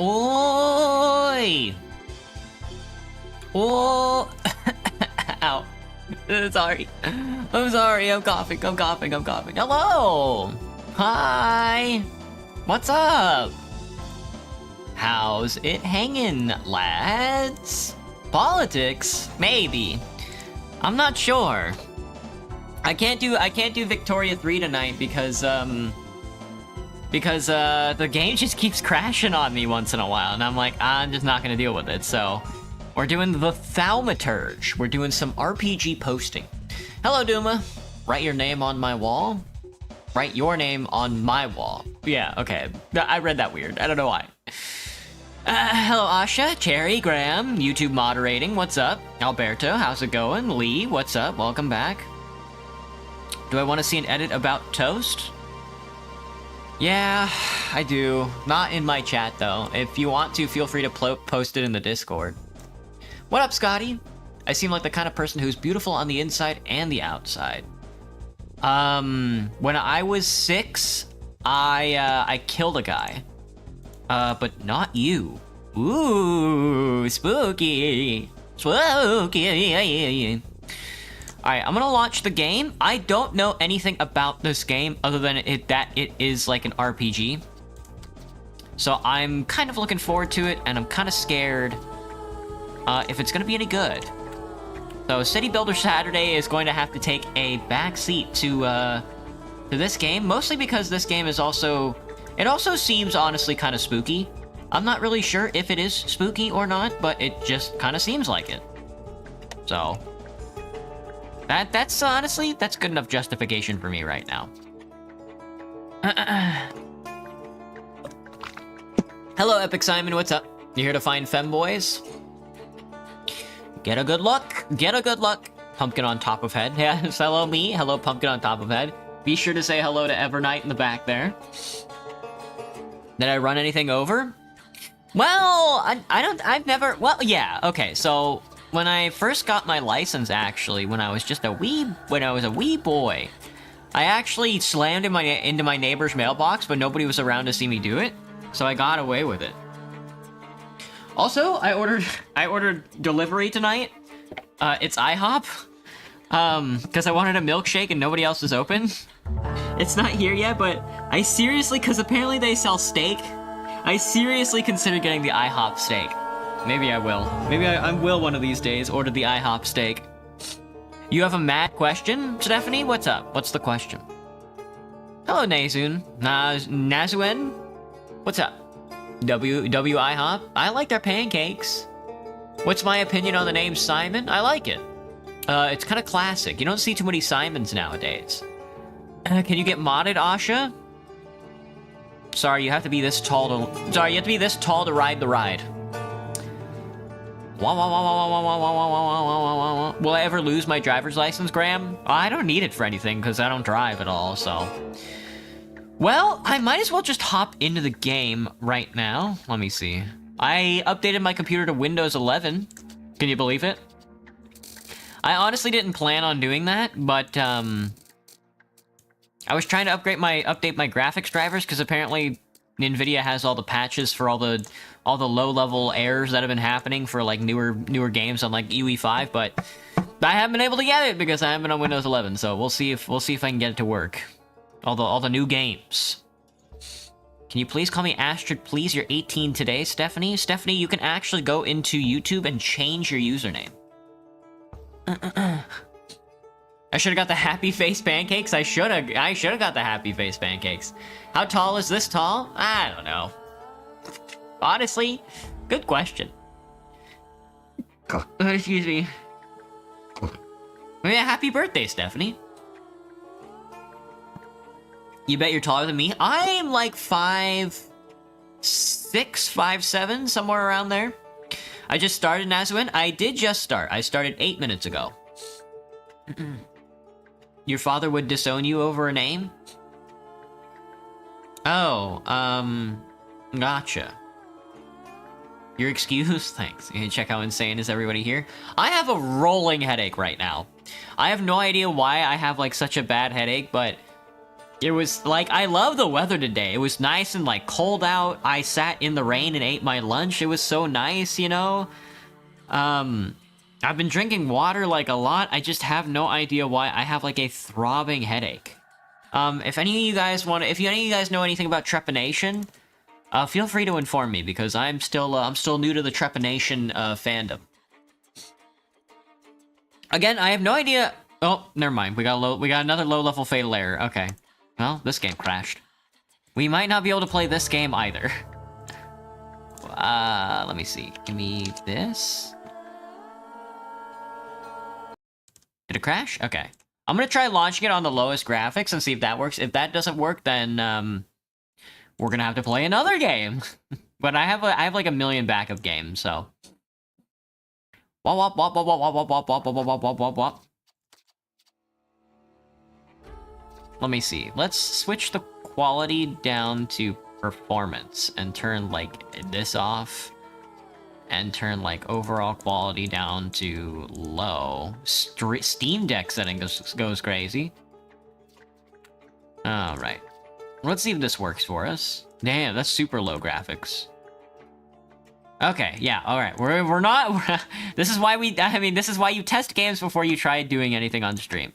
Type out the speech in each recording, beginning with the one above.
Oi! Oh! Ow. Sorry. I'm sorry, I'm coughing. Hello! Hi! What's up? How's it hanging, lads? Politics? Maybe. I'm not sure. I can't do Victoria 3 tonight because the game just keeps crashing on me once in a while, and I'm like, I'm just not gonna deal with it, so we're doing the thaumaturge. We're doing some RPG posting. Hello, Duma. Write your name on my wall. Write your name on my wall. Yeah, okay. I read that weird. I don't know why. Hello, Asha, Cherry, Graham, YouTube moderating, what's up? Alberto, how's it going? Lee, what's up? Welcome back. Do I want to see an edit about Toast? Yeah, I do. Not in my chat, though. If you want to, feel free to post it in the Discord. What up, Scotty? I seem like the kind of person who's beautiful on the inside and the outside. When I was 6, I killed a guy. But not you. Ooh, spooky. Spooky. Alright, I'm gonna launch the game. I don't know anything about this game other than that it is like an RPG. So I'm kind of looking forward to it, and I'm kind of scared if it's gonna be any good. So City Builder Saturday is going to have to take a back seat to this game, mostly because this game is also... It also seems honestly kind of spooky. I'm not really sure if it is spooky or not, but it just kind of seems like it. So... That's honestly, that's good enough justification for me right now. Hello, Epic Simon, what's up? You here to find femboys? Get a good look. Get a good look. Pumpkin on top of head. Yes, hello me. Hello, Pumpkin on top of head. Be sure to say hello to Evernight in the back there. Did I run anything over? Well, I've never, well, yeah, okay, so when I first got my license, actually, when I was a wee boy, I actually slammed into my neighbor's mailbox, but nobody was around to see me do it, so I got away with it. Also, I ordered delivery tonight. It's IHOP, because I wanted a milkshake and nobody else was open. It's not here yet, but I seriously, because apparently they sell steak, I seriously consider getting the IHOP steak. Maybe I will. Maybe I will one of these days order the IHOP steak. You have a mad question, Stephanie? What's up? What's the question? Hello, Nazun. Nazuen? What's up? IHOP? I like their pancakes. What's my opinion on the name Simon? I like it. It's kind of classic. You don't see too many Simons nowadays. Can you get modded, Asha? Sorry, you have to be this tall to... Sorry, you have to be this tall to ride the ride. Will I ever lose my driver's license, Graham? I don't need it for anything, because I don't drive at all, so... Well, I might as well just hop into the game right now. Let me see. I updated my computer to Windows 11. Can you believe it? I honestly didn't plan on doing that, but, I was trying to update my graphics drivers, because apparently NVIDIA has all the patches for all the low-level errors that have been happening for, like, newer games on, like, UE5, but I haven't been able to get it because I haven't been on Windows 11, so we'll see if I can get it to work. All the new games. Can you please call me Astrid, please? You're 18 today, Stephanie. Stephanie, you can actually go into YouTube and change your username. I should have got the happy face pancakes. I should have got the happy face pancakes. How tall is this tall? I don't know. Honestly, good question. Excuse me. Yeah, happy birthday, Stephanie. You bet you're taller than me? I'm like 5'6", 5'7", somewhere around there. I just started Nazwin. I did just start. I started 8 minutes ago. Your father would disown you over a name? Oh, gotcha. Your excuse? Thanks. You can check how insane is everybody here. I have a rolling headache right now. I have no idea why I have, like, such a bad headache, but It was like, I love the weather today. It was nice and like cold out. I sat in the rain and ate my lunch. It was so nice, you know? I've been drinking water like a lot. I just have no idea why I have like a throbbing headache. If any of you guys know anything about trepanation, feel free to inform me because I'm still new to the trepanation fandom. Again, I have no idea. Oh, never mind. We got another low-level fatal error. Okay. Well, this game crashed. We might not be able to play this game either. Let me see. Give me this. Did it crash? Okay. I'm gonna try launching it on the lowest graphics and see if that works. If that doesn't work, then we're gonna have to play another game. But I have like a million backup games, so. Wop wop wop wop wop wop wop wop wop wop wop wop wop. Let me see. Let's switch the quality down to performance and turn like this off. And turn like overall quality down to low. Steam Deck setting goes crazy. Alright. Let's see if this works for us. Damn, that's super low graphics. Okay, yeah, alright. This is why this is why you test games before you try doing anything on stream.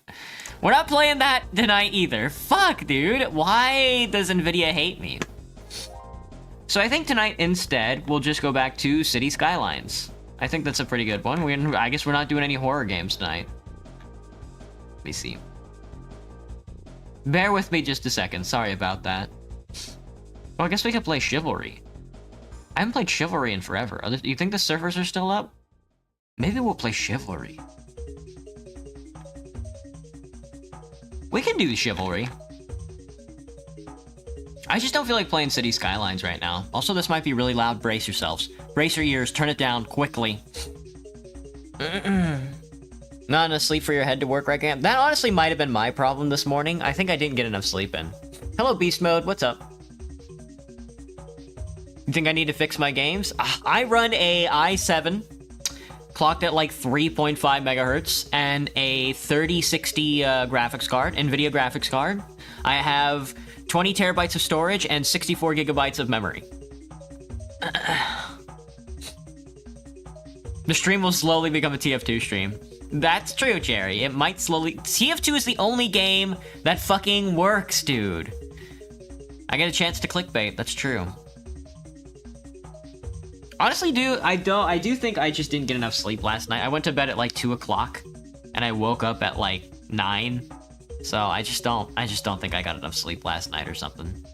We're not playing that tonight either. Fuck, dude. Why does Nvidia hate me? So I think tonight, instead, we'll just go back to City Skylines. I think that's a pretty good one. I guess we're not doing any horror games tonight. Let me see. Bear with me just a second. Sorry about that. Well, I guess we could play Chivalry. I haven't played Chivalry in forever. Do you think the servers are still up? Maybe we'll play Chivalry. We can do Chivalry. I just don't feel like playing City Skylines right now. Also, this might be really loud. Brace yourselves. Brace your ears. Turn it down quickly. Not enough sleep for your head to work right now. That honestly might have been my problem this morning. I think I didn't get enough sleep in. Hello, Beast Mode. What's up? You think I need to fix my games? I run a i7, clocked at like 3.5 megahertz, and a 3060 graphics card, NVIDIA graphics card. I have 20 terabytes of storage and 64 gigabytes of memory. The stream will slowly become a TF2 stream. That's true, Jerry. It might slowly... TF2 is the only game that fucking works, dude. I get a chance to clickbait. That's true. Honestly, dude, I do think I just didn't get enough sleep last night. I went to bed at like 2 o'clock, and I woke up at like 9. So I just don't think I got enough sleep last night or something.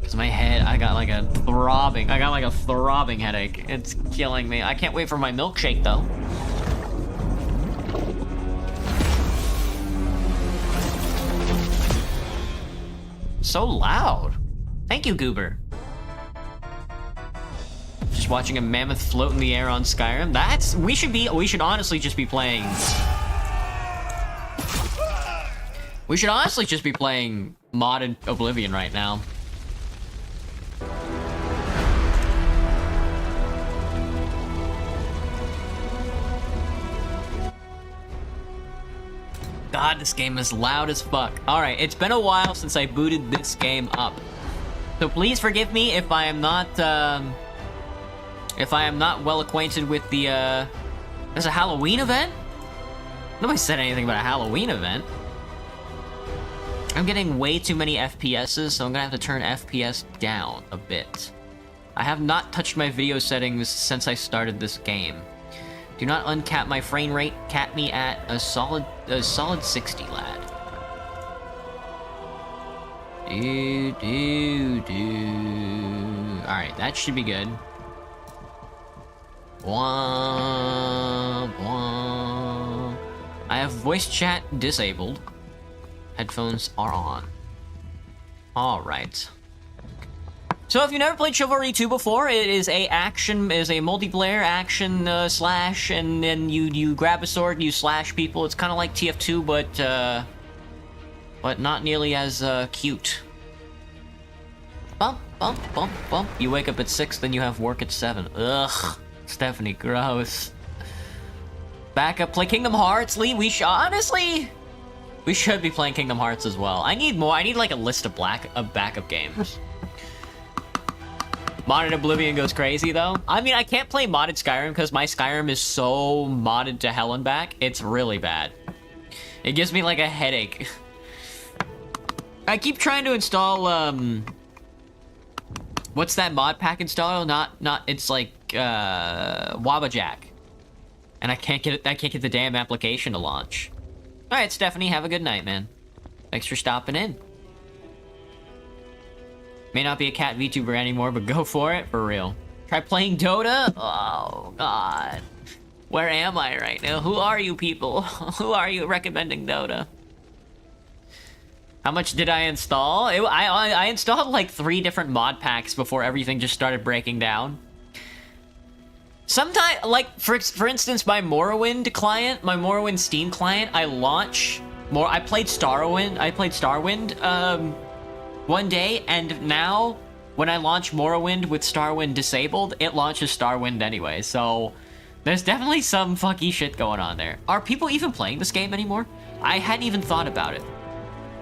Cause my head, I got like a throbbing headache. It's killing me. I can't wait for my milkshake though. So loud. Thank you, Goober. Just watching a mammoth float in the air on Skyrim. We should honestly just be playing. We should honestly just be playing modded Oblivion right now. God, this game is loud as fuck. Alright, it's been a while since I booted this game up. So please forgive me if I am not well acquainted with the, there's a Halloween event? Nobody said anything about a Halloween event. I'm getting way too many FPSs, so I'm gonna have to turn FPS down a bit. I have not touched my video settings since I started this game. Do not uncap my frame rate. Cap me at a solid 60, lad. Alright, that should be good. Womp, womp. I have voice chat disabled. Headphones are on. Alright. So if you've never played Chivalry 2 before, it is a multiplayer action slash, and then you grab a sword and you slash people. It's kind of like TF2, but not nearly as cute. Bump, bump, bump, bump. You wake up at 6, then you have work at 7. Ugh, Stephanie, gross. Back up, play Kingdom Hearts, Lee. Honestly, We should be playing Kingdom Hearts as well. I need more. I need like a list of backup games. Modded Oblivion goes crazy though. I mean, I can't play modded Skyrim because my Skyrim is so modded to hell and back. It's really bad. It gives me like a headache. I keep trying to install what's that mod pack installer? Not it's like Wabajack. And I can't get the damn application to launch. All right, Stephanie, have a good night, man. Thanks for stopping in. May not be a cat VTuber anymore, but go for it, for real. Try playing Dota? Oh, God. Where am I right now? Who are you people? Who are you recommending Dota? How much did I install? I installed like 3 different mod packs before everything just started breaking down. Sometimes, like, for instance, my Morrowind client, my Morrowind Steam client, I played Starwind, one day, and now, when I launch Morrowind with Starwind disabled, it launches Starwind anyway, so there's definitely some fucky shit going on there. Are people even playing this game anymore? I hadn't even thought about it.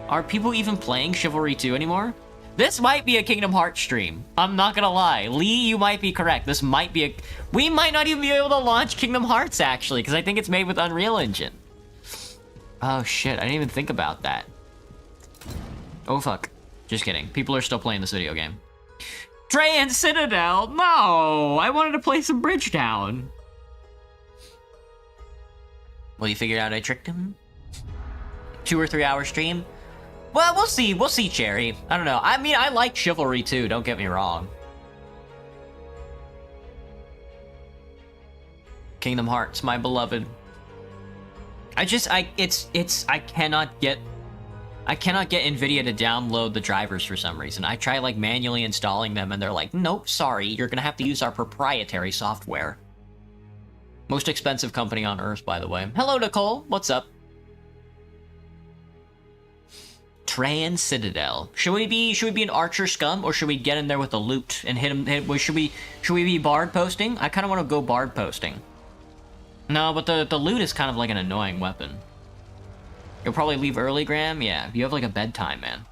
Are people even playing Chivalry 2 anymore? This might be a Kingdom Hearts stream. I'm not gonna lie. Lee, you might be correct. This might be we might not even be able to launch Kingdom Hearts, actually, because I think it's made with Unreal Engine. Oh, shit. I didn't even think about that. Oh, fuck. Just kidding. People are still playing this video game. Trey and Citadel? No! I wanted to play some Bridgetown. Well, you figured out I tricked him? 2 or 3 hour stream? Well, we'll see. We'll see, Cherry. I don't know. I mean, I like Chivalry too, don't get me wrong. Kingdom Hearts, my beloved. I cannot get NVIDIA to download the drivers for some reason. I try like manually installing them and they're like, nope, sorry, you're gonna have to use our proprietary software. Most expensive company on Earth, by the way. Hello, Nicole. What's up? Trans Citadel. Should we be an archer scum, or should we get in there with the loot and hit him? Should we be bard posting? I kind of want to go bard posting. No, but the loot is kind of like an annoying weapon. You'll probably leave early, Graham. Yeah, you have like a bedtime, man.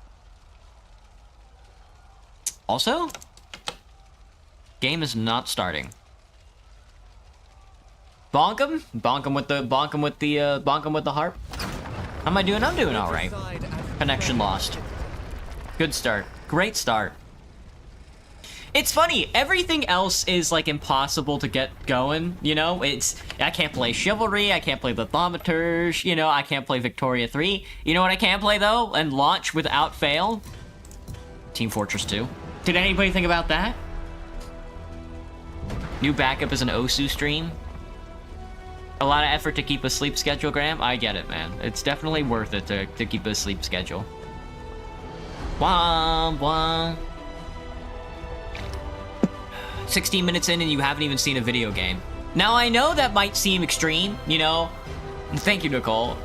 Also, game is not starting. Bonk him with the harp. How am I doing? I'm doing all right. Connection lost. Good start. Great start. It's funny, everything else is like impossible to get going, you know? I can't play Chivalry, I can't play the thaumaturge, you know, I can't play Victoria 3. You know what I can play though, and launch without fail? Team Fortress 2. Did anybody think about that? New backup is an Osu stream. A lot of effort to keep a sleep schedule, Graham. I get it, man. It's definitely worth it to keep a sleep schedule. Womp womp. 16 minutes in and you haven't even seen a video game. Now, I know that might seem extreme, you know? Thank you, Nicole.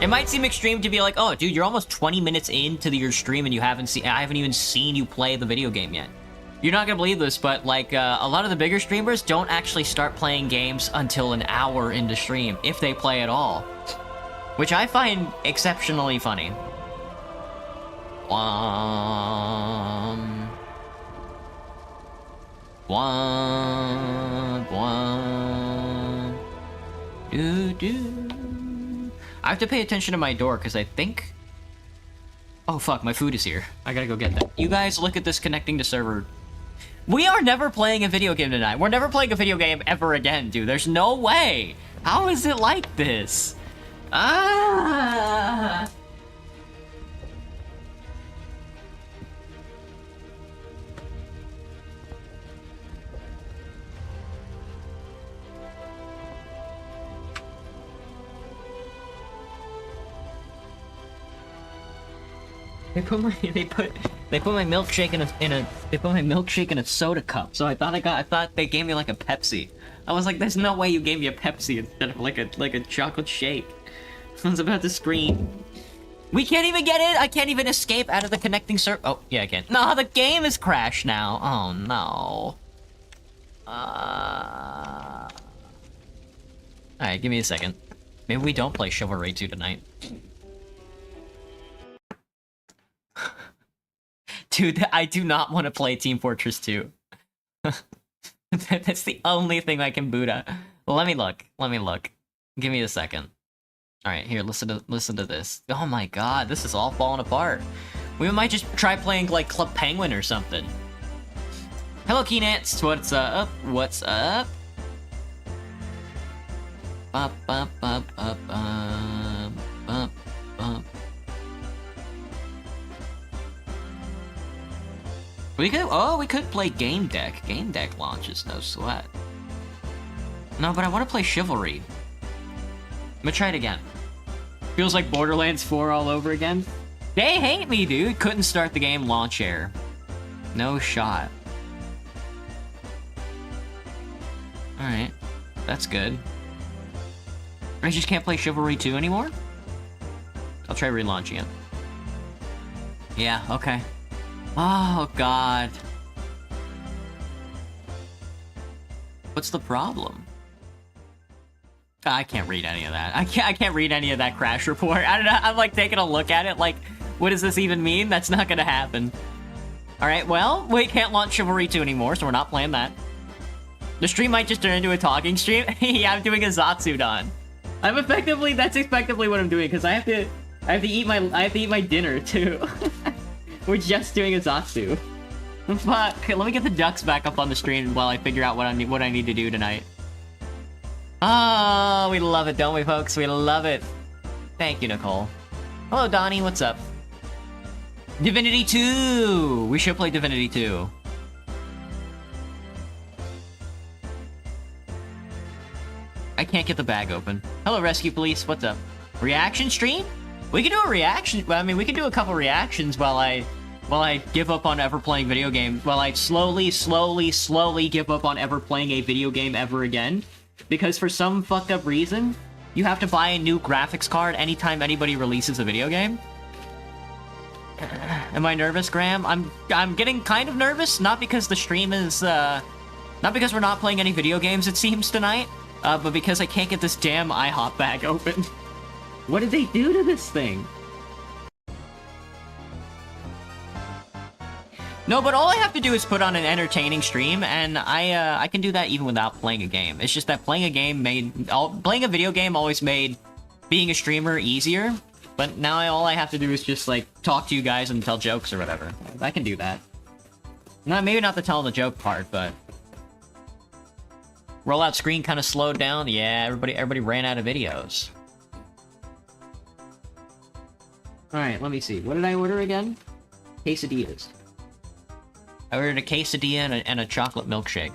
It might seem extreme to be like, oh, dude, you're almost 20 minutes into your stream and I haven't even seen you play the video game yet. You're not gonna believe this, but like a lot of the bigger streamers don't actually start playing games until an hour into stream, if they play at all. Which I find exceptionally funny. Womp. Womp, womp. Doo doo. I have to pay attention to my door, because I think... Oh fuck, my food is here. I gotta go get that. You guys, look at this connecting to server. We are never playing a video game tonight. We're never playing a video game ever again, dude. There's no way. How is it like this? Ah. They put my milkshake in a soda cup. So I thought they gave me like a Pepsi. I was like, there's no way you gave me a Pepsi instead of like a chocolate shake. I was about to scream. We can't even get in. I can't even escape out of the connecting server. Oh yeah, I can. No, the game is crashed now. Oh no. All right, give me a second. Maybe we don't play Chivalry 2 tonight. Dude, I do not want to play Team Fortress 2. That's the only thing I can boot at. Let me look. Let me look. Give me a second. Alright, here, listen to this. Oh my god, this is all falling apart. We might just try playing, like, Club Penguin or something. Hello, Keenants. What's up? What's up? Bop, bop, bop, bop, bop, bop, bop. We could play Game Deck. Game Deck launches, no sweat. No, but I want to play Chivalry. I'm gonna try it again. Feels like Borderlands 4 all over again. They hate me, dude. Couldn't start the game, launch error. No shot. Alright. That's good. I just can't play Chivalry 2 anymore? I'll try relaunching it. Yeah, okay. Oh, God. What's the problem? I can't read any of that. I can't read any of that crash report. I don't know. I'm like taking a look at it like, what does this even mean? That's not gonna happen. Alright, well, we can't launch Chivalry 2 anymore, so we're not playing that. The stream might just turn into a talking stream. Yeah, I'm doing a Zatsudan. That's effectively what I'm doing, because I have to eat my dinner too. We're just doing a Zatsu. Fuck. Let me get the ducks back up on the stream while I figure out what I need to do tonight. Oh, we love it, don't we, folks? We love it. Thank you, Nicole. Hello, Donnie. What's up? Divinity 2! We should play Divinity 2. I can't get the bag open. Hello, Rescue Police. What's up? Reaction stream? We can do a reaction. I mean, we can do a couple reactions while I give up on ever playing video games. While I slowly give up on ever playing a video game ever again. Because for some fucked up reason, you have to buy a new graphics card anytime anybody releases a video game. Am I nervous, Graham? I'm getting kind of nervous, not because the stream is, not because we're not playing any video games, it seems, tonight, but because I can't get this damn IHOP bag open. What did they do to this thing? No, but all I have to do is put on an entertaining stream, and I can do that even without playing a game. It's just that playing a video game always made being a streamer easier, but now all I have to do is just, like, talk to you guys and tell jokes or whatever. I can do that. No, maybe not the telling the joke part, but... Rollout screen kind of slowed down. Yeah, everybody ran out of videos. Alright, let me see. What did I order again? Quesadillas. I ordered a quesadilla and a chocolate milkshake.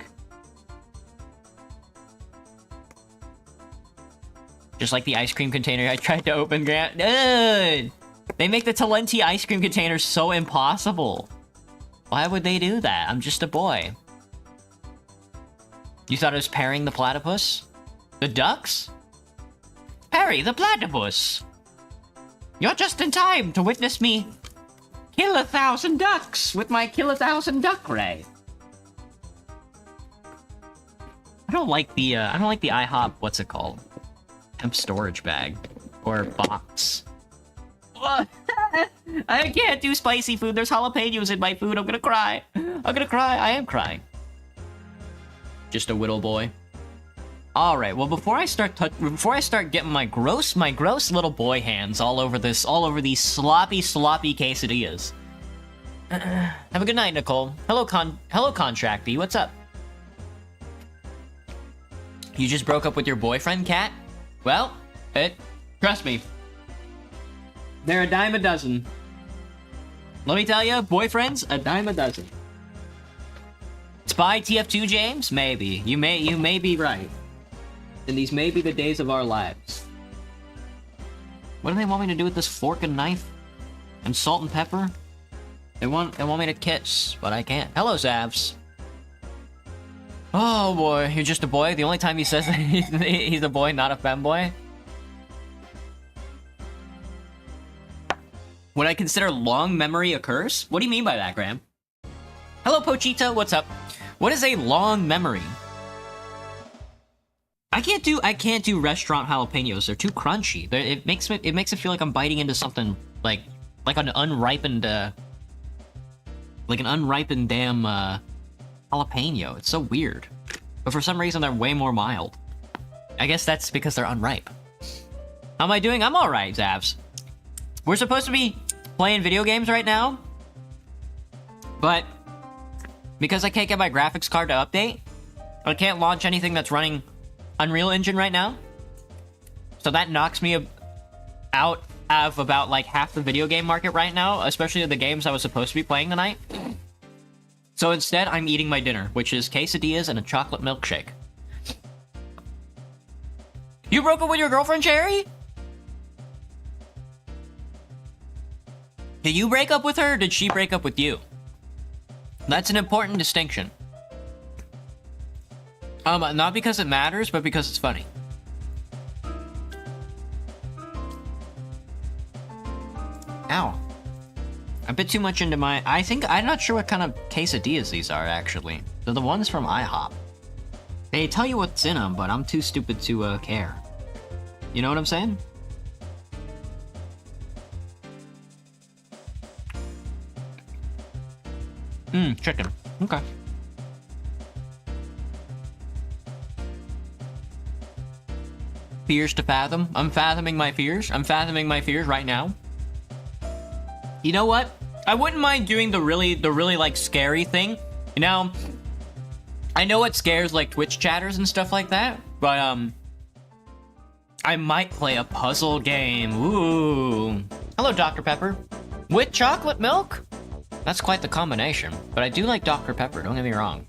Just like the ice cream container I tried to open, Grant. Dude! They make the Talenti ice cream container so impossible. Why would they do that? I'm just a boy. You thought it was Perry the platypus? The ducks? Perry the platypus! You're just in time to witness me kill 1,000 ducks with my kill 1,000 duck ray. I don't like the IHOP, what's it called? Temp storage bag. Or box. What? I can't do spicy food. There's jalapenos in my food. I'm gonna cry. I'm gonna cry. I am crying. Just a whittle boy. All right. Well, before I start getting my gross little boy hands all over these sloppy quesadillas. Have a good night, Nicole. Hello, Contracty. What's up? You just broke up with your boyfriend, Kat? Well, trust me. They're a dime a dozen. Let me tell you, boyfriends, a dime a dozen. Spy TF2, James? Maybe. You may be right. And these may be the days of our lives. What do they want me to do with this fork and knife? And salt and pepper? They want me to kiss, but I can't. Hello, Zavs. Oh boy, you're just a boy? The only time he says that he's a boy, not a femboy? Would I consider long memory a curse? What do you mean by that, Graham? Hello, Pochita, what's up? What is a long memory? I can't do restaurant jalapenos. They're too crunchy. It makes it feel like I'm biting into something like an unripened damn jalapeno. It's so weird. But for some reason they're way more mild. I guess that's because they're unripe. How am I doing? I'm alright, Zavs. We're supposed to be playing video games right now, but because I can't get my graphics card to update, I can't launch anything that's running Unreal Engine right now. So that knocks me out of about like half the video game market right now, especially the games I was supposed to be playing tonight. So instead, I'm eating my dinner, which is quesadillas and a chocolate milkshake. You broke up with your girlfriend, Cherry? Did you break up with her, or did she break up with you? That's an important distinction. Not because it matters, but because it's funny. Ow. A bit too much into my... I'm not sure what kind of quesadillas these are, actually. They're the ones from IHOP. They tell you what's in them, but I'm too stupid to, care. You know what I'm saying? Chicken. Okay. Fears to fathom. I'm fathoming my fears. I'm fathoming my fears right now. You know what? I wouldn't mind doing the really like scary thing. Now, I know it scares like Twitch chatters and stuff like that, but I might play a puzzle game. Ooh. Hello, Dr. Pepper. With chocolate milk? That's quite the combination. But I do like Dr. Pepper, don't get me wrong.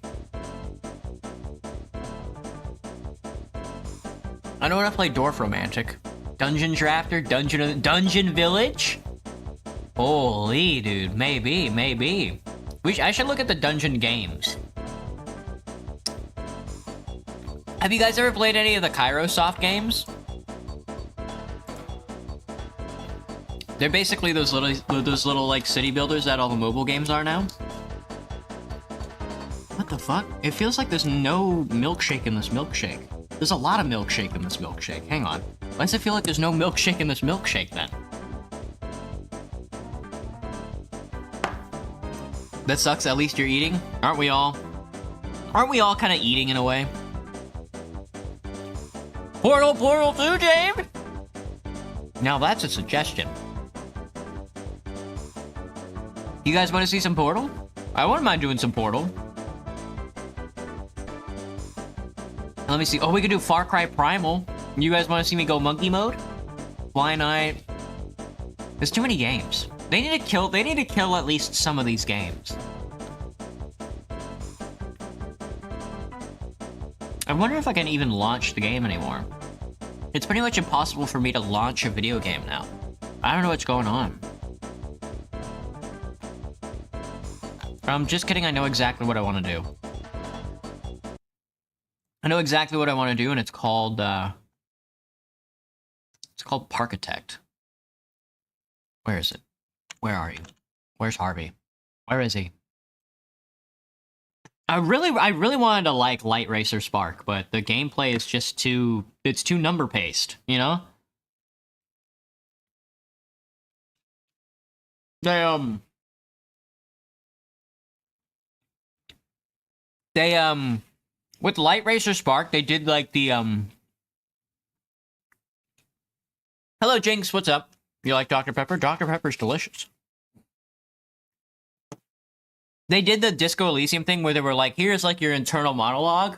I don't want to play Dwarf Romantic. Dungeon Drafter, Dungeon Village? Holy, dude. Maybe. I should look at the dungeon games. Have you guys ever played any of the Kairosoft games? They're basically those little like city builders that all the mobile games are now. What the fuck? It feels like there's no milkshake in this milkshake. There's a lot of milkshake in this milkshake. Hang on. Why does it feel like there's no milkshake in this milkshake then? That sucks. At least you're eating. Aren't we all? Aren't we all kind of eating in a way? Portal 2, James? Now that's a suggestion. You guys want to see some Portal? I wouldn't mind doing some Portal. Let me see. Oh, we could do Far Cry Primal. You guys want to see me go monkey mode? Why not? There's too many games. They need to kill at least some of these games. I wonder if I can even launch the game anymore. It's pretty much impossible for me to launch a video game now. I don't know what's going on. I'm just kidding, I know exactly what I want to do. I know exactly what I want to do, and it's called Parkitect. Where is it? Where are you? Where's Harvey? Where is he? I really wanted to like Light Racer Spark, but the gameplay is just it's too number paced, you know? They with Light Racer Spark, they did like the Hello Jinx, what's up? You like Dr. Pepper? Dr. Pepper's delicious. They did the Disco Elysium thing where they were like, here's like your internal monologue,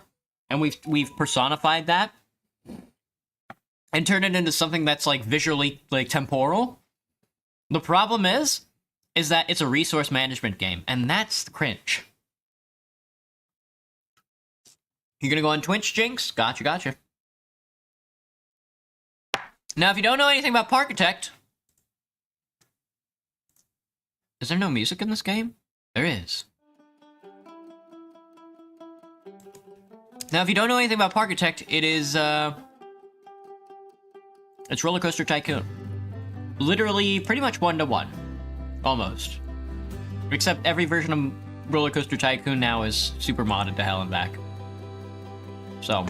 and we've personified that and turned it into something that's like visually like temporal. The problem is that it's a resource management game, and that's cringe. You gonna go on Twitch, Jinx? Gotcha. Now, if you don't know anything about Parkitect, is there no music in this game? There is. Now, if you don't know anything about Parkitect, it is, it's Roller Coaster Tycoon. Literally, pretty much 1-to-1. Almost. Except every version of Roller Coaster Tycoon now is super modded to hell and back. So,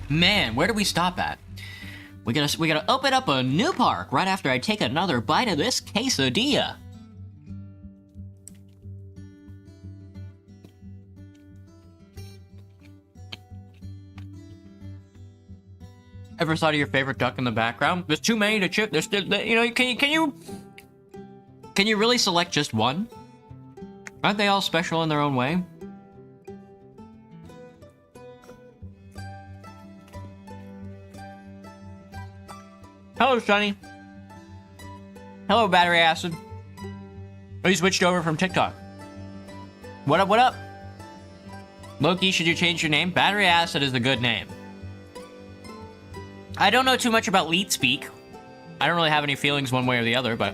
Man, where do we stop at? We gotta open up a new park right after I take another bite of this quesadilla. Ever thought of your favorite duck in the background? There's too many to choose. There's still, you know, can you really select just one? Aren't they all special in their own way? Hello, Sunny. Hello, Battery Acid. Oh, you switched over from TikTok. What up, what up? Loki, should you change your name? Battery Acid is a good name. I don't know too much about leet speak. I don't really have any feelings one way or the other, but...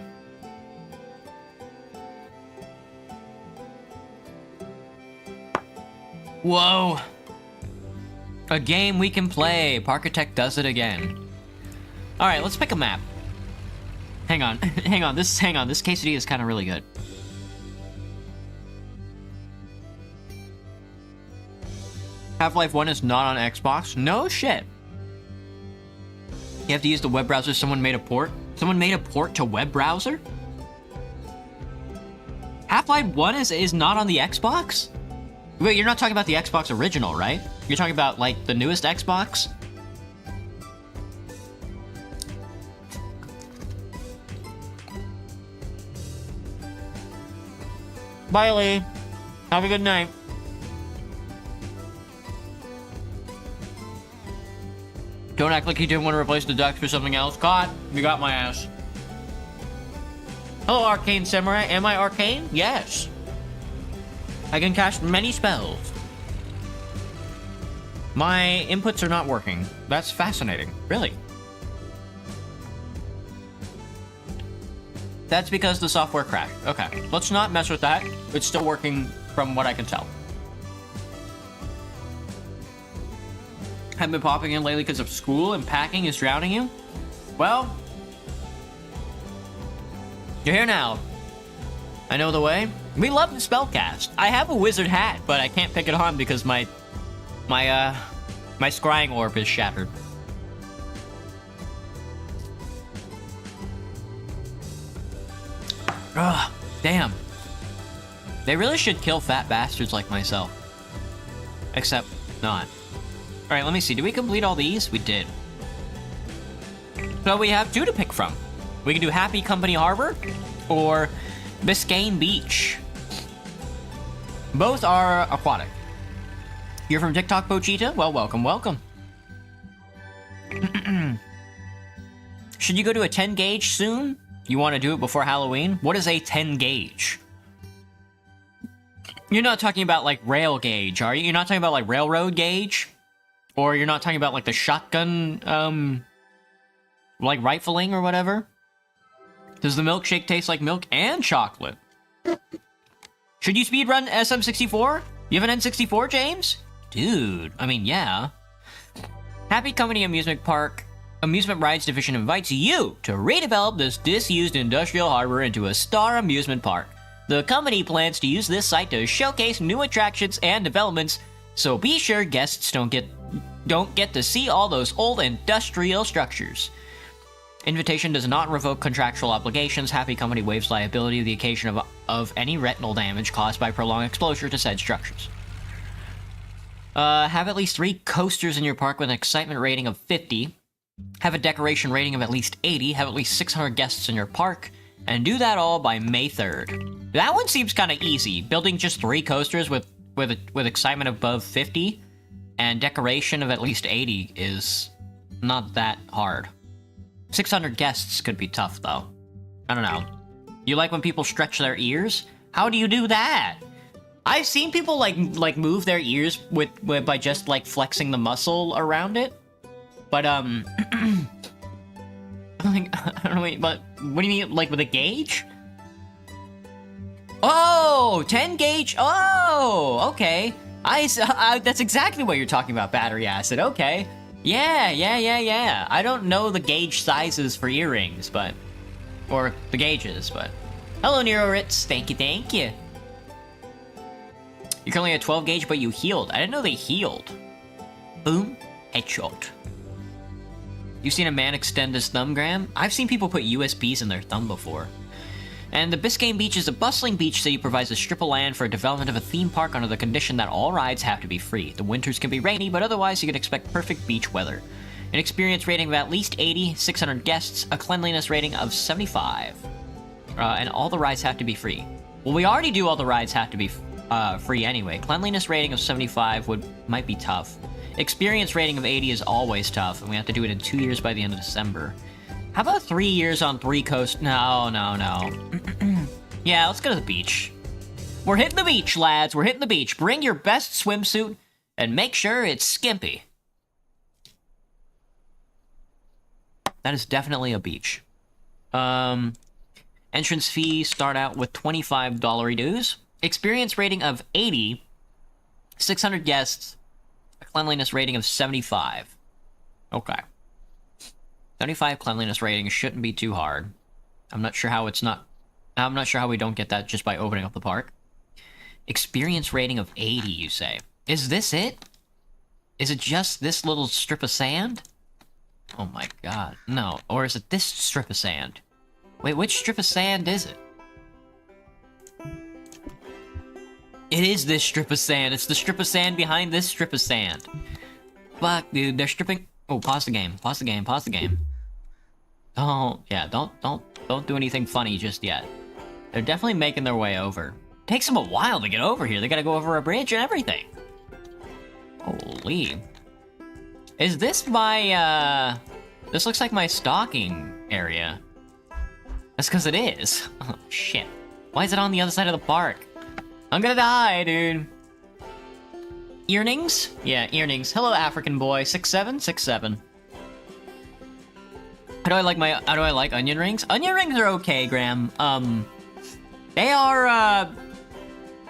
Whoa. A game we can play. Parkitect does it again. Alright, let's pick a map. Hang on, hang on, this quesadilla is kind of really good. Half-Life 1 is not on Xbox? No shit. You have to use the web browser. Someone made a port? Someone made a port to web browser? Half-Life 1 is not on the Xbox? Wait, you're not talking about the Xbox original, right? You're talking about, like, the newest Xbox? Bye, Lee. Have a good night. Don't act like you didn't want to replace the ducks for something else. Caught. You got my ass. Hello, Arcane Samurai. Am I arcane? Yes. I can cast many spells. My inputs are not working. That's fascinating. Really. That's because the software crashed. Okay, let's not mess with that. It's still working from what I can tell. Have been popping in lately because of school and packing is drowning you? Well, you're here now. I know the way. We love the spellcast. I have a wizard hat, but I can't pick it on because my scrying orb is shattered. Ugh, damn. They really should kill fat bastards like myself. Except not. Alright, let me see. Did we complete all these? We did. So we have two to pick from. We can do Happy Company Harbor or Biscayne Beach. Both are aquatic. You're from TikTok, Pochita? Well, welcome, welcome. Should you go to a 10 gauge soon? You want to do it before Halloween? What is a 10 gauge? You're not talking about, like, rail gauge, are you? You're not talking about, like, railroad gauge? Or you're not talking about, like, the shotgun, like, rifling or whatever? Does the milkshake taste like milk and chocolate? Should you speedrun SM64? You have an N64, James? Dude, I mean, yeah. Happy Company Amusement Rides Division invites you to redevelop this disused industrial harbor into a star amusement park. The company plans to use this site to showcase new attractions and developments, so be sure guests don't get to see all those old industrial structures. Invitation does not revoke contractual obligations. Happy Company waives liability of the occasion of any retinal damage caused by prolonged exposure to said structures. Have at least 3 coasters in your park with an excitement rating of 50. Have a decoration rating of at least 80. Have at least 600 guests in your park. And do that all by May 3rd. That one seems kind of easy. Building just 3 coasters with excitement above 50 and decoration of at least 80 is not that hard. 600 guests could be tough, though. I don't know. You like when people stretch their ears? How do you do that? I've seen people like move their ears by just like flexing the muscle around it. But I don't know. But what do you mean, like with a gauge? Oh, 10 gauge. Oh, okay. That's exactly what you're talking about, Battery Acid. Okay. Yeah. I don't know the gauge sizes for earrings, or the gauges, but... Hello, Nero Ritz. Thank you. You're currently at 12 gauge, but you healed. I didn't know they healed. Boom. Headshot. You've seen a man extend his thumb, Graham? I've seen people put USBs in their thumb before. And the Biscayne Beach is a bustling beach city provides a strip of land for development of a theme park under the condition that all rides have to be free. The winters can be rainy, but otherwise you can expect perfect beach weather. An experience rating of at least 80, 600 guests, a cleanliness rating of 75. And all the rides have to be free. Well, we already do all the rides have to be free anyway. Cleanliness rating of 75 might be tough. Experience rating of 80 is always tough, and we have to do it in 2 years by the end of December. How about 3 years on 3 coasts? No. Yeah, let's go to the beach. We're hitting the beach, lads. We're hitting the beach. Bring your best swimsuit, and make sure it's skimpy. That is definitely a beach. Entrance fees start out with $25 dues. Experience rating of 80. 600 guests. A cleanliness rating of 75. Okay. 75 cleanliness rating shouldn't be too hard. I'm not sure how we don't get that just by opening up the park. Experience rating of 80, you say. Is this it? Is it just this little strip of sand? Oh my god. No. Or is it this strip of sand? Wait, which strip of sand is it? It is this strip of sand. It's the strip of sand behind this strip of sand. Fuck, dude. They're stripping... Oh, pause the game. Pause the game. Pause the game. Oh, yeah. Don't do anything funny just yet. They're definitely making their way over. Takes them a while to get over here. They gotta go over a bridge and everything. Holy. Is this my, This looks like my stocking area. That's because it is. Oh, shit. Why is it on the other side of the park? I'm gonna die, dude. Earnings? Yeah, earnings. Hello, African boy. 6'7"? 6'7". How do I like onion rings? Onion rings are okay, Graham. They are,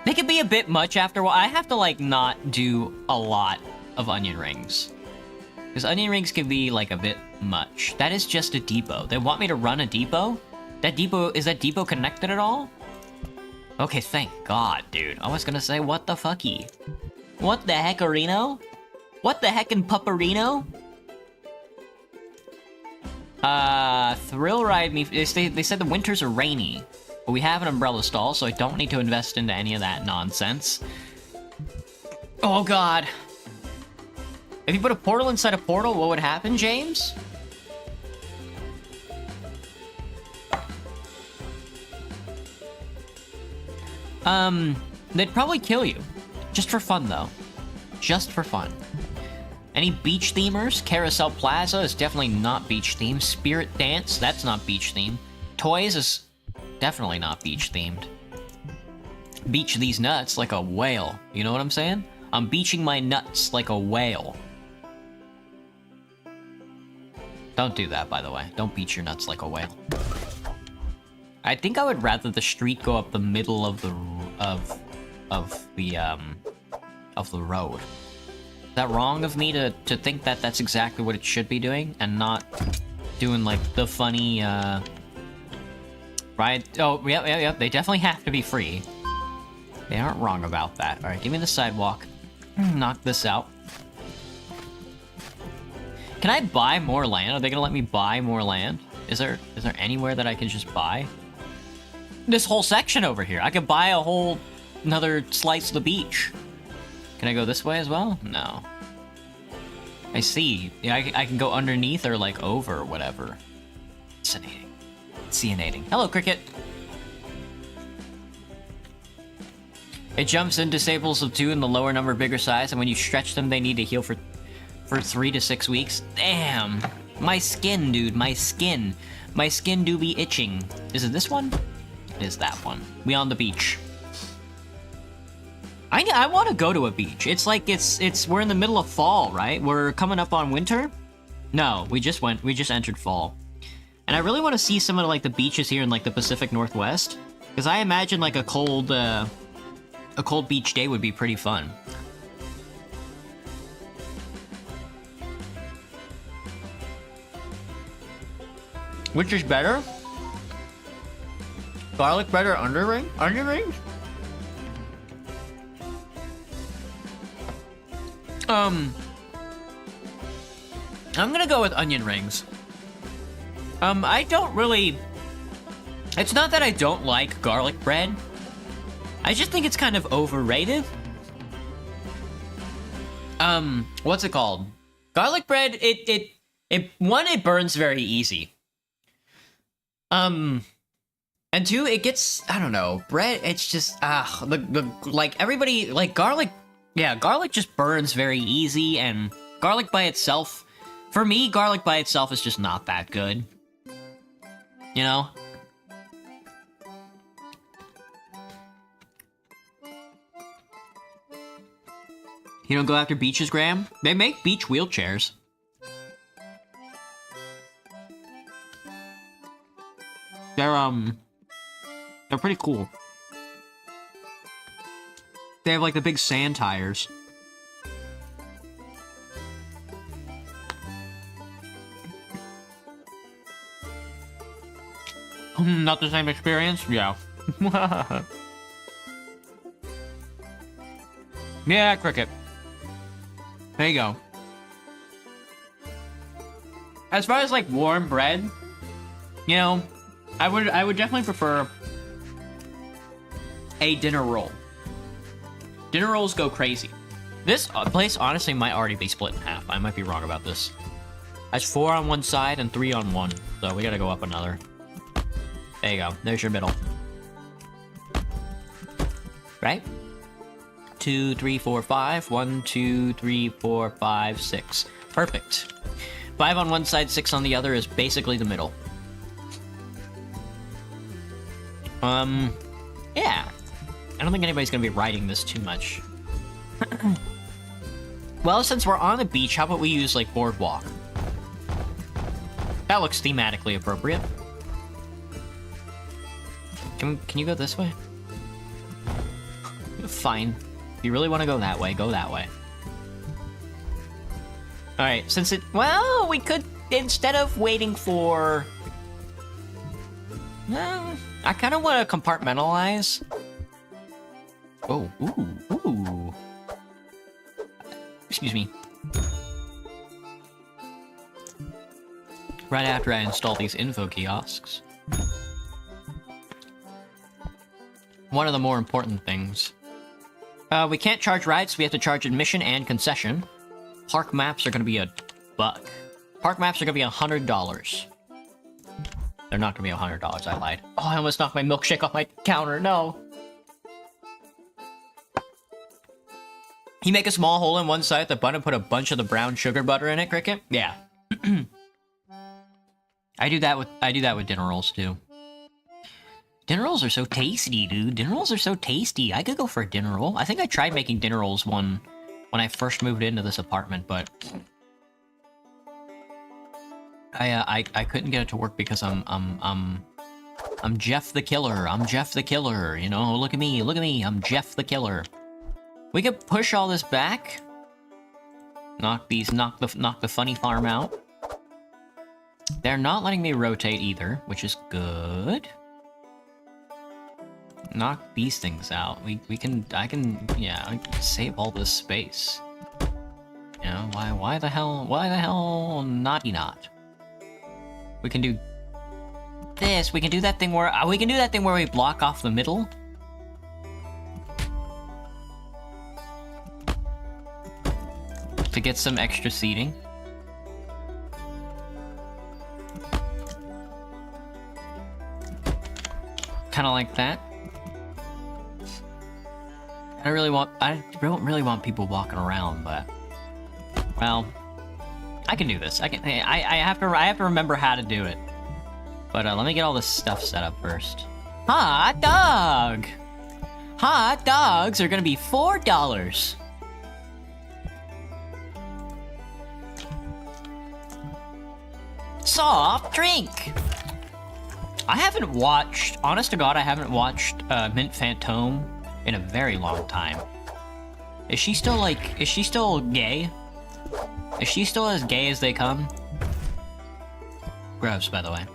they can be a bit much after a while. I have to, like, not do a lot of onion rings. Because onion rings can be, like, a bit much. That is just a depot. They want me to run a depot? Is that depot connected at all? Okay, thank God, dude. I was gonna say, what the fucky? What the heckarino? What the heckin' pupperino? Thrill ride me. They said the winters are rainy. But we have an umbrella stall, so I don't need to invest into any of that nonsense. Oh god. If you put a portal inside a portal, what would happen, James? They'd probably kill you. Just for fun, though. Just for fun. Any beach themers? Carousel Plaza is definitely not beach themed. Spirit Dance, that's not beach themed. Toys is definitely not beach themed. Beach these nuts like a whale. You know what I'm saying? I'm beaching my nuts like a whale. Don't do that, by the way. Don't beach your nuts like a whale. I think I would rather the street go up the middle of the road. Is that wrong of me to think that that's exactly what it should be doing and not doing like the funny ride? Oh, yep. They definitely have to be free. They aren't wrong about that. All right, give me the sidewalk. Knock this out. Can I buy more land? Are they gonna let me buy more land? Is there anywhere that I can just buy? This whole section over here. I could buy a whole another slice of the beach. Can I go this way as well? No. I see. Yeah, I can go underneath or like over or whatever. Fascinating. Fascinating. Hello, Cricket. It jumps and disables of 2 in the lower number bigger size, and when you stretch them, they need to heal for 3 to 6 weeks. Damn. My skin, dude. My skin. My skin do be itching. Is it this one? It is that one. We on the beach. I want to go to a beach. It's like we're in the middle of fall, right? We're coming up on winter. No, we just entered fall. And I really want to see some of like the beaches here in like the Pacific Northwest, because I imagine like a cold beach day would be pretty fun. Which is better? Garlic better, onion rings? I'm gonna go with onion rings. I don't really... It's not that I don't like garlic bread. I just think it's kind of overrated. What's it called? Garlic bread, it burns very easy. And two, it gets, I don't know, bread, it's just, like, everybody, like, garlic, yeah, garlic just burns very easy, and garlic by itself, for me, garlic by itself is just not that good. You know? You don't go after beaches, Graham? They make beach wheelchairs. They're pretty cool. They have, like, the big sand tires. Not the same experience? Yeah. Yeah, cricket. There you go. As far as, like, warm bread, you know, I would definitely prefer a dinner roll. Dinner rolls go crazy. This place, honestly, might already be split in half. I might be wrong about this. That's 4 on one side and 3 on one, so we gotta go up another. There you go. There's your middle. Right? 2, 3, 4, 5. 1, 2, 3, 4, 5, 6. Perfect. 5 on one side, 6 on the other is basically the middle. Yeah. I don't think anybody's gonna be riding this too much. Well, since we're on the beach, how about we use, like, boardwalk? That looks thematically appropriate. Can you go this way? Fine. If you really want to go that way, go that way. Alright, since it... Well, we could, instead of waiting for... I kind of want to compartmentalize. Oh, ooh. Excuse me. Right after I install these info kiosks. One of the more important things. We can't charge rides, so we have to charge admission and concession. Park maps are gonna be $1. Park maps are gonna be $100. They're not gonna be $100, I lied. Oh, I almost knocked my milkshake off my counter, no! You make a small hole in one side of the bun and put a bunch of the brown sugar butter in it, Cricket? Yeah. I do that with dinner rolls, too. Dinner rolls are so tasty, dude. Dinner rolls are so tasty. I could go for a dinner roll. I think I tried making dinner rolls when I first moved into this apartment, but I couldn't get it to work because I'm Jeff the Killer. I'm Jeff the Killer. You know, look at me. I'm Jeff the Killer. We could push all this back. Knock the funny farm out. They're not letting me rotate either, which is good. Knock these things out. I can save all this space. You know, why the hell naughty not? We can do this. We can do that thing where we block off the middle. To get some extra seating. Kind of like that. I don't really want people walking around, but well, I can do this. I have to remember how to do it. But let me get all this stuff set up first. Hot dog. Hot dogs are gonna be $4. Soft drink. I haven't watched, honest to God, Mint Fantôme in a very long time. Is she still gay? Is she still as gay as they come? Gross, by the way.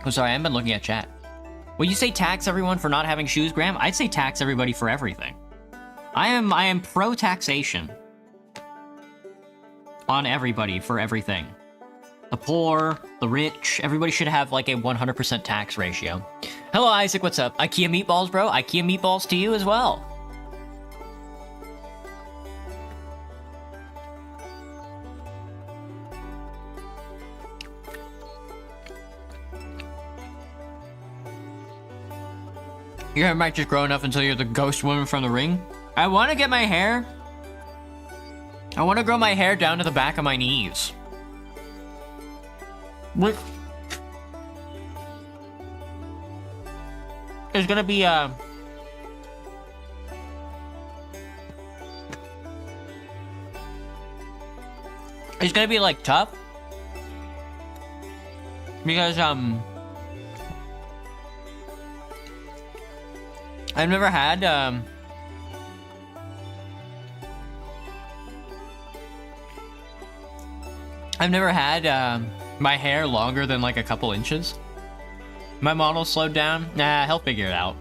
Oh, sorry, I haven't been looking at chat. Will you say tax everyone for not having shoes, Graham? I'd say tax everybody for everything. I am pro taxation. On everybody, for everything. The poor, the rich, everybody should have like a 100% tax ratio. Hello, Isaac, what's up? IKEA meatballs, bro. IKEA meatballs to you as well. Your hair might just grow enough until you're the ghost woman from The Ring. I want to get my hair. I want to grow my hair down to the back of my knees. What? There's gonna be it's gonna be like tough because I've never had my hair longer than like a couple inches. My model slowed down. Nah, he'll figure it out.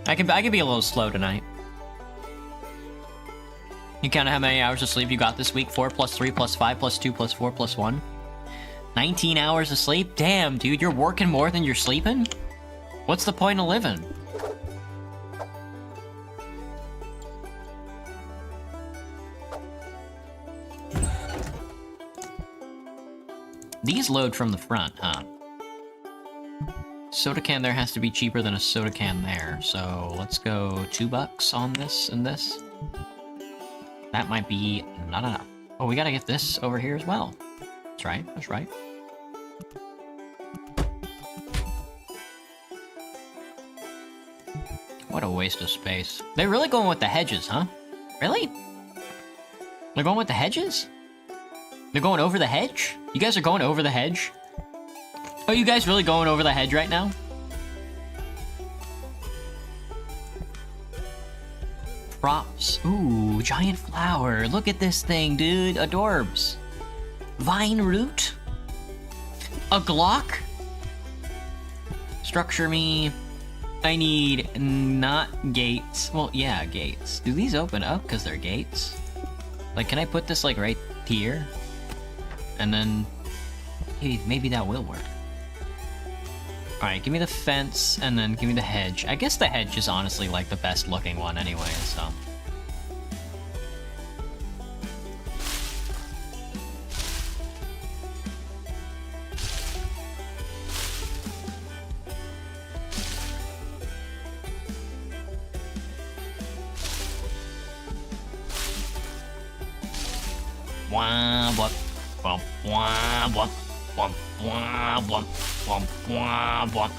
I can be a little slow tonight. You count how many hours of sleep you got this week? 4 plus 3 plus 5 plus 2 plus 4 plus 1. 19 hours of sleep? Damn, dude, you're working more than you're sleeping? What's the point of living? These load from the front, huh? Soda can there has to be cheaper than a soda can there, so let's go $2 on this and this. That might be not enough. Oh, we gotta get this over here as well. That's right, that's right. What a waste of space. They're really going with the hedges, huh? Really? They're going with the hedges? They're going over the hedge? You guys are going over the hedge? Are you guys really going over the hedge right now? Props. Ooh, giant flower. Look at this thing, dude. Adorbs. Vine root? A Glock? Structure me. I need not gates. Well, yeah, gates. Do these open up because they're gates? Like, can I put this, like, right here? And then... hey, maybe that will work. Alright, give me the fence, and then give me the hedge. I guess the hedge is honestly, like, the best looking one anyway, so... Wah, blah, blah, blah, blah, blah, blah, blah, blah, blah,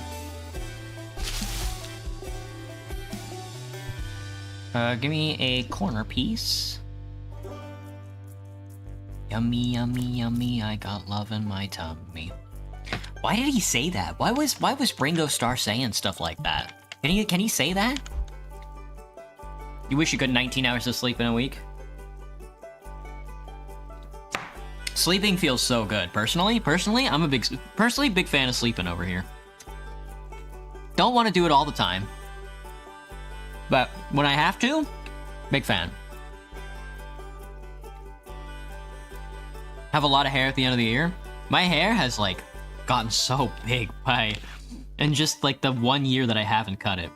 blah. Give me a corner piece. Yummy, yummy, yummy, I got love in my tummy. Why did he say that? Why was Ringo Starr saying stuff like that? Can he say that? You wish you got 19 hours of sleep in a week? Sleeping feels so good. Personally, I'm a big fan of sleeping over here. Don't want to do it all the time. But when I have to, big fan. Have a lot of hair at the end of the year. My hair has like gotten so big in just like the 1 year that I haven't cut it.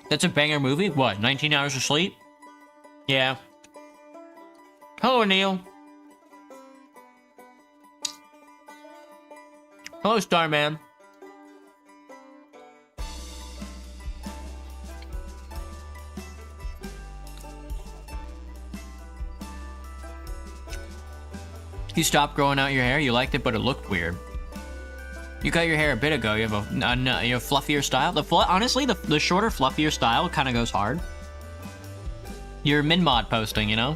That's a banger movie? What, 19 hours of sleep? Yeah. Hello, Neil. Hello, Starman. You stopped growing out your hair, you liked it, but it looked weird. You cut your hair a bit ago, you have a fluffier style. Honestly, the shorter, fluffier style kind of goes hard. You're min-mod posting, you know?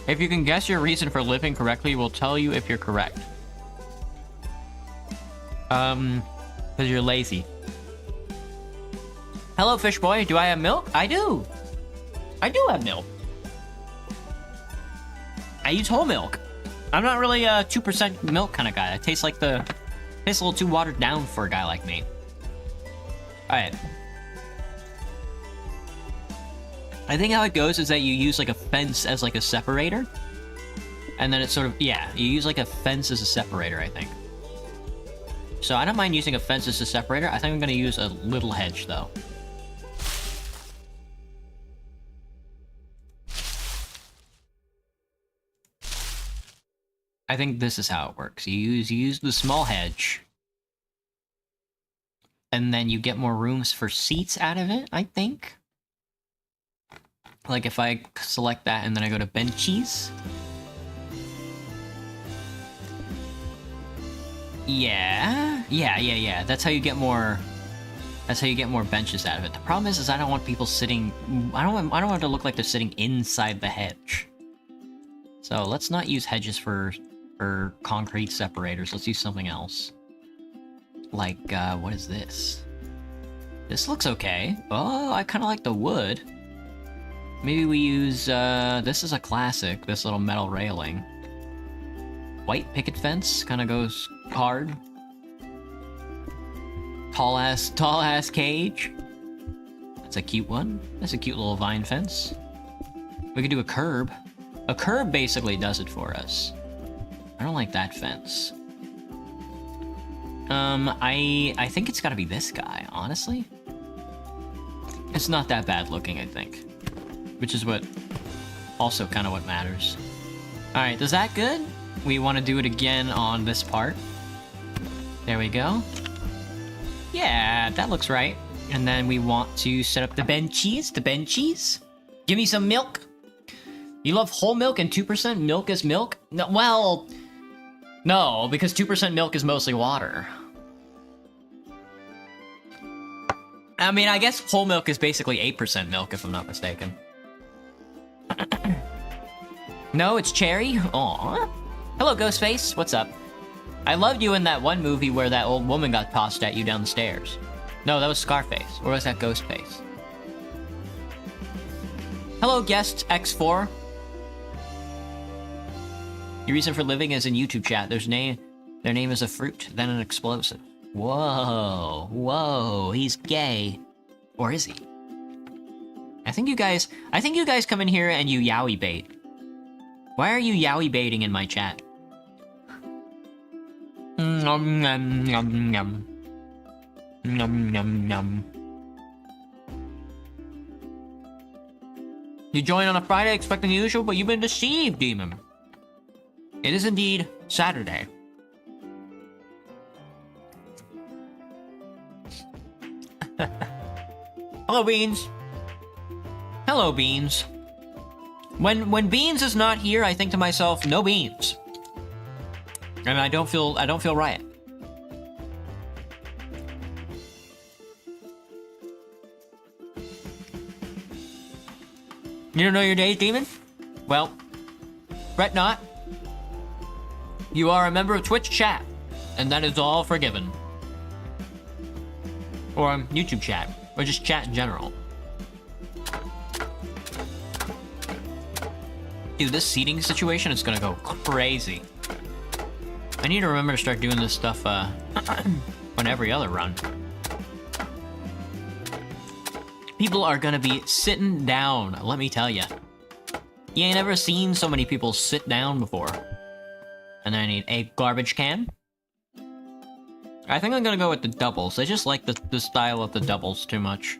If you can guess your reason for living correctly, we'll tell you if you're correct. Because you're lazy. Hello, fish boy. Do I have milk? I do. I do have milk. I use whole milk. I'm not really a 2% milk kind of guy. It tastes like tastes a little too watered down for a guy like me. Alright. I think how it goes is that you use like a fence as like a separator. And then it's sort of, yeah, you use like a fence as a separator, I think. So I don't mind using a fence as a separator. I think I'm gonna use a little hedge though. I think this is how it works. You use the small hedge. And then you get more rooms for seats out of it, I think. Like if I select that and then I go to benches. Yeah. That's how you get more. That's how you get more benches out of it. The problem is I don't want people sitting. I don't want it to look like they're sitting inside the hedge. So let's not use hedges for concrete separators. Let's use something else. Like what is this? This looks okay. Oh, I kind of like the wood. Maybe we use this is a classic. This little metal railing. White picket fence kind of goes hard. Tall ass cage. That's a cute one. That's a cute little vine fence. We could do a curb. A curb basically does it for us. I don't like that fence. I think it's gotta be this guy, honestly. It's not that bad looking, I think. Which is what, also kind of what matters. Alright, does that good? We want to do it again on this part. There we go. Yeah, that looks right. And then we want to set up the benchies. Give me some milk. You love whole milk and 2% milk is milk? No, well, no, because 2% milk is mostly water. I mean, I guess whole milk is basically 8% milk, if I'm not mistaken. No, it's cherry? Aww. Hello, Ghostface. What's up? I loved you in that one movie where that old woman got tossed at you down the stairs. No, that was Scarface. Or was that Ghostface? Hello, guest X4. Your reason for living is in YouTube chat. Their name is a fruit, then an explosive. Whoa. Whoa, he's gay. Or is he? I think you guys come in here and you yaoi bait. Why are you yaoi baiting in my chat? Nom nom nom nom. Nom nom nom. You join on a Friday expecting the usual, but you've been deceived, demon. It is indeed Saturday. Hello, Beans. Hello, Beans. When Beans is not here, I think to myself, no Beans. And I don't feel right. You don't know your days, demon? Well, fret not. You are a member of Twitch chat, and that is all forgiven. Or YouTube chat, or just chat in general. Dude, this seating situation is gonna go crazy. I need to remember to start doing this stuff on every other run. People are gonna be sitting down, let me tell ya. You ain't ever seen so many people sit down before. And then I need a garbage can. I think I'm gonna go with the doubles. I just like the style of the doubles too much.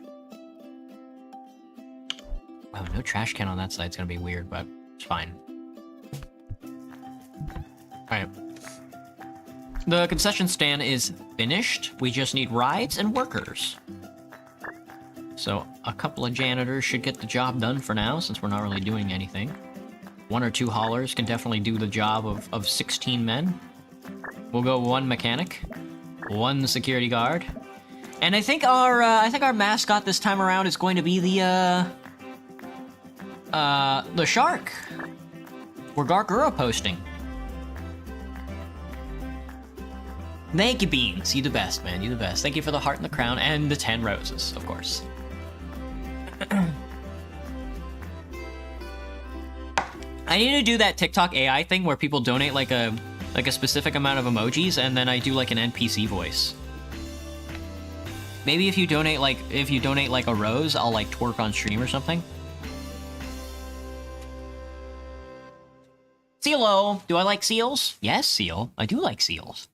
Oh, no trash can on that side. It's gonna be weird, but it's fine. Alright. The concession stand is finished. We just need rides and workers. So a couple of janitors should get the job done for now, since we're not really doing anything. 1 or 2 haulers can definitely do the job of 16 men. We'll go 1 mechanic, 1 security guard, and I think our mascot this time around is going to be the shark. We're Gargura posting. Thank you, Beans. You the best, man. You the best. Thank you for the heart and the crown and the 10 roses, of course. I need to do that TikTok AI thing where people donate like a specific amount of emojis, and then I do like an NPC voice. Maybe if you donate like a rose, I'll like twerk on stream or something. Sealo! Do I like seals? Yes, seal. I do like seals.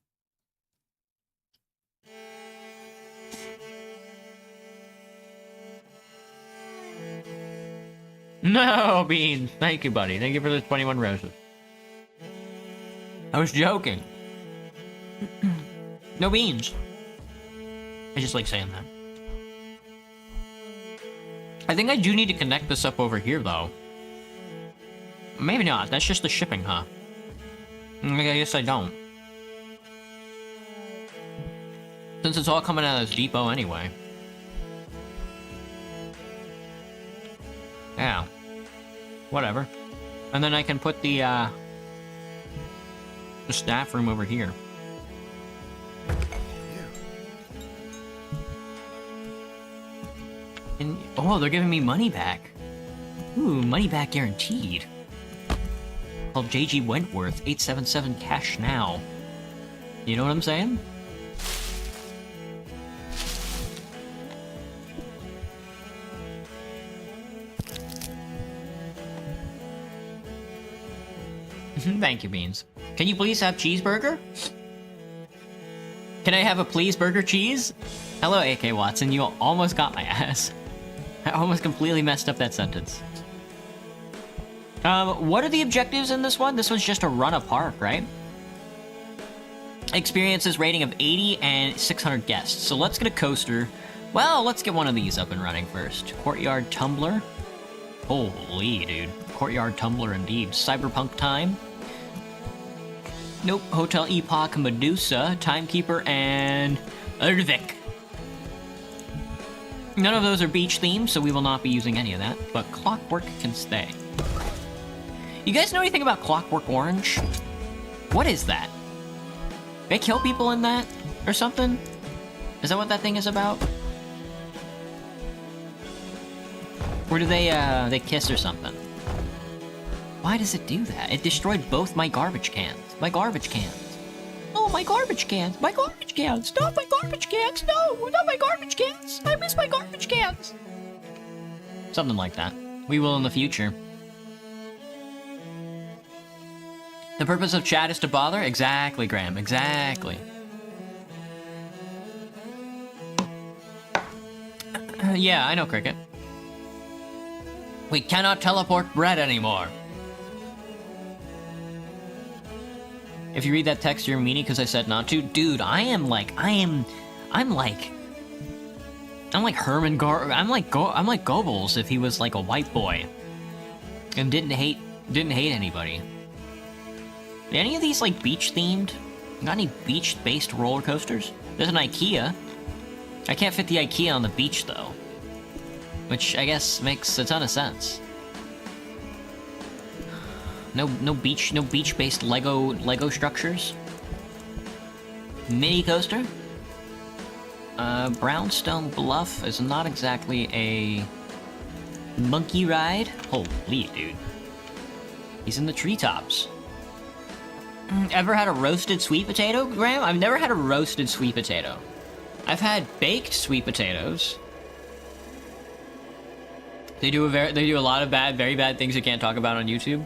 No, Beans. Thank you, buddy. Thank you for the 21 roses. I was joking. No beans. I just like saying that. I think I do need to connect this up over here, though. Maybe not. That's just the shipping, huh? I guess I don't. Since it's all coming out of this depot anyway. Yeah. Whatever. And then I can put the staff room over here. And, oh, they're giving me money back. Ooh, money back guaranteed. Called JG Wentworth, 877 cash now. You know what I'm saying? Thank you, Beans. Can you please have cheeseburger? Can I have a please burger cheese? Hello, AK Watson. You almost got my ass. I almost completely messed up that sentence. What are the objectives in this one? This one's just to run a park, right? Experiences rating of 80 and 600 guests. So let's get a coaster. Well, let's get one of these up and running first. Courtyard Tumbler. Holy, dude. Courtyard Tumbler indeed. Cyberpunk Time. Nope. Hotel Epoch, Medusa, Timekeeper, and Ervik. None of those are beach themed, so we will not be using any of that, but Clockwork can stay. You guys know anything about Clockwork Orange? What is that? They kill people in that? Or something? Is that what that thing is about? Or do they kiss or something? Why does it do that? It destroyed both my garbage cans. My garbage cans. Oh, my garbage cans. My garbage cans. Not my garbage cans. No, not my garbage cans. I miss my garbage cans. Something like that. We will in the future. The purpose of chat is to bother? Exactly, Graham. Exactly. Yeah, I know, Cricket. We cannot teleport bread anymore. If you read that text, you're a meanie because I said not to. Dude, I'm like Herman I'm like Goebbels if he was like a white boy and didn't hate anybody. Any of these like beach themed? Got any beach based roller coasters? There's an IKEA. I can't fit the IKEA on the beach though, which I guess makes a ton of sense. No beach based Lego structures. Mini coaster. Brownstone Bluff is not exactly a monkey ride. Holy dude. He's in the treetops. Ever had a roasted sweet potato, Graham? I've never had a roasted sweet potato. I've had baked sweet potatoes. They do a lot of very bad things you can't talk about on YouTube.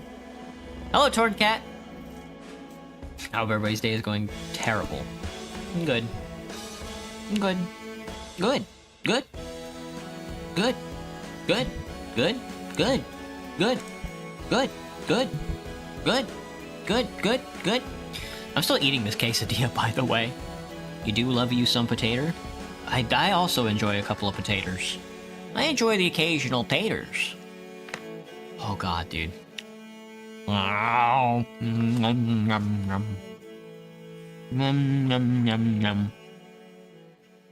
Hello, Torn Cat. I hope everybody's day is going terrible. Good. Good. Good. Good. Good. Good. Good. Good. Good. Good. Good. Good. Good. Good. Good. I'm still eating this quesadilla, by the way. You do love you some potato? I also enjoy a couple of potatoes. I enjoy the occasional taters. Oh god, dude. Wow.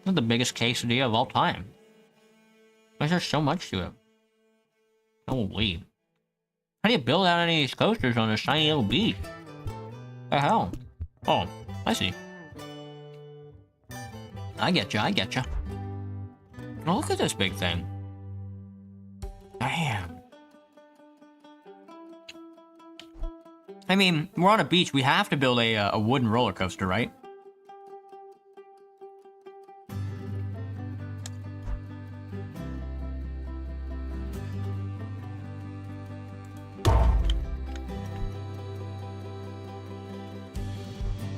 Not the biggest quesadilla of all time. There's just so much to it. Holy. How do you build out any of these coasters on this tiny little beach? The hell? Oh, I see. I getcha. Oh, look at this big thing. Damn. I mean, we're on a beach. We have to build a wooden roller coaster, right?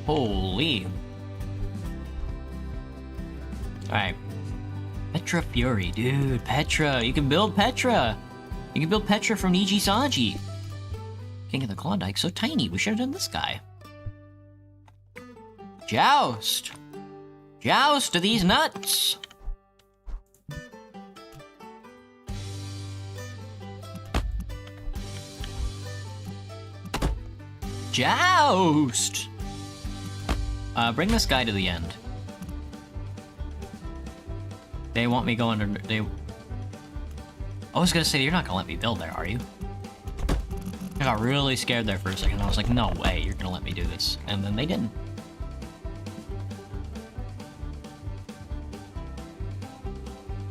Holy. Alright. Petra Fury, dude. Petra. You can build Petra. You can build Petra from Niji Sanji. King of the Klondike, so tiny. We should have done this guy. Joust. Joust to these nuts. Joust. Bring this guy to the end. They want me going under. I was gonna say, you're not gonna let me build there, are you? I got really scared there for a second. I was like, no way, you're gonna let me do this. And then they didn't.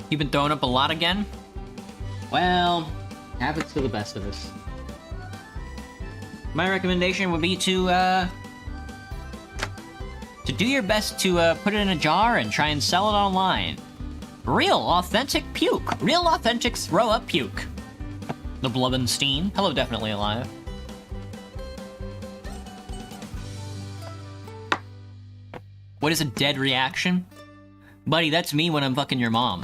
You've been throwing up a lot again? Well, happens to the best of us. My recommendation would be to do your best to put it in a jar and try and sell it online. Real authentic puke. Real authentic throw up puke. The Blubbenstein. Hello, definitely alive. What is a dead reaction? Buddy, that's me when I'm fucking your mom.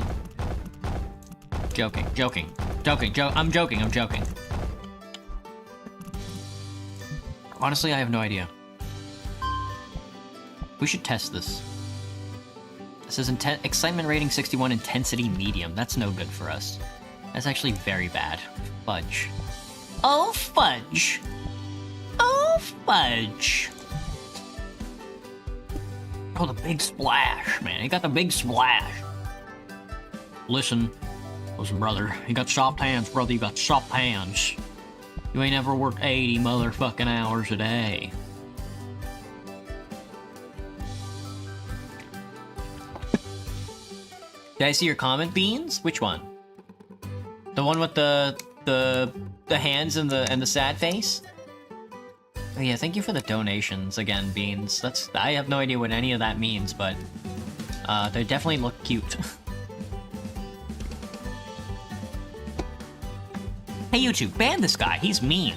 Joking. I'm joking. Honestly, I have no idea. We should test this. This says excitement rating 61, intensity medium. That's no good for us. That's actually very bad. Fudge. Oh, fudge. Oh, fudge. Oh, the big splash, man. He got the big splash. Listen, brother. You got soft hands, brother. You got soft hands. You ain't ever worked 80 motherfucking hours a day. Did I see your comment, Beans? Which one? The one with the hands and the sad face? Oh yeah, thank you for the donations again, Beans. I have no idea what any of that means, but they definitely look cute. Hey YouTube, ban this guy. He's mean.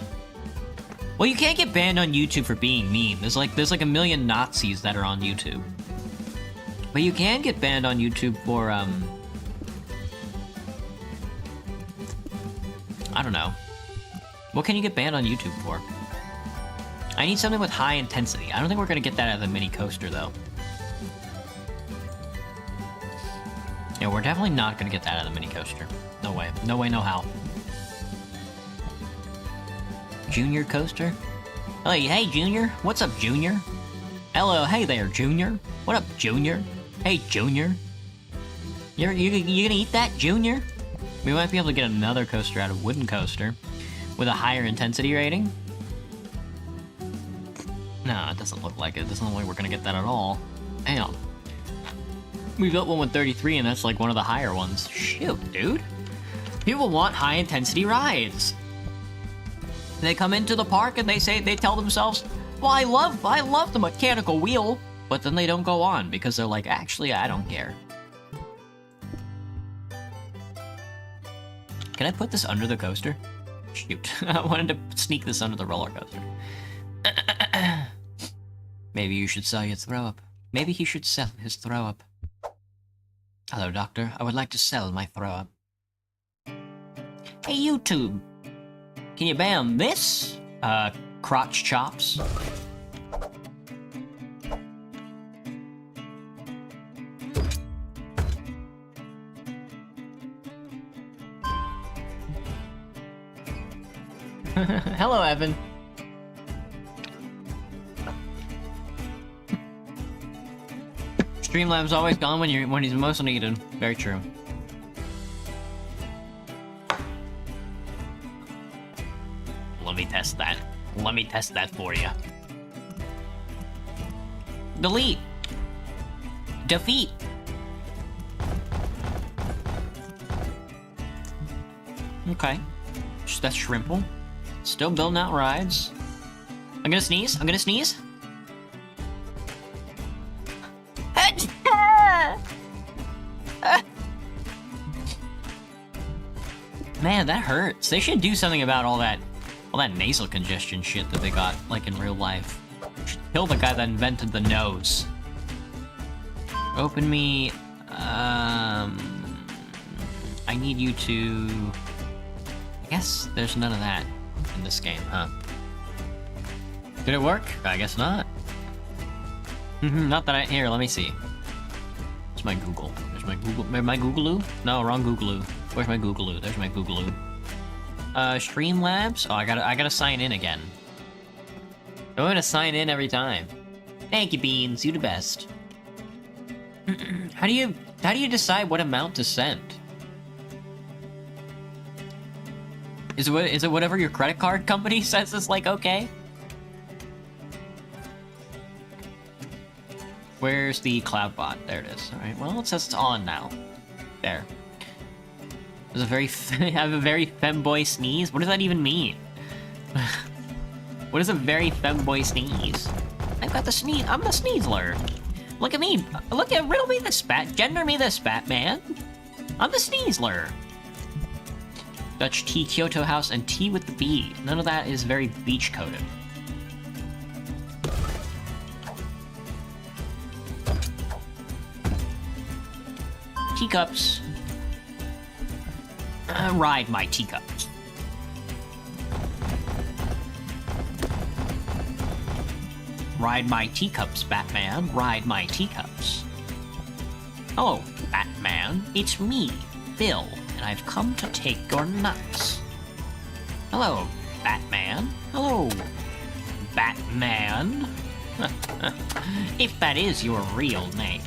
Well, you can't get banned on YouTube for being mean. There's like a million Nazis that are on YouTube. But you can get banned on YouTube for, I don't know. What can you get banned on YouTube for? I need something with high intensity. I don't think we're gonna get that out of the mini coaster, though. Yeah, we're definitely not gonna get that out of the mini coaster. No way. No way, no how. Junior coaster? Oh, hey, Junior. What's up, Junior? Hello, hey there, Junior. What up, Junior? Hey, Junior. You gonna eat that, Junior? We might be able to get another coaster out of wooden coaster with a higher intensity rating. No, it doesn't look like it. It doesn't look like we're gonna get that at all. Damn. We built one with 33, and that's like one of the higher ones. Shoot, dude. People want high intensity rides. They come into the park and they tell themselves, well, I love the mechanical wheel, but then they don't go on because they're like, actually, I don't care. Can I put this under the coaster? Shoot, I wanted to sneak this under the roller coaster. Maybe you should sell your throw up. Maybe he should sell his throw up. Hello, doctor. I would like to sell my throw up. Hey, YouTube. Can you ban this? Crotch chops. Hello, Evan. Streamlabs always gone when he's most needed. Very true. Let me test that. Let me test that for you. Delete. Defeat. Okay. That's Shrimple. Still building out rides. I'm gonna sneeze. I'm gonna sneeze. Man, that hurts. They should do something about all that nasal congestion shit that they got, like, in real life. Should kill the guy that invented the nose. Open me... I need you to... I guess there's none of that in this game, huh? Did it work? I guess not. Not that I... Here, let me see. There's my Google. There's my Google... My Googaloo? No, wrong Googaloo. Where's my Googaloo? There's my Googaloo. Streamlabs? Oh, I gotta sign in again. I'm gonna sign in every time. Thank you, Beans. You the best. How do you decide what amount to send? Is it whatever your credit card company says is, like, okay? Where's the cloud bot? There it is. Alright, well, it says it's on now. There. There's a very... I have a very femboy sneeze? What does that even mean? What is a very femboy sneeze? I've got the sneeze... I'm the sneezler. Look at me. Look at... Riddle me this, Gender me this, Batman. I'm the sneezler. Dutch tea, Kyoto house, and tea with the bee. None of that is very beach-coded. Teacups. Ride my teacups. Ride my teacups, Batman. Ride my teacups. Hello, Batman. It's me, Bill, and I've come to take your nuts. Hello, Batman. Hello, Batman. If that is your real name.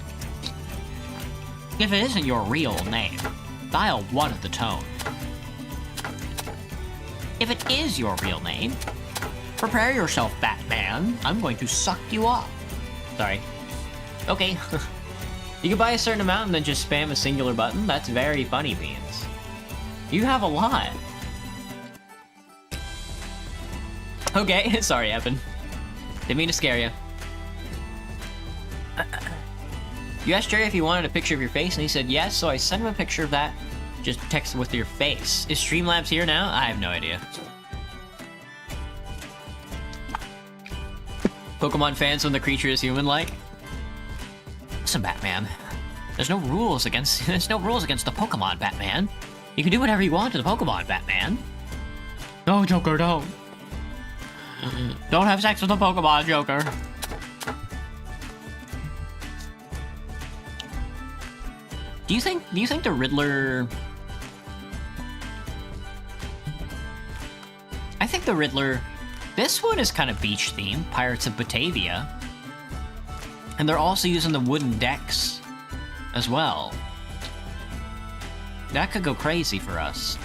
If it isn't your real name, dial 1 at the tone. If it is your real name, prepare yourself, Batman. I'm going to suck you off. Sorry. Okay. You can buy a certain amount and then just spam a singular button? That's very funny, Beans. You have a lot. Okay, sorry, Evan. Didn't mean to scare you. You asked Jerry if he wanted a picture of your face, and he said yes, so I sent him a picture of that. Just text with your face. Is Streamlabs here now? I have no idea. Pokemon fans when the creature is human-like? Listen, Batman. There's no rules against the Pokemon, Batman. You can do whatever you want to the Pokemon, Batman. No, Joker, don't. Don't have sex with the Pokemon, Joker. Do you think the Riddler... I think the Riddler... This one is kind of beach-themed, Pirates of Batavia. And they're also using the wooden decks as well. That could go crazy for us.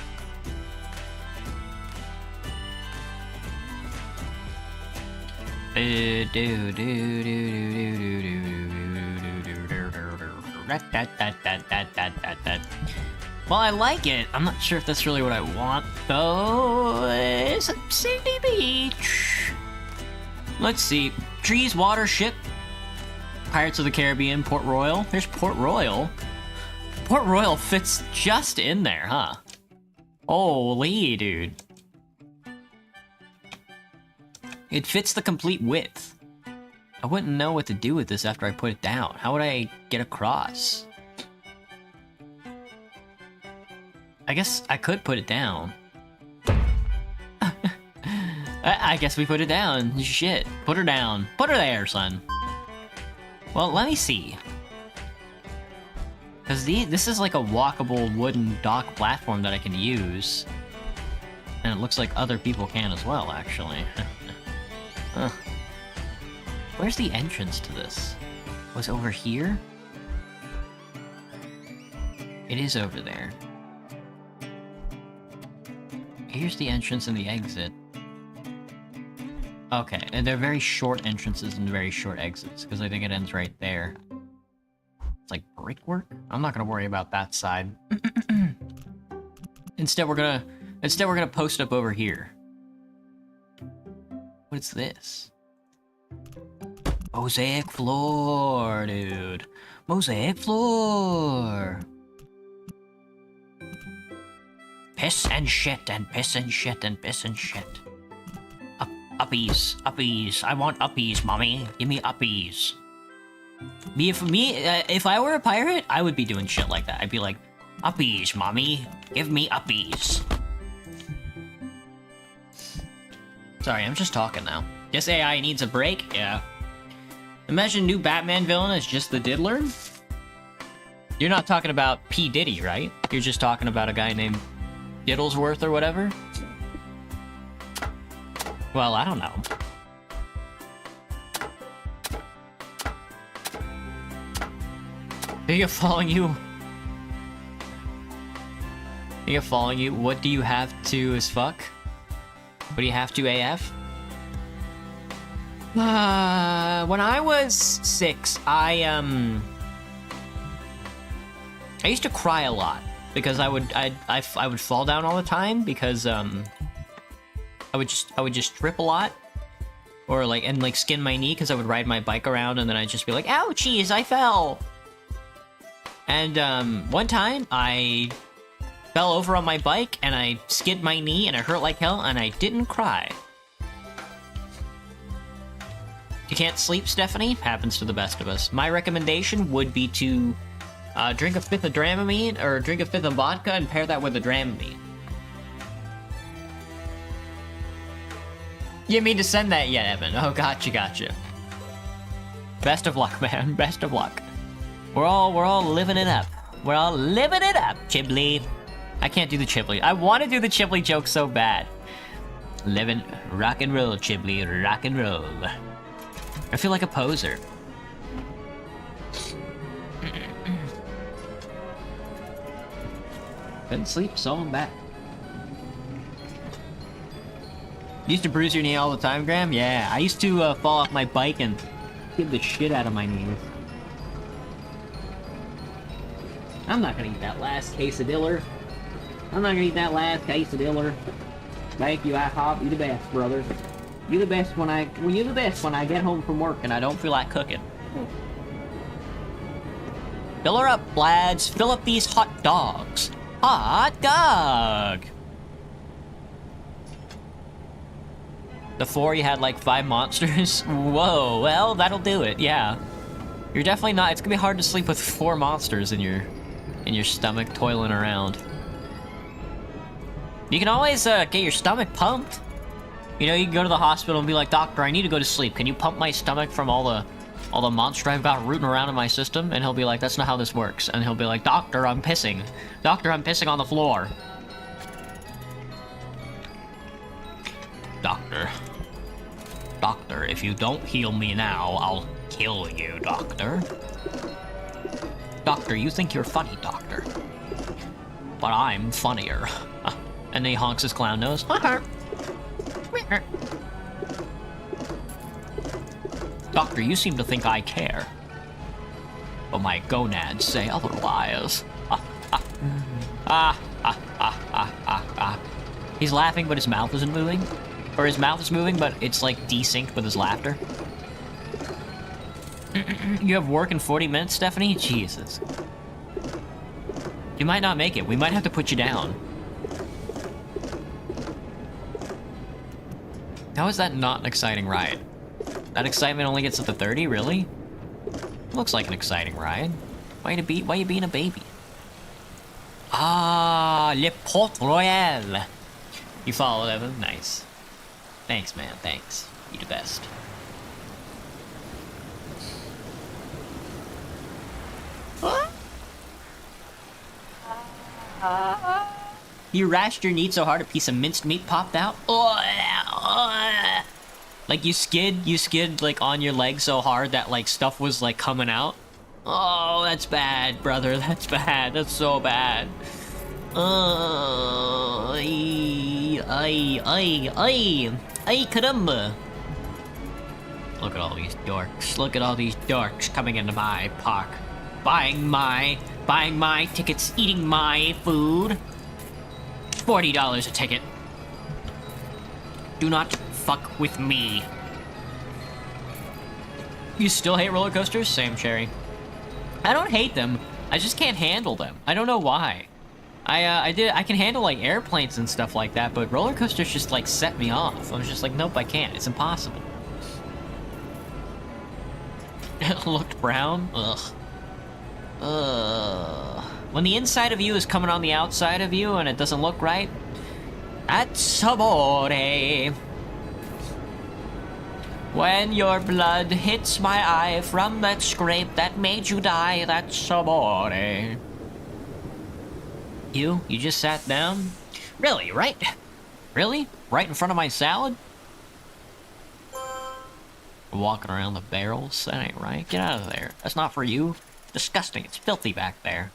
Well, I like it. I'm not sure if that's really what I want, though. It's a sandy beach. Let's see. Trees, water, ship. Pirates of the Caribbean, Port Royal. There's Port Royal. Port Royal fits just in there, huh? Holy, dude. It fits the complete width. I wouldn't know what to do with this after I put it down. How would I get across? I guess I could put it down. I guess we put it down. Shit. Put her down. Put her there, son. Well, let me see. Because this is like a walkable wooden dock platform that I can use. And it looks like other people can as well, actually. Huh. Where's the entrance to this? Was it over here? It is over there. Here's the entrance and the exit. Okay, and they're very short entrances and very short exits, because I think it ends right there. It's like brickwork? I'm not gonna worry about that side. Instead, we're gonna Instead, we're gonna post up over here. What's this? Mosaic floor, dude. Mosaic floor. Piss and shit and piss and shit and piss and shit. Uppies, uppies. I want uppies, mommy. Give me uppies. If I were a pirate, I would be doing shit like that. I'd be like, uppies, mommy. Give me uppies. Sorry, I'm just talking now. Guess AI needs a break? Yeah. Imagine new Batman villain is just the Diddler? You're not talking about P. Diddy, right? You're just talking about a guy named Diddlesworth or whatever? Well, I don't know. Are following you? Are following you? What do you have to as fuck? What do you have to AF? When I was 6, I used to cry a lot because I would fall down all the time because I would just trip a lot, or like skin my knee because I would ride my bike around and then I'd just be like, ouchies, I fell. And one time I fell over on my bike and I skinned my knee and it hurt like hell and I didn't cry. You can't sleep, Stephanie? Happens to the best of us. My recommendation would be to drink a 5th of Dramamine or drink a 5th of vodka and pair that with a Dramamine. You mean to send that yet, Evan? Oh, gotcha. Best of luck, man. Best of luck. We're all living it up. We're all living it up, Chiblee. I can't do the Chiblee. I want to do the Chiblee joke so bad. Living rock and roll, Chiblee, rock and roll. I feel like a poser. Couldn't sleep, so I'm back. Used to bruise your knee all the time, Graham? Yeah, I used to fall off my bike and get the shit out of my knees. I'm not gonna eat that last quesadilla. I'm not gonna eat that last quesadilla. Thank you, IHOP. You the best, brother. You the best when I get home from work and I don't feel like cooking. Fill her up, lads. Fill up these hot dogs. Hot dog. Before you had like 5 monsters. Whoa, well, that'll do it, yeah. You're definitely not, it's gonna be hard to sleep with 4 monsters in your stomach toiling around. You can always get your stomach pumped. You know, you can go to the hospital and be like, doctor, I need to go to sleep. Can you pump my stomach from all the monster I've got rooting around in my system? And he'll be like, that's not how this works. And he'll be like, doctor, I'm pissing. Doctor, I'm pissing on the floor. Doctor, if you don't heal me now, I'll kill you, doctor. Doctor, you think you're funny, doctor. But I'm funnier. And then he honks his clown nose. Doctor, you seem to think I care. But my gonads say otherwise. He's laughing, but his mouth isn't moving. Or his mouth is moving, but it's like desynced with his laughter. You have work in 40 minutes, Stephanie? Jesus. You might not make it. We might have to put you down. How is that not an exciting ride? That excitement only gets up to 30, really? Looks like an exciting ride. Why you being a baby? Ah, Le Port Royal. You followed, Evan? Nice. Thanks, man. Thanks. You the best. You rashed your knee so hard a piece of minced meat popped out? Like you skid like on your leg so hard that like stuff was like coming out? Oh, that's bad, brother. That's bad. That's so bad. Ay, caramba. Look at all these dorks. Look at all these dorks coming into my park. Buying my tickets, eating my food. $40 a ticket. Do not fuck with me. You still hate roller coasters? Same, Cherry. I don't hate them. I just can't handle them. I don't know why. I can handle like airplanes and stuff like that, but roller coasters just like set me off. I was just like, nope, I can't. It's impossible. It looked brown. Ugh. Ugh. When the inside of you is coming on the outside of you and it doesn't look right, that's amore. When your blood hits my eye from that scrape that made you die, that's amore. You just sat down? Really, right? Really? Right in front of my salad? Walking around the barrels? That ain't right. Get out of there. That's not for you. Disgusting. It's filthy back there.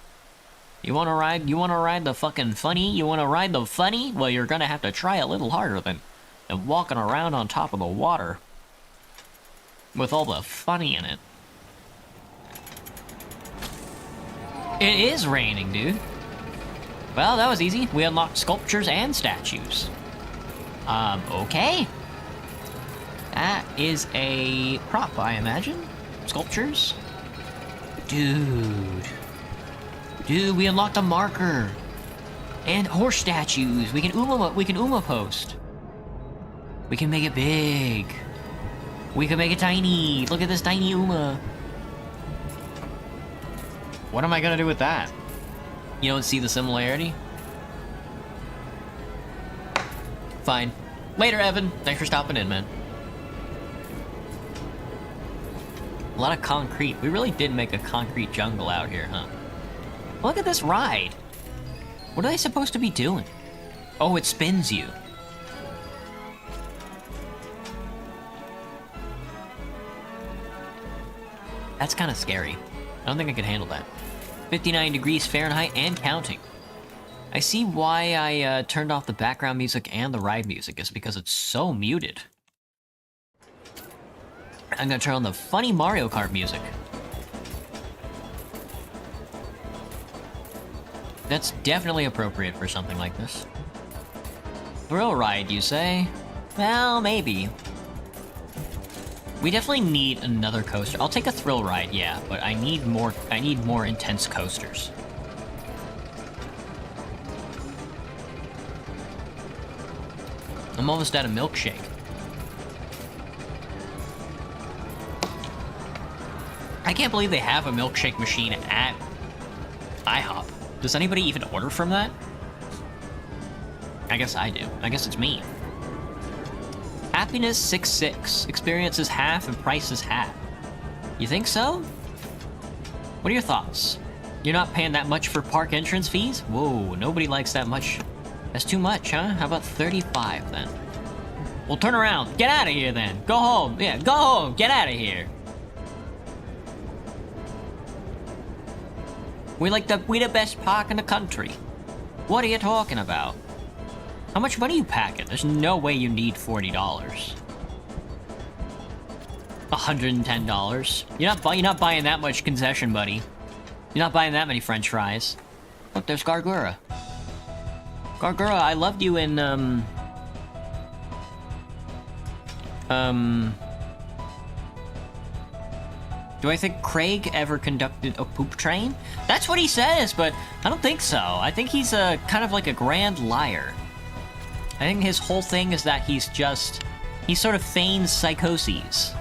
You wanna ride the fucking funny? You wanna ride the funny? Well, you're gonna have to try a little harder than walking around on top of the water. With all the funny in it. It is raining, dude. Well, that was easy. We unlocked sculptures and statues. Okay. That is a prop, I imagine. Sculptures. Dude, we unlocked a marker. And horse statues. We can Uma post. We can make it big. We can make it tiny. Look at this tiny Uma. What am I gonna do with that? You don't see the similarity? Fine. Later, Evan. Thanks for stopping in, man. A lot of concrete. We really did make a concrete jungle out here, huh? Look at this ride. What are they supposed to be doing? Oh, it spins you. That's kind of scary. I don't think I could handle that. 59 degrees Fahrenheit and counting. I see why I turned off the background music and the ride music is because it's so muted. I'm gonna turn on the funny Mario Kart music. That's definitely appropriate for something like this. Thrill ride, you say? Well, maybe. We definitely need another coaster. I'll take a thrill ride, yeah, but I need more intense coasters. I'm almost out of milkshake. I can't believe they have a milkshake machine at IHOP. Does anybody even order from that? I guess I do. I guess it's me. Happiness 6.6. Experience is half and price is half. You think so? What are your thoughts? You're not paying that much for park entrance fees? Whoa, nobody likes that much. That's too much, huh? How about 35 then? Well, turn around. Get out of here then. Go home. Yeah, go home. Get out of here. We the best park in the country. What are you talking about? How much money you packing? There's no way you need $40. $110. You're not buying that much concession, buddy. You're not buying that many French fries. Look, there's Gargura. Gargura, I loved you in do I think Craig ever conducted a poop train? That's what he says, but I don't think so. I think he's kind of like a grand liar. I think his whole thing is that he sort of feigns psychoses.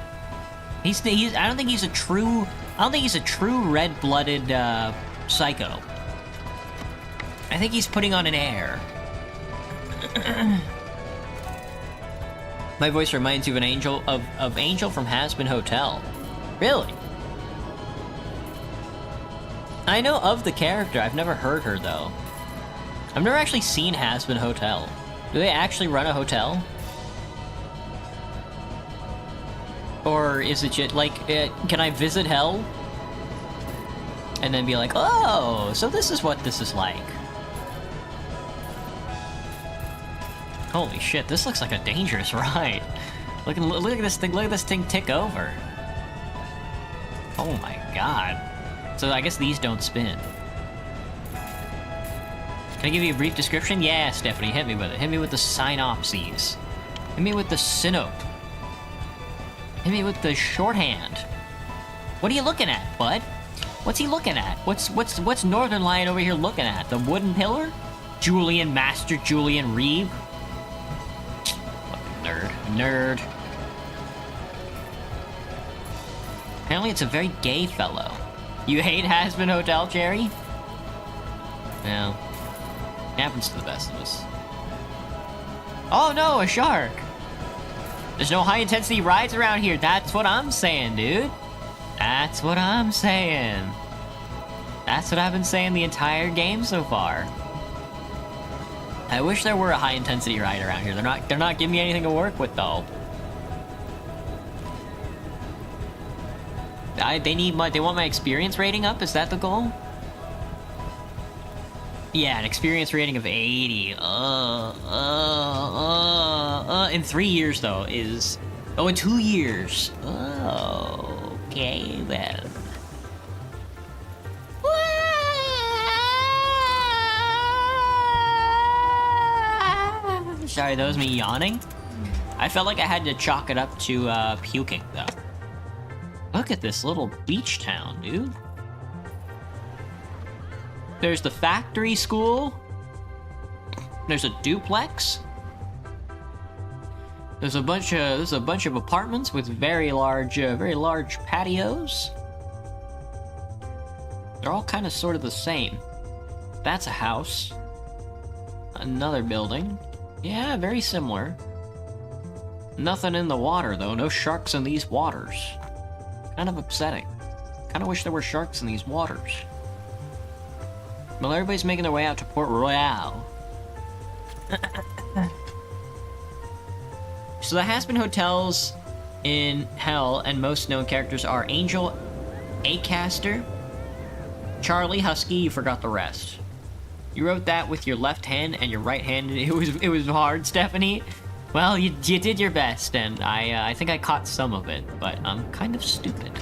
I don't think he's a true red-blooded psycho. I think he's putting on an air. My voice reminds you of Angel from Hazbin Hotel. Really? I know of the character. I've never heard her though. I've never actually seen Hazbin Hotel. Do they actually run a hotel? Or is it just like, can I visit hell? And then be like, oh, so this is what this is like. Holy shit, this looks like a dangerous ride. Look at this thing tick over. Oh my god. So I guess these don't spin. Can I give you a brief description? Yeah, Stephanie, hit me with it. Hit me with the synopses. Hit me with the synop. Hit me with the shorthand. What are you looking at, bud? What's he looking at? What's Northern Lion over here looking at? The wooden pillar? Master Julian Reeve? Fucking nerd. Apparently it's a very gay fellow. You hate Has-Been Hotel, Jerry? Well, it happens to the best of us. Oh no, a shark! There's no high-intensity rides around here. That's what I'm saying, dude. That's what I'm saying. That's what I've been saying the entire game so far. I wish there were a high-intensity ride around here. They're not giving me anything to work with, though. They want my experience rating up? Is that the goal? Yeah, an experience rating of 80. In 3 years, though, is... Oh, in 2 years. Oh, okay, well. Sorry, that was me yawning. I felt like I had to chalk it up to puking, though. Look at this little beach town, dude. There's the factory school. There's a duplex. There's a bunch of apartments with very large patios. They're all kind of sort of the same. That's a house. Another building. Yeah, very similar. Nothing in the water, though. No sharks in these waters. Kind of upsetting. Kind of wish there were sharks in these waters. Well, everybody's making their way out to Port Royale. So the Has-Been Hotels in Hell and most known characters are Angel, Acaster, Charlie, Husky. You forgot the rest. You wrote that with your left hand and your right hand. It was hard, Stephanie. Well, you did your best, and I think I caught some of it, but I'm kind of stupid.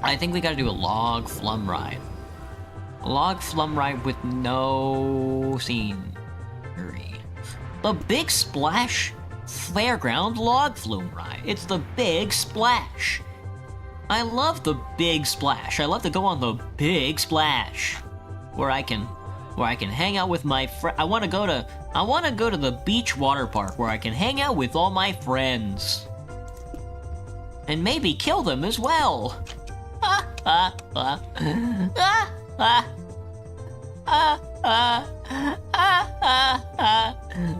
I think we gotta do a log flum ride. A log flum ride with no scenery. The Big Splash Fairground Log Flume Ride. It's the Big Splash. I love the Big Splash. I love to go on the Big Splash, where I can hang out with my friends. I want to go to the beach water park where I can hang out with all my friends, and maybe kill them as well.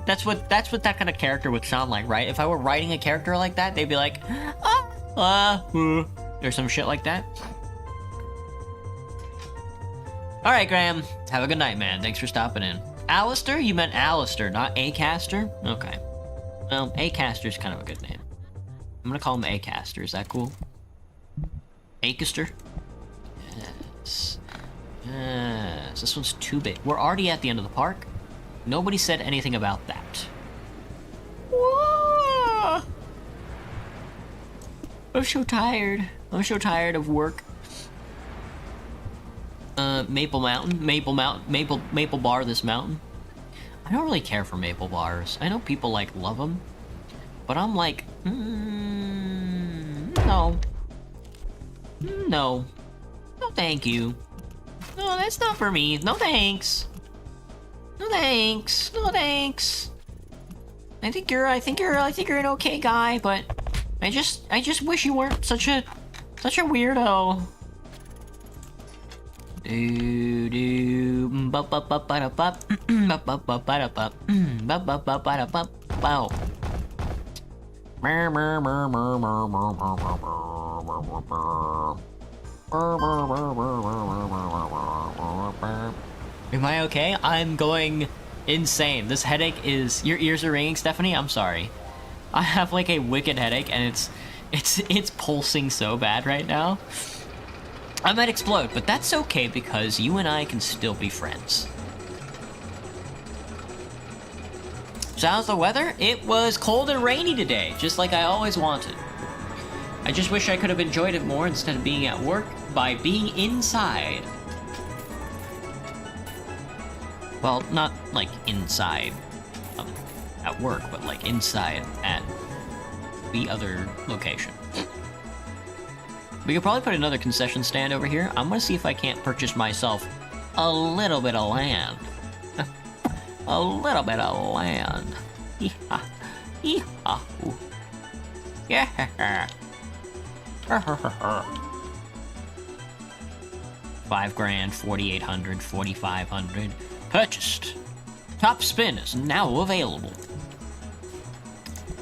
That's what that kind of character would sound like, right? If I were writing a character like that, they'd be like, or some shit like that. Alright, Graham. Have a good night, man. Thanks for stopping in. Alistair? You meant Alistair, not Acaster? Okay. Well, Acaster's kind of a good name. I'm gonna call him Acaster. Is that cool? Acaster? Yes. Yes. This one's too big. We're already at the end of the park. Nobody said anything about that. Whoa! I'm so tired. I'm so tired of work. Maple Bar this mountain. I don't really care for maple bars. I know people love them, but I'm like, no, no thank you. No, that's not for me. No thanks. No thanks. No thanks. I think you're an okay guy, but I just wish you weren't such a weirdo. Do do ba ba ba ba da ba ba ba ba ba da ba ba ba ba ba da ba bow. Am I okay? I'm going insane. This headache is... Your ears are ringing, Stephanie? I'm sorry. I have a wicked headache, and it's pulsing so bad right now. I might explode, but that's okay because you and I can still be friends. So how's the weather? It was cold and rainy today, just like I always wanted. I just wish I could have enjoyed it more instead of being at work by being inside. Well, not like inside at work, but like inside at the other location. We could probably put another concession stand over here. I'm gonna see if I can't purchase myself a little bit of land. A little bit of land. Yeehaw. Yeehaw. Yeah. 5 grand, 4,800, 4,500. Purchased. Top spin is now available.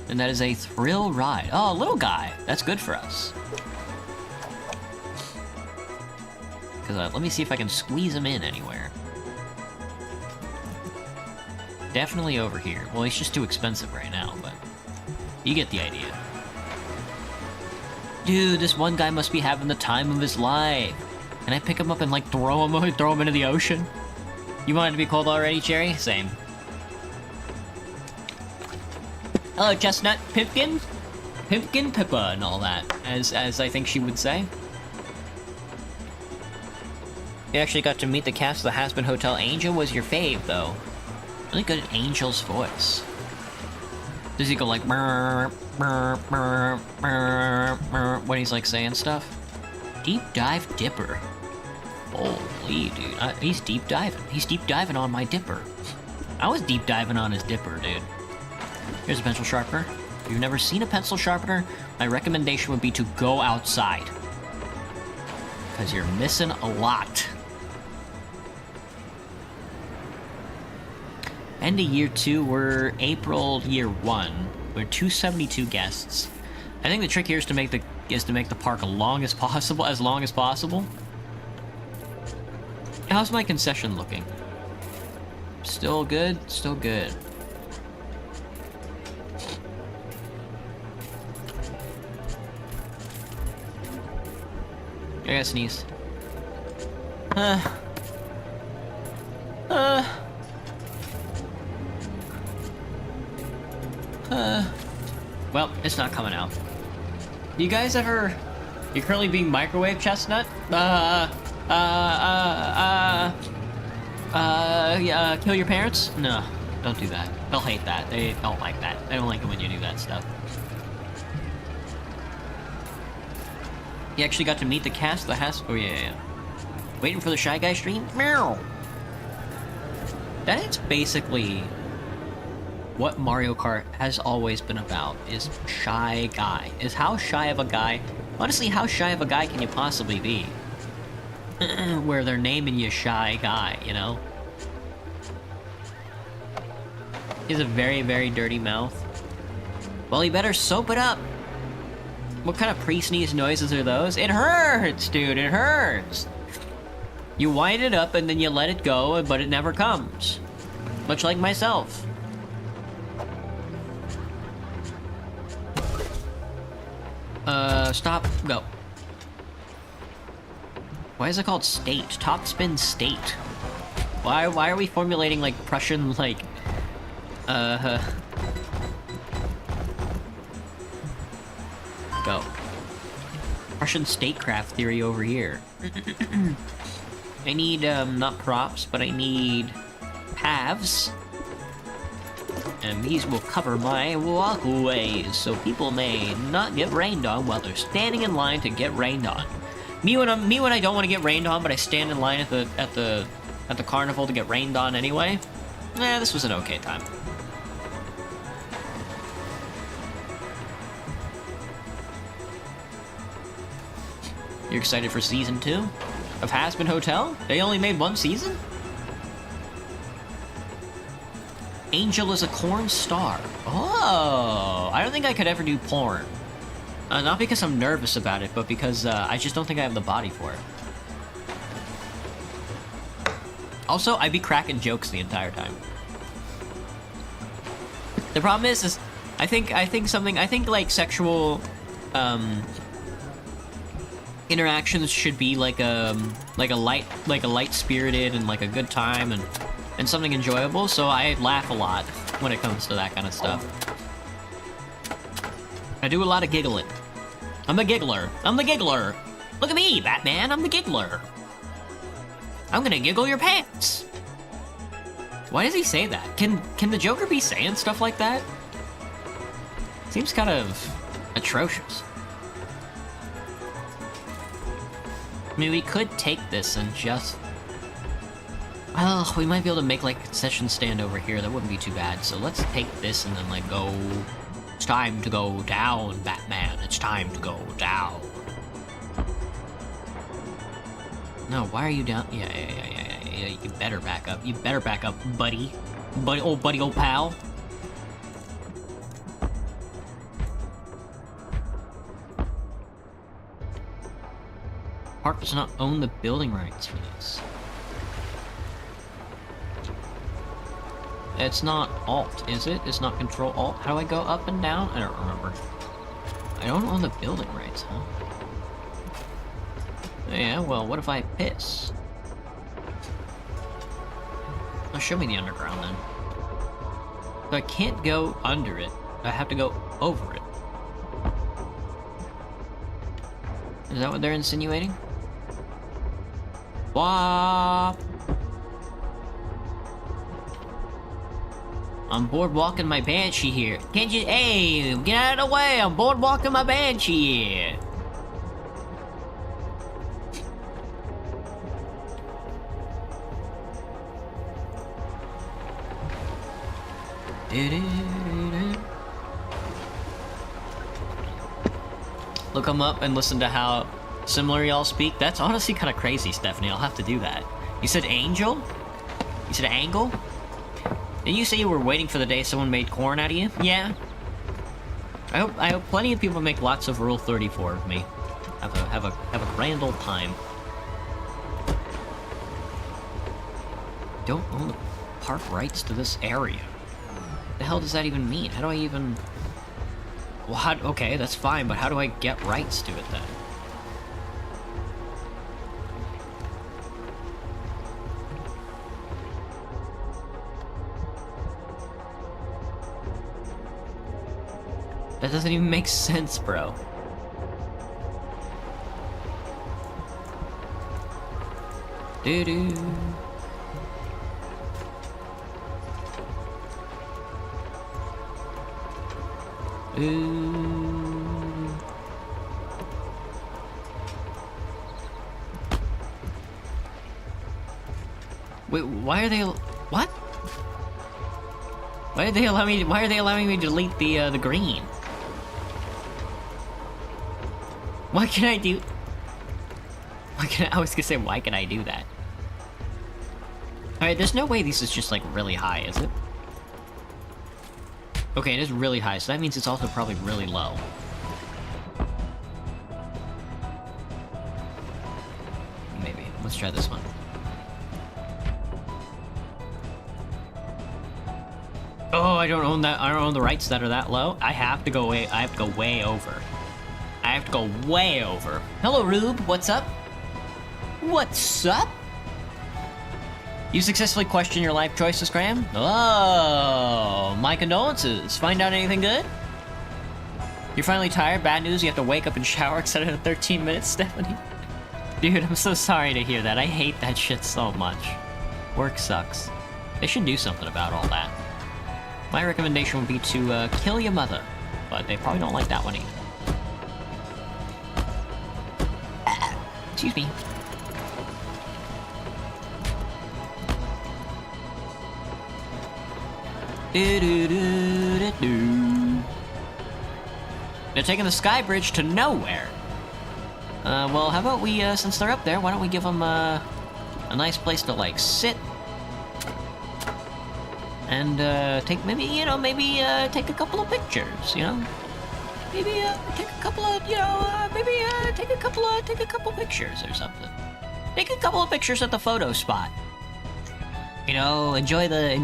And that is a thrill ride. Oh, little guy. That's good for us. Because let me see if I can squeeze him in anywhere. Definitely over here. Well, he's just too expensive right now, but you get the idea. Dude, this one guy must be having the time of his life. Can I pick him up and like throw him into the ocean? You want it to be cold already, Jerry? Same. Hello, Chestnut Pipkin? Pipkin Pippa and all that, as I think she would say. You actually got to meet the cast of the Has-Been Hotel. Angel was your fave, though. Really good at Angel's voice. Does he go like brr, brr, brr, brr, brr, when he's like saying stuff? Deep dive dipper. Holy dude, he's deep diving. He's deep diving on my dipper. I was deep diving on his dipper, dude. Here's a pencil sharpener. If you've never seen a pencil sharpener, my recommendation would be to go outside. Because you're missing a lot. End of year 2, we're April year 1. We're 272 guests. I think the trick here is to make the park as long as possible. How's my concession looking? Still good? Still good. I gotta sneeze. Well, it's not coming out. You guys ever... You're currently being microwave, Chestnut? Kill your parents? No, don't do that. They'll hate that. They don't like that. They don't like it when you do that stuff. You actually got to meet the cast of the Has... Oh, yeah. Waiting for the Shy Guy stream? Meow! That is basically... what Mario Kart has always been about, is Shy Guy. Is how shy of a guy... Honestly, how shy of a guy can you possibly be? Where they're naming you Shy Guy, you know? He has a very, very dirty mouth. Well, you better soap it up. What kind of pre-sneeze noises are those? It hurts, dude, it hurts. You wind it up and then you let it go, but it never comes. Much like myself. Stop, go. Why is it called state? Top spin state. Why are we formulating like Prussian, like, Go. Prussian statecraft theory over here. I need, not props, but I need paths. And these will cover my walkways, so people may not get rained on while they're standing in line to get rained on. Me when I don't want to get rained on, but I stand in line at the carnival to get rained on anyway. This was an okay time. You're excited for season 2 of Has-Been Hotel? They only made 1 season? Angel is a corn star. Oh, I don't think I could ever do porn. Not because I'm nervous about it, but because I just don't think I have the body for it. Also, I'd be cracking jokes the entire time. The problem is I think like sexual interactions should be like a light spirited and like a good time and something enjoyable, so I laugh a lot when it comes to that kind of stuff. I do a lot of giggling. I'm a giggler. I'm the giggler. Look at me, Batman. I'm the giggler. I'm gonna giggle your pants. Why does he say that? Can the Joker be saying stuff like that? Seems kind of atrocious. I mean, we could take this and just... Well, we might be able to make, like, a concession stand over here. That wouldn't be too bad. So let's take this and then, like, go... It's time to go down, Batman. It's time to go down. No, why are you down? Yeah. You better back up. You better back up, buddy. Buddy, old pal. Park does not own the building rights for this. It's not Alt, is it? It's not Control Alt. How do I go up and down? I don't remember. I don't own the building rights, huh? Yeah, well, what if I piss? Oh, show me the underground then. So I can't go under it. I have to go over it. Is that what they're insinuating? Wah! I'm bored walking my Banshee here. Can't you? Hey, get out of the way! I'm bored walking my Banshee here. Look them up and listen to how similar y'all speak. That's honestly kind of crazy, Stephanie. I'll have to do that. You said angel? You said angle? Didn't you say you were waiting for the day someone made corn out of you? Yeah. I hope plenty of people make lots of Rule 34 of me. Have a grand old time. Don't own the park rights to this area. What the hell does that even mean? How do I even... Well, okay, that's fine, but how do I get rights to it then? That doesn't even make sense, bro. Doo-doo. Wait, why are they... What? Why are they allowing me to delete the green? Why can I do... I was gonna say, why can I do that? Alright, there's no way this is just, like, really high, is it? Okay, it is really high, so that means it's also probably really low. Maybe. Let's try this one. Oh, I don't own that. I don't own the rights that are that low. I have to go way. I have to go way over. I have to go way over. Hello, Rube. What's up? What's up? You successfully questioned your life choices, Graham? Oh, my condolences. Find out anything good? You're finally tired? Bad news, you have to wake up and shower instead of 13 minutes, Stephanie? Dude, I'm so sorry to hear that. I hate that shit so much. Work sucks. They should do something about all that. My recommendation would be to kill your mother, but they probably don't like that one either. Excuse me. They're taking the sky bridge to nowhere. Well, how about we, since they're up there, why don't we give them a nice place to, like, sit and take maybe take a couple of pictures, you know? Maybe take a couple of, take a couple pictures or something. Take a couple of pictures at the photo spot. You know, enjoy the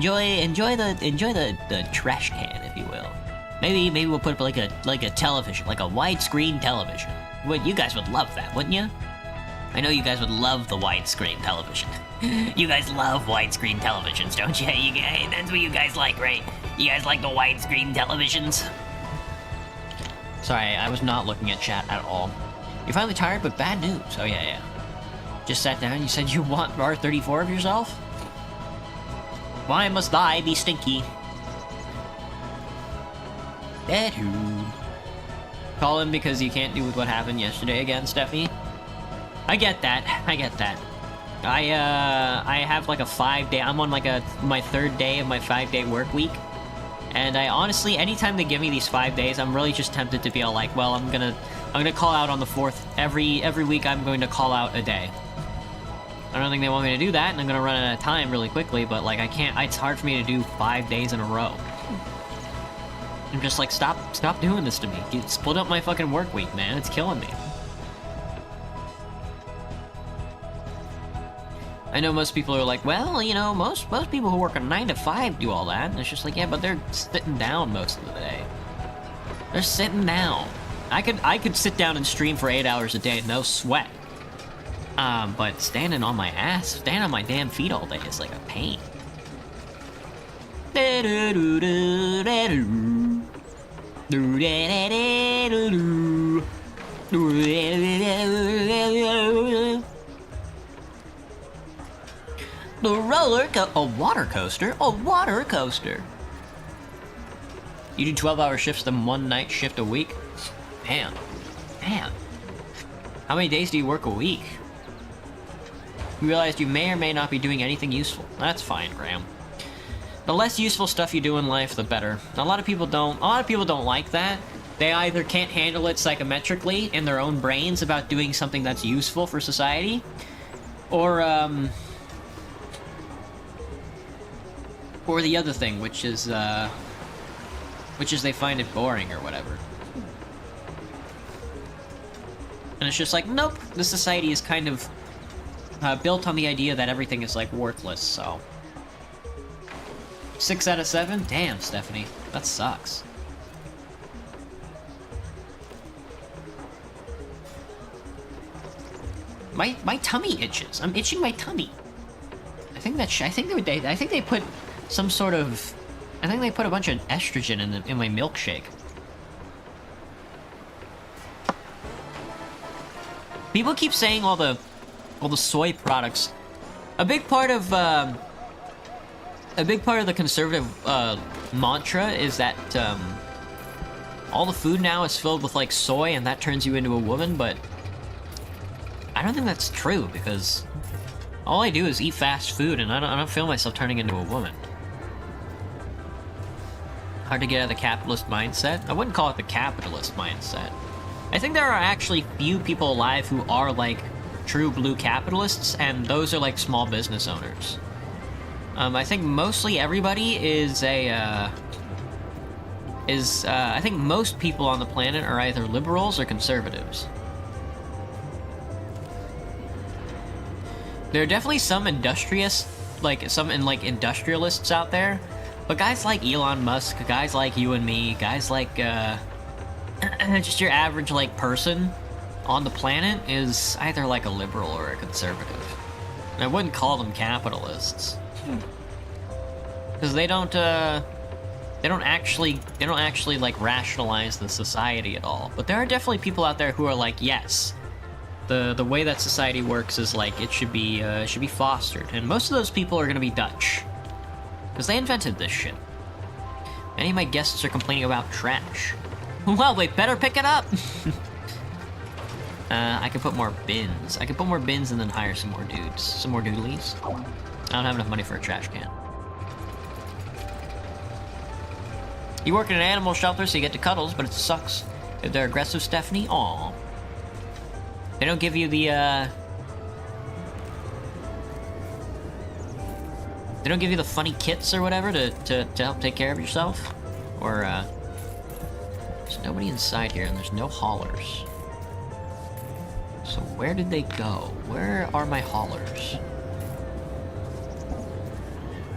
trash can, if you will. Maybe we'll put up like a television, like a widescreen television. Well, you guys would love that, wouldn't you? I know you guys would love the widescreen television. You guys love widescreen televisions, don't you? That's what you guys like, right? You guys like the widescreen televisions? Sorry, I was not looking at chat at all. You're finally tired, but bad news. Oh yeah. Just sat down. You said you want R34 of yourself? Why must I be stinky? That who? Call him because you can't do with what happened yesterday again, Stephanie. I get that. I get that. I have like a 5-day. I'm on like my 3rd day of my 5-day work week, and I honestly, anytime they give me these 5 days, I'm really just tempted to be all like, well, I'm gonna call out on the 4th. Every week, I'm going to call out a day. I don't think they want me to do that, and I'm gonna run out of time really quickly. But like, I can't. It's hard for me to do 5 days in a row. I'm just like, stop doing this to me. Split up my fucking work week, man. It's killing me. I know most people are like, well, you know, most people who work a 9 to 5 do all that. And it's just like, yeah, but they're sitting down most of the day. They're sitting down. I could sit down and stream for 8 hours a day, no sweat. But standing on my ass, standing on my damn feet all day is like a pain. The a water coaster? A water coaster! You do 12-hour shifts, then 1 night shift a week? Damn. Damn. How many days do you work a week? You realized you may or may not be doing anything useful. That's fine, Graham. The less useful stuff you do in life, the better. A lot of people don't like that. They either can't handle it psychometrically in their own brains about doing something that's useful for society, or the other thing, which is they find it boring or whatever. And it's just like, nope, this society is kind of built on the idea that everything is like worthless, so. 6 out of 7? Damn, Stephanie, that sucks. My tummy itches. I'm itching my tummy. I think they put some sort of, I think they put a bunch of estrogen in my milkshake. People keep saying all the soy products. A big part of the conservative mantra is that all the food now is filled with like soy, and that turns you into a woman. But I don't think that's true, because all I do is eat fast food, and I don't feel myself turning into a woman. Hard to get out of the capitalist mindset. I wouldn't call it the capitalist mindset. I think there are actually few people alive who are like true blue capitalists, and those are like small business owners. I think mostly everybody I think most people on the planet are either liberals or conservatives. There are definitely some industrialists out there, but guys like Elon Musk, guys like you and me, guys like just your average like person on the planet is either like a liberal or a conservative. And I wouldn't call them capitalists, because they don't actually like rationalize the society at all. But there are definitely people out there who are like, yes, the way that society works is like it should be fostered, and most of those people are gonna be Dutch, because they invented this shit. Many of my guests are complaining about trash. Well, they better pick it up. I could put more bins. I could put more bins and then hire some more dudes, some more doodlies. I don't have enough money for a trash can. You work in an animal shelter, so you get to cuddles, but it sucks if they're aggressive, Stephanie. Aww. They don't give you the, they don't give you the funny kits or whatever to help take care of yourself? Or, there's nobody inside here, and there's no haulers. So where did they go? Where are my haulers?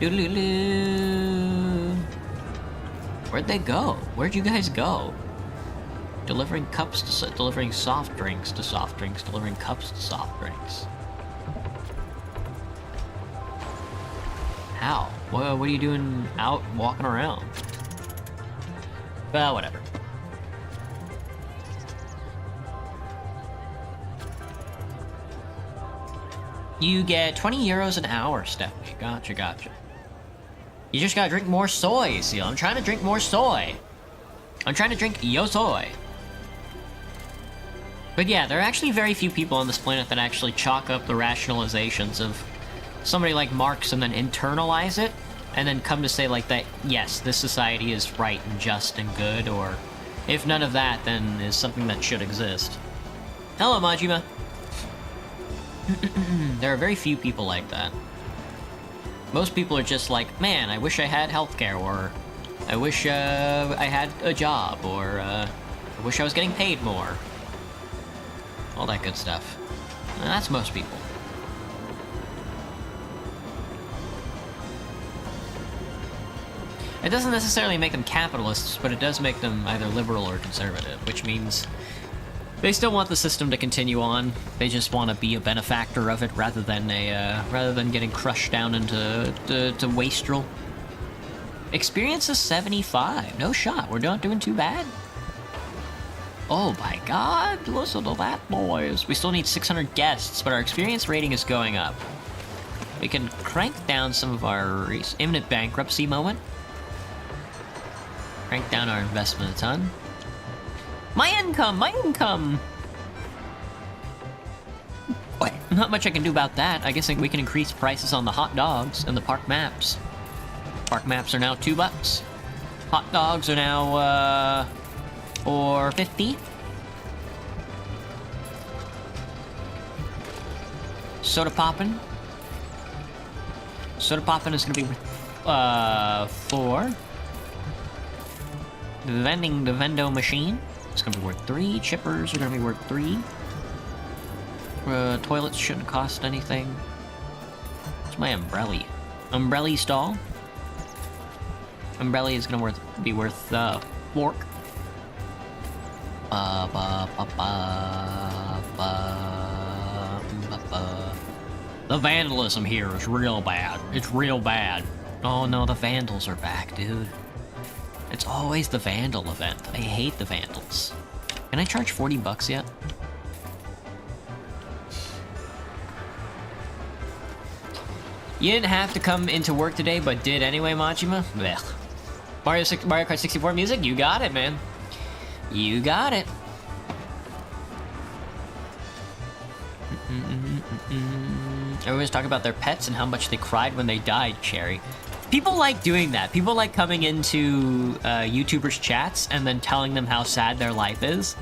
Doodaloo. Where'd they go? Where'd you guys go? Delivering delivering soft drinks to soft drinks, delivering cups to soft drinks. How? What are you doing out walking around? Well, whatever. You get 20 euros an hour, Stephanie. Gotcha. You just gotta drink more soy, Seal. I'm trying to drink more soy. I'm trying to drink yo soy. But yeah, there are actually very few people on this planet that actually chalk up the rationalizations of somebody like Marx and then internalize it, and then come to say like that, yes, this society is right and just and good, or if none of that, then is something that should exist. Hello, Majima. There are very few people like that. Most people are just like, man, I wish I had healthcare, or I wish I had a job, or I wish I was getting paid more. All that good stuff. And that's most people. It doesn't necessarily make them capitalists, but it does make them either liberal or conservative, which means they still want the system to continue on. They just want to be a benefactor of it rather than getting crushed down into wastrel. Experience is 75. No shot. We're not doing too bad. Oh my god, listen to that noise. We still need 600 guests, but our experience rating is going up. We can crank down some of our imminent bankruptcy moment. Crank down our investment a ton. My income! My income! What? Not much I can do about that. I guess we can increase prices on the hot dogs and the park maps. Park maps are now $2. Hot dogs are now, or 50. Soda poppin'. Soda poppin' is gonna be 4. The vendo machine. It's gonna be worth 3. Chippers are gonna be worth 3. Toilets shouldn't cost anything. What's my umbrella? Umbrella stall. Umbrella is gonna be worth fork. The vandalism here is real bad. It's real bad. Oh no, the vandals are back, dude. It's always the vandal event. I hate the vandals. Can I charge 40 bucks yet? You didn't have to come into work today, but did anyway, Majima? Blech. Mario Kart 64 music? You got it, man. You got it. Everyone's talking about their pets and how much they cried when they died, Cherry. People like doing that. People like coming into YouTubers' chats and then telling them how sad their life is.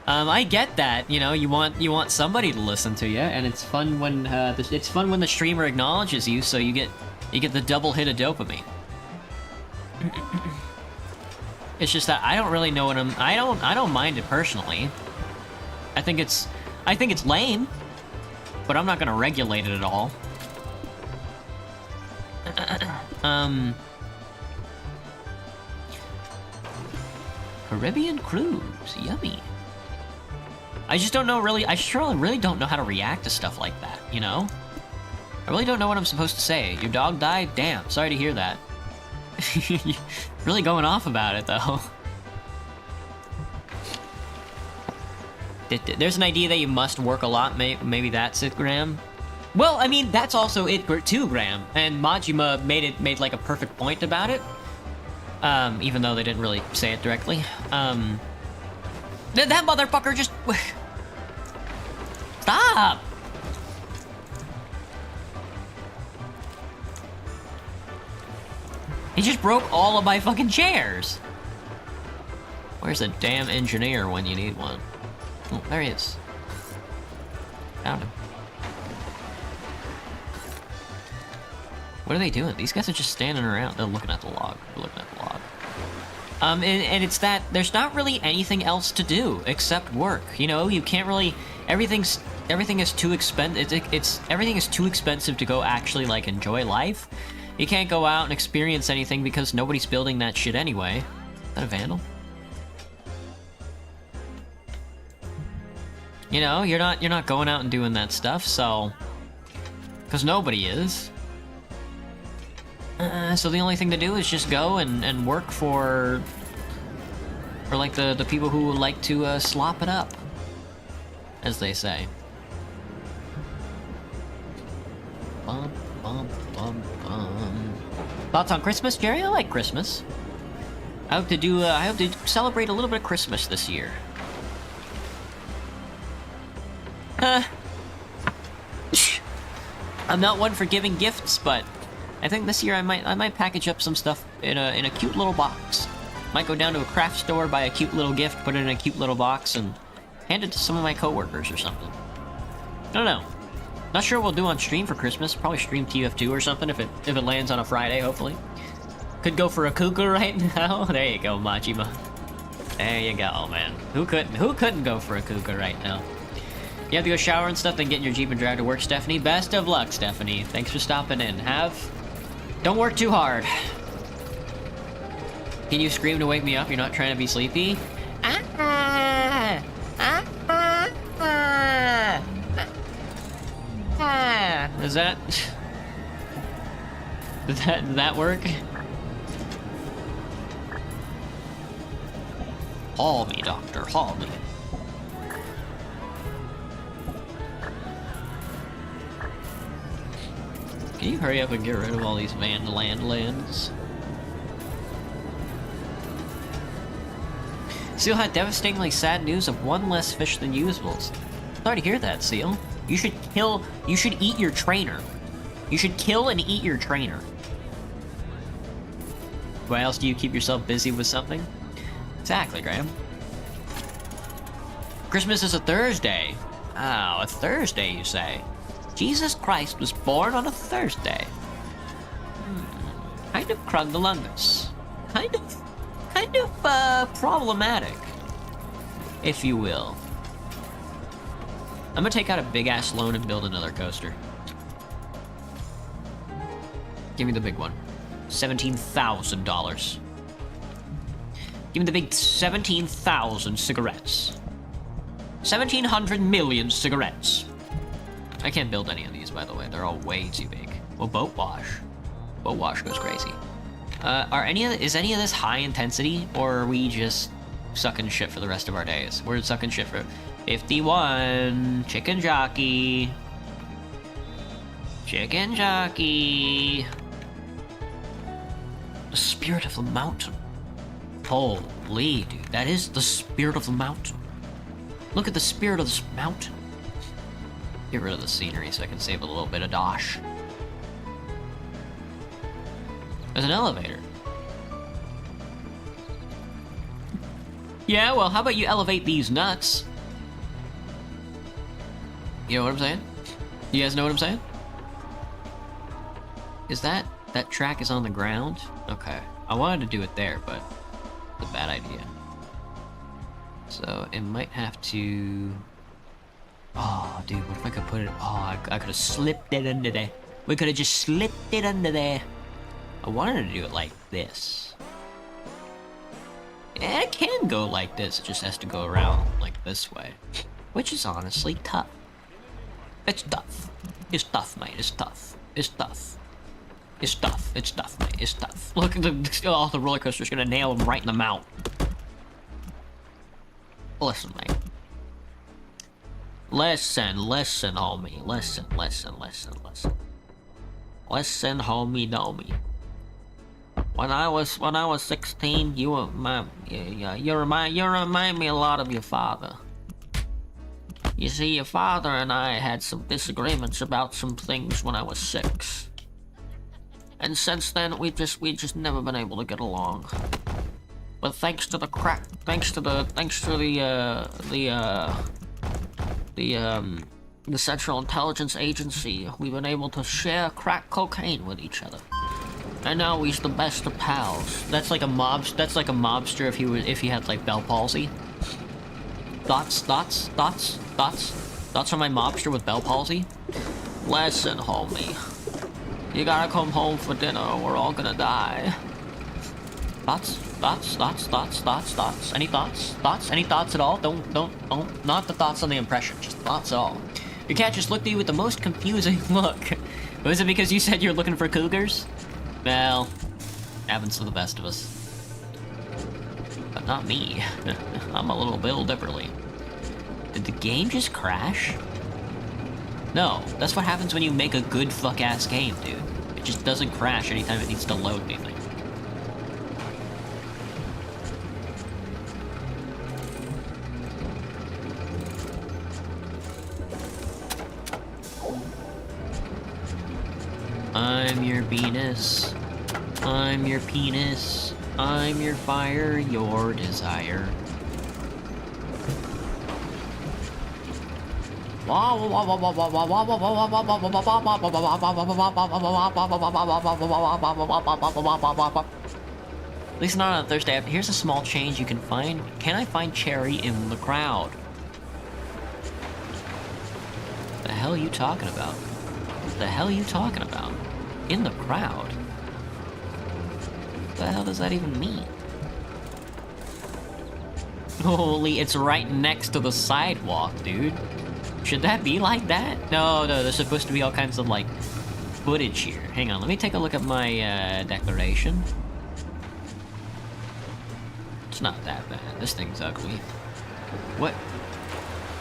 I get that. You know, you want somebody to listen to you, and it's fun when the streamer acknowledges you, so you get the double hit of dopamine. It's just that I don't really know what I don't mind it personally. I think it's lame, but I'm not gonna regulate it at all. Caribbean cruise, yummy. I just don't know really. I really don't know how to react to stuff like that. You know, I really don't know what I'm supposed to say. Your dog died? Damn, sorry to hear that. Really going off about it though. There's an idea that you must work a lot. Maybe that's it, Graham. Well, I mean, that's also it too, Graham. And Majima made like a perfect point about it. Even though they didn't really say it directly. That motherfucker just... Stop! He just broke all of my fucking chairs! Where's the damn engineer when you need one? Oh, there he is. Found him. What are they doing? These guys are just standing around. They're looking at the log. They're looking at the log. And it's that there's not really anything else to do except work. You know, you can't really. Everything is too expensive. Everything is too expensive to go actually like enjoy life. You can't go out and experience anything because nobody's building that shit anyway. Is that a vandal? You know, you're not going out and doing that stuff, so because nobody is. So the only thing to do is just go and work for like the people who like to slop it up, as they say. Bum, bum. bum, bum, bum. Thoughts on Christmas, Jerry? I like Christmas. I hope to celebrate a little bit of Christmas this year. I'm not one for giving gifts, but I think this year I might package up some stuff in a cute little box. Might go down to a craft store, buy a cute little gift, put it in a cute little box, and hand it to some of my coworkers or something. I don't know. Not sure what we'll do on stream for Christmas. Probably stream TF2 or something if it lands on a Friday, hopefully. Could go for a cougar right now. There you go, Majima. There you go, man. Who couldn't go for a cougar right now? You have to go shower and stuff, then get in your Jeep and drive to work, Stephanie. Best of luck, Stephanie. Thanks for stopping in. Don't work too hard. Can you scream to wake me up? You're not trying to be sleepy? Does that work? Haul me, doctor, haul me. Can you hurry up and get rid of all these landlands? Seal had devastatingly sad news of one less fish than usuals. Sorry to hear that, Seal. You should eat your trainer. You should kill and eat your trainer. Why else do you keep yourself busy with something? Exactly, Graham. Christmas is a Thursday. Oh, a Thursday, you say? Jesus Christ was born on a Thursday. Kind of crungdalungus. Kind of problematic, if you will. I'm gonna take out a big-ass loan and build another coaster. Give me the big one. $17,000. Give me the big 17,000 cigarettes. 1,700 million cigarettes. I can't build any of these, by the way. They're all way too big. Well, boat wash. Boat wash goes crazy. Is any of this high intensity, or are we just sucking shit for the rest of our days? We're sucking shit for 51 chicken jockey. Chicken jockey. The spirit of the mountain. Holy, dude, that is the spirit of the mountain. Look at the spirit of this mountain. Get rid of the scenery so I can save a little bit of dosh. There's an elevator. Yeah, well, how about you elevate these nuts? You know what I'm saying? You guys know what I'm saying? Is that track is on the ground? Okay. I wanted to do it there, but it's a bad idea. So it might have to... Oh, dude, what if I could put it... Oh, I could have slipped it under there. We could have just slipped it under there. I wanted to do it like this. Yeah, it can go like this. It just has to go around like this way. Which is honestly tough. It's tough. It's tough, mate. It's tough. It's tough. It's tough. It's tough, mate. It's tough. Look at the roller coaster's gonna nail him right in the mouth. Listen, mate. Listen, homie. Listen. Listen, homie, domie. When I was 16, you remind me a lot of your father. You see, your father and I had some disagreements about some things when I was 6. And since then, we've just never been able to get along. But thanks to the Central Intelligence Agency, we've been able to share crack cocaine with each other. And now he's the best of pals. That's like a mobster if he had like Bell palsy. Thoughts on my mobster with Bell palsy? Listen, homie. You gotta come home for dinner or we're all gonna die. Thoughts? Any thoughts? Any thoughts at all? Don't, not the thoughts on the impression, just thoughts at all. Your cat just looked at you with the most confusing look. Was it because you said you're looking for cougars? Well, happens to the best of us. But not me. I'm a little Bill Dipperly. Did the game just crash? No, that's what happens when you make a good fuck-ass game, dude. It just doesn't crash anytime it needs to load anything. I'm your penis. I'm your penis. I'm your fire, your desire. At least not on a Thursday. Here's a small change you can find. Can I find Cherry in the crowd? The hell are you talking about? What the hell are you talking about? In the crowd? What the hell does that even mean? Holy, it's right next to the sidewalk, dude. Should that be like that? No, there's supposed to be all kinds of, like, footage here. Hang on, let me take a look at my, declaration. It's not that bad. This thing's ugly. What?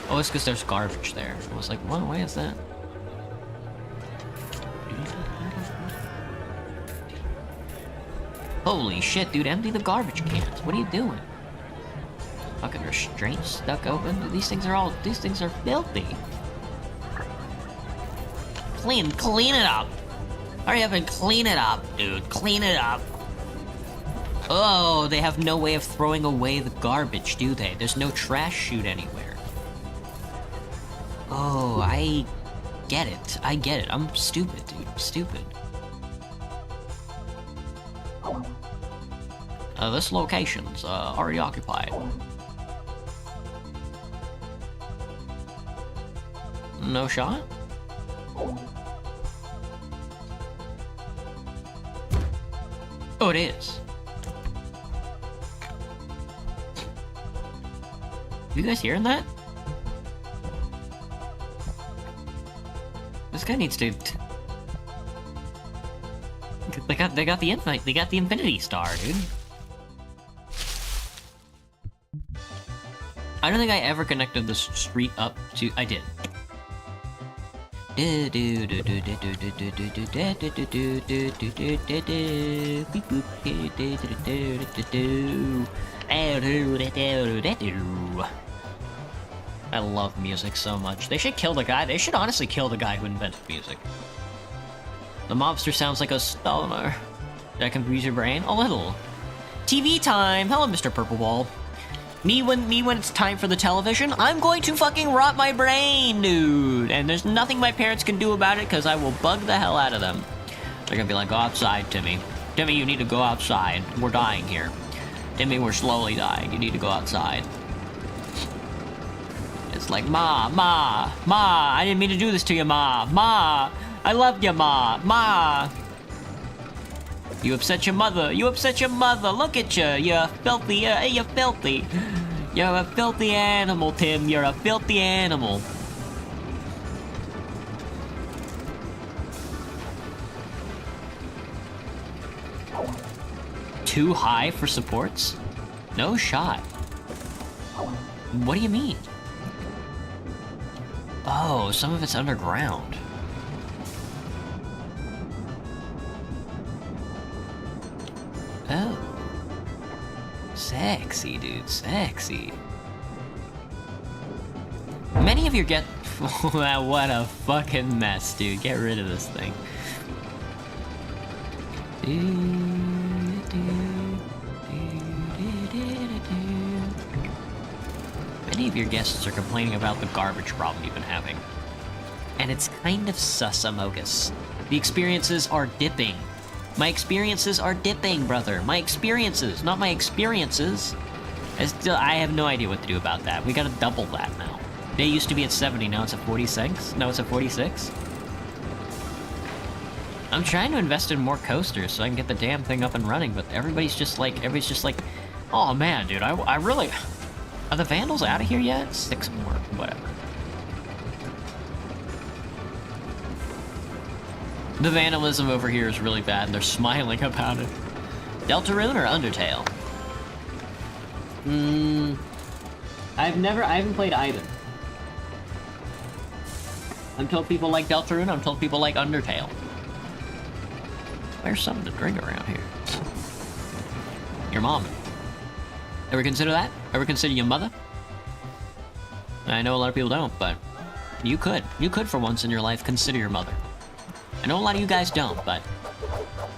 Oh, it's because there's garbage there. I was like, what? Why is that? Holy shit, dude, empty the garbage cans. What are you doing? Fucking restraints stuck open. Dude, these things are filthy. Clean it up. Hurry up and clean it up, dude. Clean it up. Oh, they have no way of throwing away the garbage, do they? There's no trash chute anywhere. Oh, I get it. I'm stupid, dude. I'm stupid. This location's already occupied. No shot? Oh, it is. You guys hearing that? This guy needs to. They got the infinity star, dude. I don't think I ever connected this street up to. I did. I love music so much. They should kill the guy. They should honestly kill the guy who invented music. The mobster sounds like a stoner. That confuse your brain? A little. TV time! Hello, Mr. Purpleball. Me when it's time for the television, I'm going to fucking rot my brain, dude! And there's nothing my parents can do about it, because I will bug the hell out of them. They're gonna be like, go outside, Timmy. Timmy, you need to go outside. We're dying here. Timmy, we're slowly dying. You need to go outside. It's like, Ma, I didn't mean to do this to you, Ma, I loved you, Ma. You upset your mother, look at you, you're filthy, you're filthy. You're a filthy animal, Tim, you're a filthy animal. Too high for supports? No shot. What do you mean? Oh, some of it's underground. Oh. Sexy, dude, sexy. Many of you get... What a fucking mess, dude. Get rid of this thing. Many of your guests are complaining about the garbage problem you've been having. And it's kind of sus-amogus. The experiences are dipping. My experiences are dipping, brother. My experiences, not my experiences. I have no idea what to do about that. We gotta double that now. They used to be at 70, now it's at 46? No, it's at 46? I'm trying to invest in more coasters so I can get the damn thing up and running, but everybody's just like, oh man, dude, I really... Are the Vandals out of here yet? 6 more, whatever. The vandalism over here is really bad, and they're smiling about it. Deltarune or Undertale? I haven't played either. I'm told people like Deltarune, I'm told people like Undertale. There's something to drink around here. Your mom. Ever consider that? Ever consider your mother? I know a lot of people don't, but you could. You could for once in your life consider your mother. I know a lot of you guys don't, but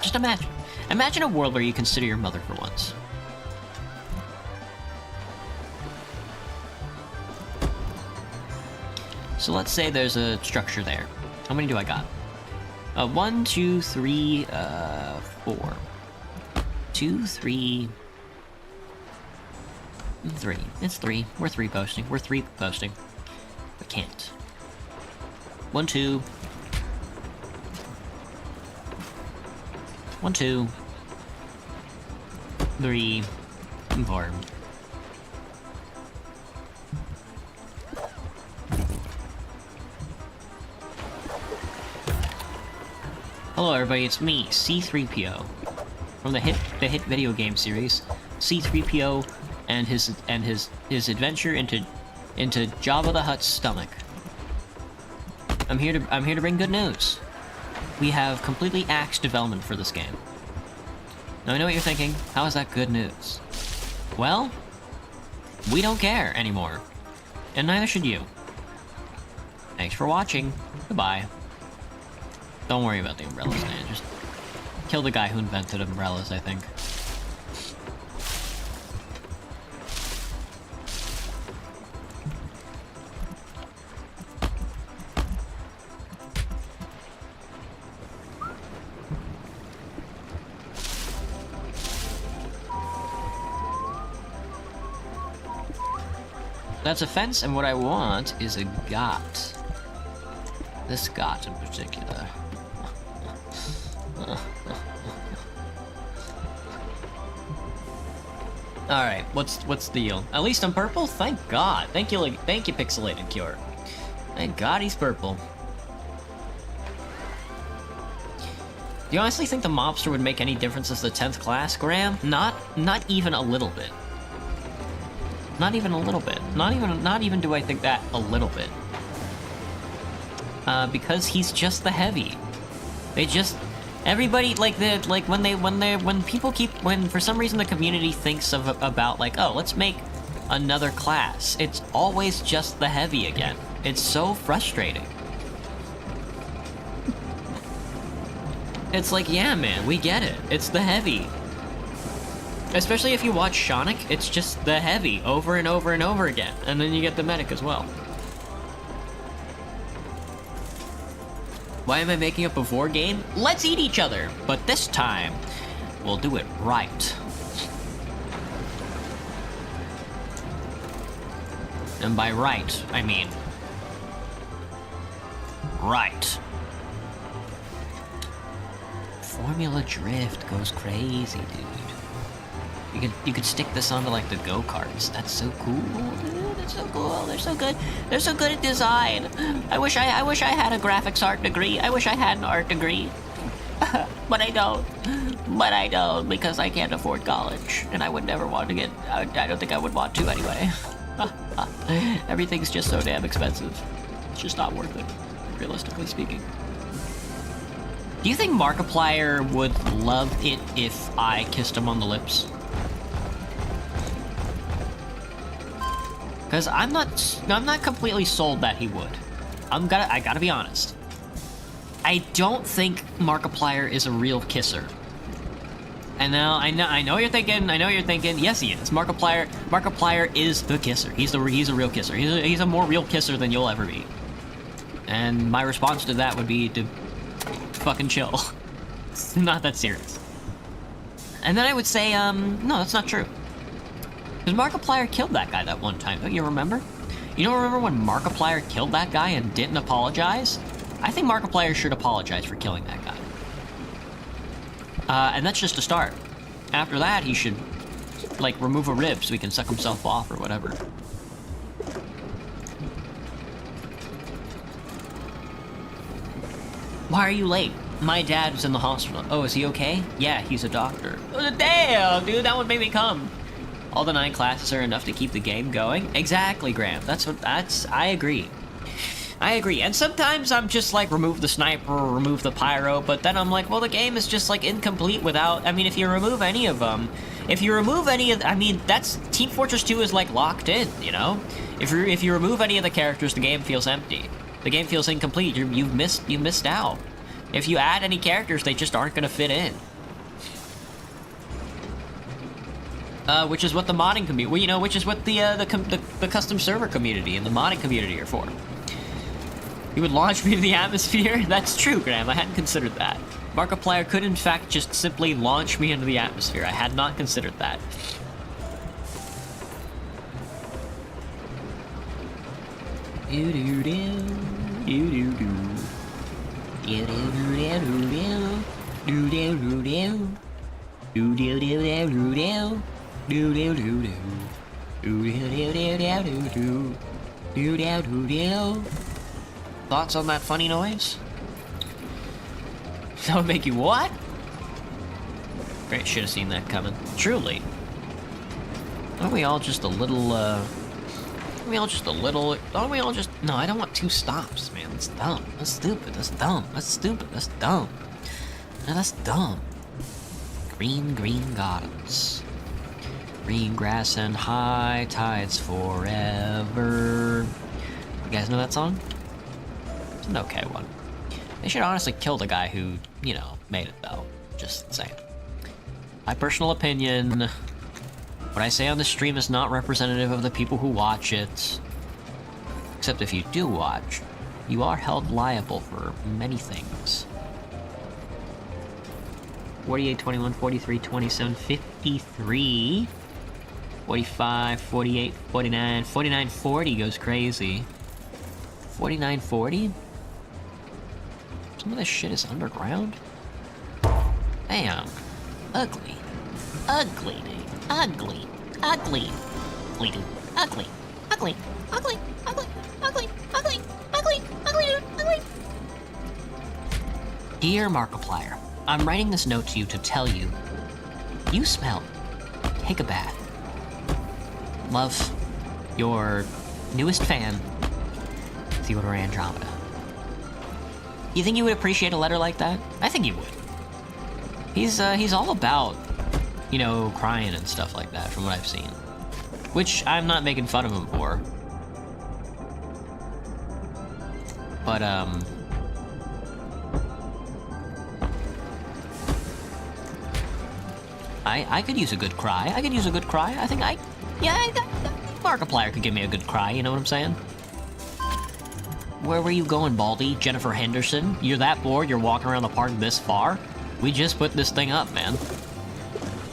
just imagine. Imagine a world where you consider your mother for once. So let's say there's a structure there. How many do I got? 1, 2, 3, 4. 2, 3... 3. It's 3. We're 3 posting. We're 3 posting. We can't. 1, 2. 1, 2. 3. 4. Hello everybody, it's me, C-3PO. From the hit video game series, C-3PO and his adventure into Jabba the Hutt's stomach. I'm here to bring good news. We have completely axed development for this game. Now I know what you're thinking, how is that good news? Well, we don't care anymore. And neither should you. Thanks for watching. Goodbye. Don't worry about the umbrella stand, just kill the guy who invented umbrellas, I think. That's a fence, and what I want is a got. This got in particular. Alright, what's the deal? At least I'm purple? Thank God. Thank you, Pixelated Cure. Thank God he's purple. Do you honestly think the mobster would make any difference as the 10th class, Graham? Not even a little bit. Not even a little bit. Not even do I think that a little bit. Because he's just the heavy. They just... Everybody, when for some reason the community thinks about, like, oh, let's make another class, it's always just the heavy again. It's so frustrating. It's like, yeah, man, we get it. It's the heavy. Especially if you watch Sonic, it's just the heavy over and over and over again. And then you get the medic as well. Why am I making up a vor game? Let's eat each other! But this time, we'll do it right. And by right, I mean... right. Formula Drift goes crazy, dude. You could stick this onto, like, the go-karts. That's so cool, dude. That's so cool. They're so good. They're so good at design. I wish I had a graphics art degree. I wish I had an art degree. But I don't. But I don't, because I can't afford college. And I would never want to get... I don't think I would want to anyway. Everything's just so damn expensive. It's just not worth it, realistically speaking. Do you think Markiplier would love it if I kissed him on the lips? Because I'm not completely sold that he would. I gotta be honest. I don't think Markiplier is a real kisser. And now I know you're thinking. Yes, he is. Markiplier is the kisser. He's a real kisser. He's a more real kisser than you'll ever be. And my response to that would be to fucking chill. Not that serious. And then I would say, no, that's not true. Because Markiplier killed that guy that one time, don't you remember? You don't remember when Markiplier killed that guy and didn't apologize? I think Markiplier should apologize for killing that guy. And that's just a start. After that, he should, like, remove a rib so he can suck himself off or whatever. Why are you late? My dad was in the hospital. Oh, is he okay? Yeah, he's a doctor. Oh, damn, dude, that would make me come. All the 9 classes are enough to keep the game going? Exactly, Graham. I agree. I agree, and sometimes I'm just like, remove the sniper or remove the pyro, but then I'm like, well, the game is just like incomplete without, I mean, if you remove any of them, I mean, that's, Team Fortress 2 is like locked in, you know? If you remove any of the characters, the game feels empty. The game feels incomplete, you've missed out. If you add any characters, they just aren't gonna fit in. Which is what the modding community, well, you know, which is what the custom server community and the modding community are for. You would launch me to the atmosphere? That's true, Graham. I hadn't considered that. Markiplier could, in fact, just simply launch me into the atmosphere. I had not considered that. Thoughts on that funny noise? That would make you what? Great, should have seen that coming. Truly. Aren't we all just a little, No, I don't want 2 stops, man. That's dumb. That's stupid. That's dumb. That's stupid. That's dumb. No, that's dumb. Green gardens. Green grass and high tides forever. You guys know that song? It's an okay one. They should honestly kill the guy who, you know, made it, though. Just saying. My personal opinion, what I say on the stream is not representative of the people who watch it. Except if you do watch, you are held liable for many things. 48, 21, 43, 27, 53, 45, 48, 49, 49, 40 goes crazy. 49, 40? Some of this shit is underground? Damn. Ugly. Ugly, dude. Ugly. Ugly. Ugly, dude. Ugly. Ugly. Ugly. Ugly. Ugly. Ugly. Ugly. Ugly, dude. Ugly. Dear Markiplier, I'm writing this note to you to tell you, you smell. Take a bath. Love, your newest fan, Theodore Andromeda. You think you would appreciate a letter like that? I think you would. He's all about, you know, crying and stuff like that, from what I've seen. Which I'm not making fun of him for. But, I could use a good cry. I could use a good cry. I think Markiplier could give me a good cry, you know what I'm saying? Where were you going, Baldy? Jennifer Henderson? You're that bored you're walking around the park this far? We just put this thing up, man.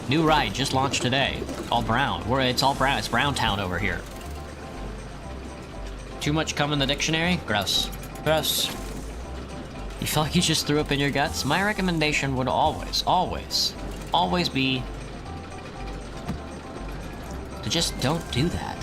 New ride just launched today. All brown. It's all brown. It's Brown Town over here. Too much cum in the dictionary? Gross. Gross. You feel like you just threw up in your guts? My recommendation would always be to just don't do that.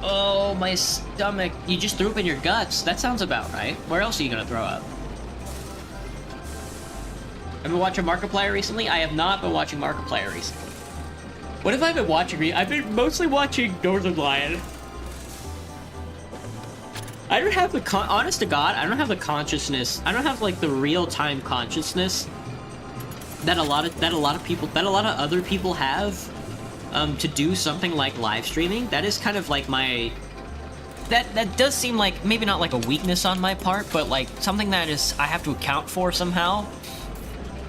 Oh, my stomach. You just threw up in your guts. That sounds about right. Where else are you gonna throw up? Have you been watching Markiplier recently? I have not been watching Markiplier recently. What have I been watching? I've been mostly watching Northern Lion. I don't have the honest to God, I don't have the consciousness. I don't have like the real-time consciousness that a lot of other people have to do something like live streaming. That is kind of like my that does seem like maybe not like a weakness on my part, but like something that is I have to account for somehow.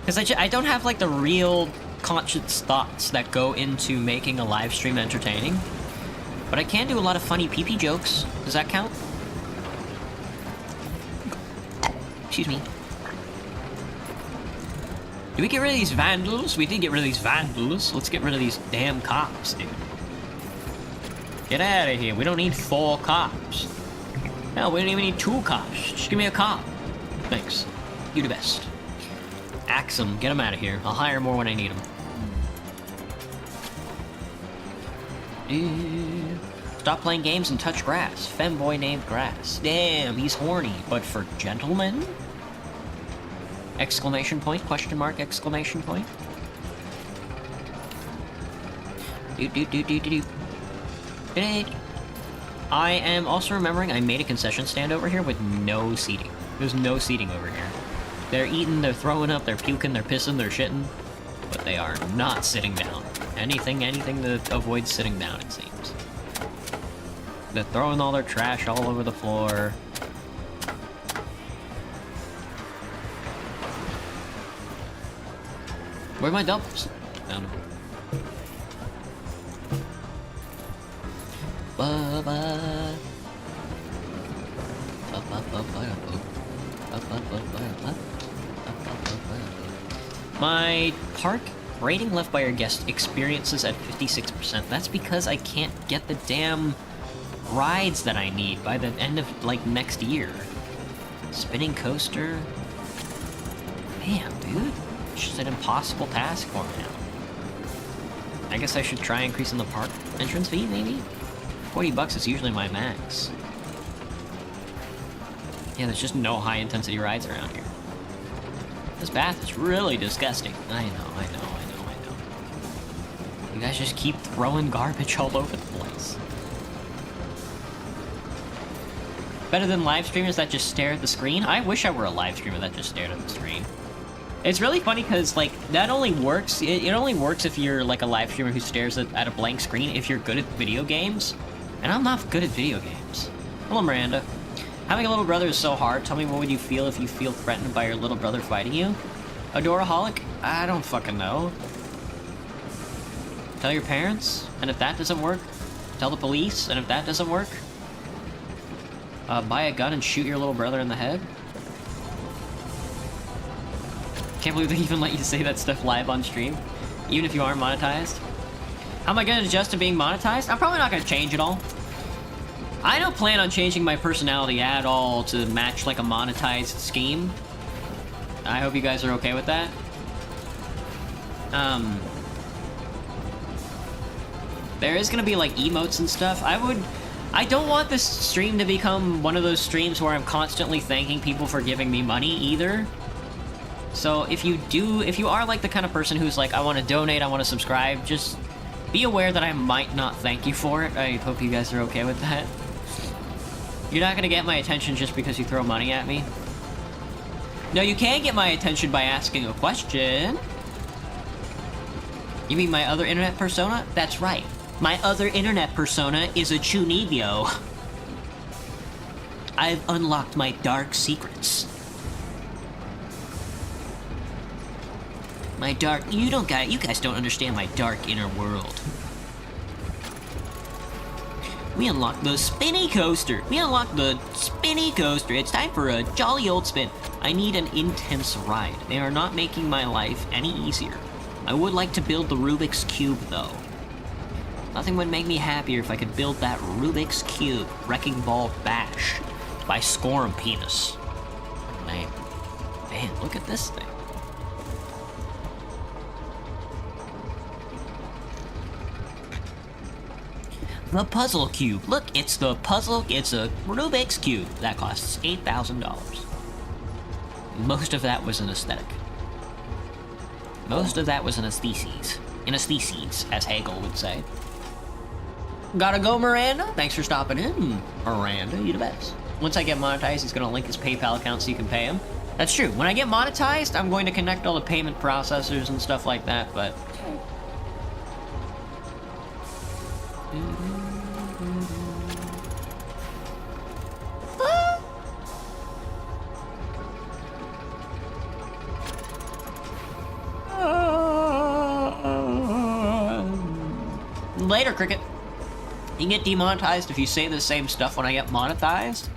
Because I don't have like the real conscious thoughts that go into making a live stream entertaining. But I can do a lot of funny pee-pee jokes. Does that count? Excuse me. Do we get rid of these vandals? We did get rid of these vandals. Let's get rid of these damn cops, dude. Get out of here. We don't need 4 cops. No, we don't even need 2 cops. Just give me a cop. Thanks. You the best. Axe them. Get them out of here. I'll hire more when I need them. Stop playing games and touch grass. Femboy named Grass. Damn, he's horny. But for gentlemen? Exclamation point, question mark, exclamation point. I am also remembering I made a concession stand over here with no seating. There's no seating over here. They're eating, they're throwing up, they're puking, they're pissing, they're shitting. But they are not sitting down. Anything that avoids sitting down, it seems. They're throwing all their trash all over the floor. Where are my doubles? Found them. My park rating left by our guest experiences at 56%. That's because I can't get the damn rides that I need by the end of, like, next year. Spinning coaster? Man, dude. It's just an impossible task for me now. I guess I should try increasing the park entrance fee, maybe? 40 bucks is usually my max. Yeah, there's just no high-intensity rides around here. This bath is really disgusting. I know. You guys just keep throwing garbage all over the place. Better than live streamers that just stare at the screen? I wish I were a live streamer that just stared at the screen. It's really funny because, like, that only works, it only works if you're, like, a live streamer who stares at a blank screen if you're good at video games. And I'm not good at video games. Hello, Miranda. Having a little brother is so hard. Tell me, what would you feel if you feel threatened by your little brother fighting you? Adoraholic? I don't fucking know. Tell your parents? And if that doesn't work, tell the police? And if that doesn't work, buy a gun and shoot your little brother in the head? Can't believe they even let you say that stuff live on stream, even if you aren't monetized. How am I gonna adjust to being monetized? I'm probably not gonna change it all. I don't plan on changing my personality at all to match like a monetized scheme. I hope you guys are okay with that. There is gonna be like emotes and stuff. I don't want this stream to become one of those streams where I'm constantly thanking people for giving me money either. So if you are like the kind of person who's like, I want to donate, I want to subscribe, just be aware that I might not thank you for it. I hope you guys are okay with that. You're not gonna get my attention just because you throw money at me. No, you can get my attention by asking a question. You mean my other internet persona? That's right. My other internet persona is a Chunibyo. I've unlocked my dark secrets. My dark... You guys don't understand my dark inner world. We unlocked the spinny coaster. It's time for a jolly old spin. I need an intense ride. They are not making my life any easier. I would like to build the Rubik's Cube, though. Nothing would make me happier if I could build that Rubik's Cube Wrecking Ball Bash by Scorum Penis. Man, look at this thing. The Puzzle Cube. Look, it's a Rubik's Cube. That costs $8,000. Most of that was an aesthetic. Most of that was an aestheses. An aestheses, as Hegel would say. Gotta go, Miranda. Thanks for stopping in. Miranda, you the best. Once I get monetized, he's gonna link his PayPal account so you can pay him. That's true. When I get monetized, I'm going to connect all the payment processors and stuff like that, but... Later, Cricket. You can get demonetized if you say the same stuff when I get monetized?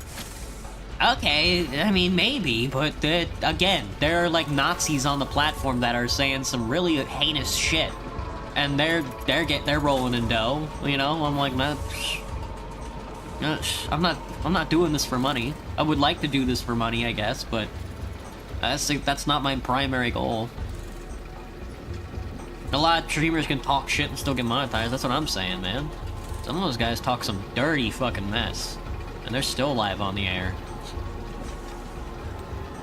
Okay, I mean, maybe, but again, there are like Nazis on the platform that are saying some really heinous shit. And they're rolling in dough, you know? I'm like, man, I'm not doing this for money. I would like to do this for money, I guess, but that's not my primary goal. A lot of streamers can talk shit and still get monetized. That's what I'm saying, man. Some of those guys talk some dirty fucking mess. And they're still live on the air.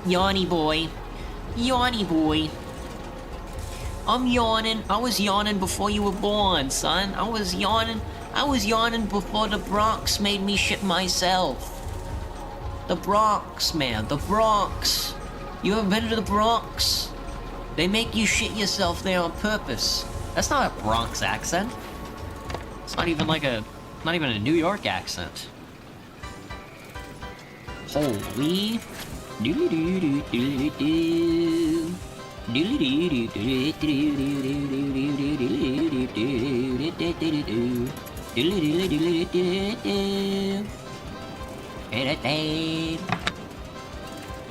Yawny boy. Yawny boy. I'm yawning. I was yawning before you were born, son. I was yawning before the Bronx made me shit myself. The Bronx, man. The Bronx. You ever been to the Bronx? They make you shit yourself there on purpose. That's not a Bronx accent. It's not even like a... not even a New York accent. Holy... I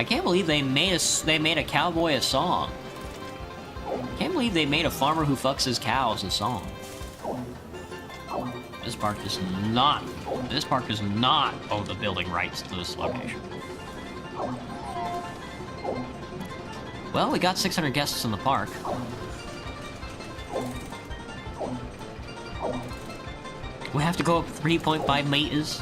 can't believe they made a cowboy a song. Can't believe they made a farmer who fucks his cows a song. This park does not own the building rights to this location. Well, we got 600 guests in the park. We have to go up 3.5 meters.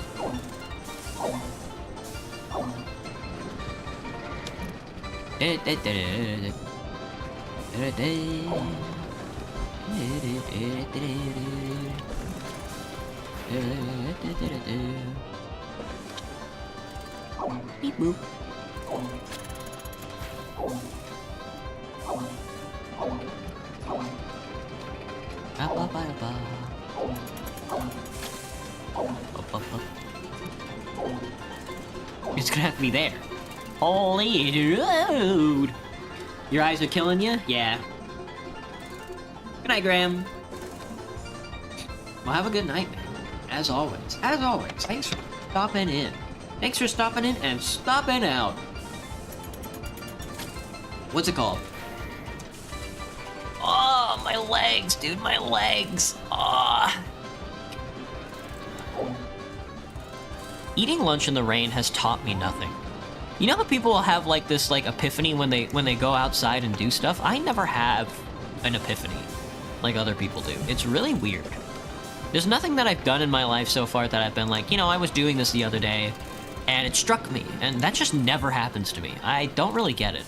Beep boop. It's gonna have to be there. Holy dude! Your eyes are killing you? Yeah. Good night, Graham. Well, have a good night, man. As always, thanks for stopping in. Thanks for stopping in and stopping out. What's it called? Oh, my legs, dude, my legs. Ah. Eating lunch in the rain has taught me nothing. You know how people have like this like epiphany when they go outside and do stuff? I never have an epiphany like other people do. It's really weird. There's nothing that I've done in my life so far that I've been like, you know, I was doing this the other day and it struck me, and that just never happens to me. I don't really get it.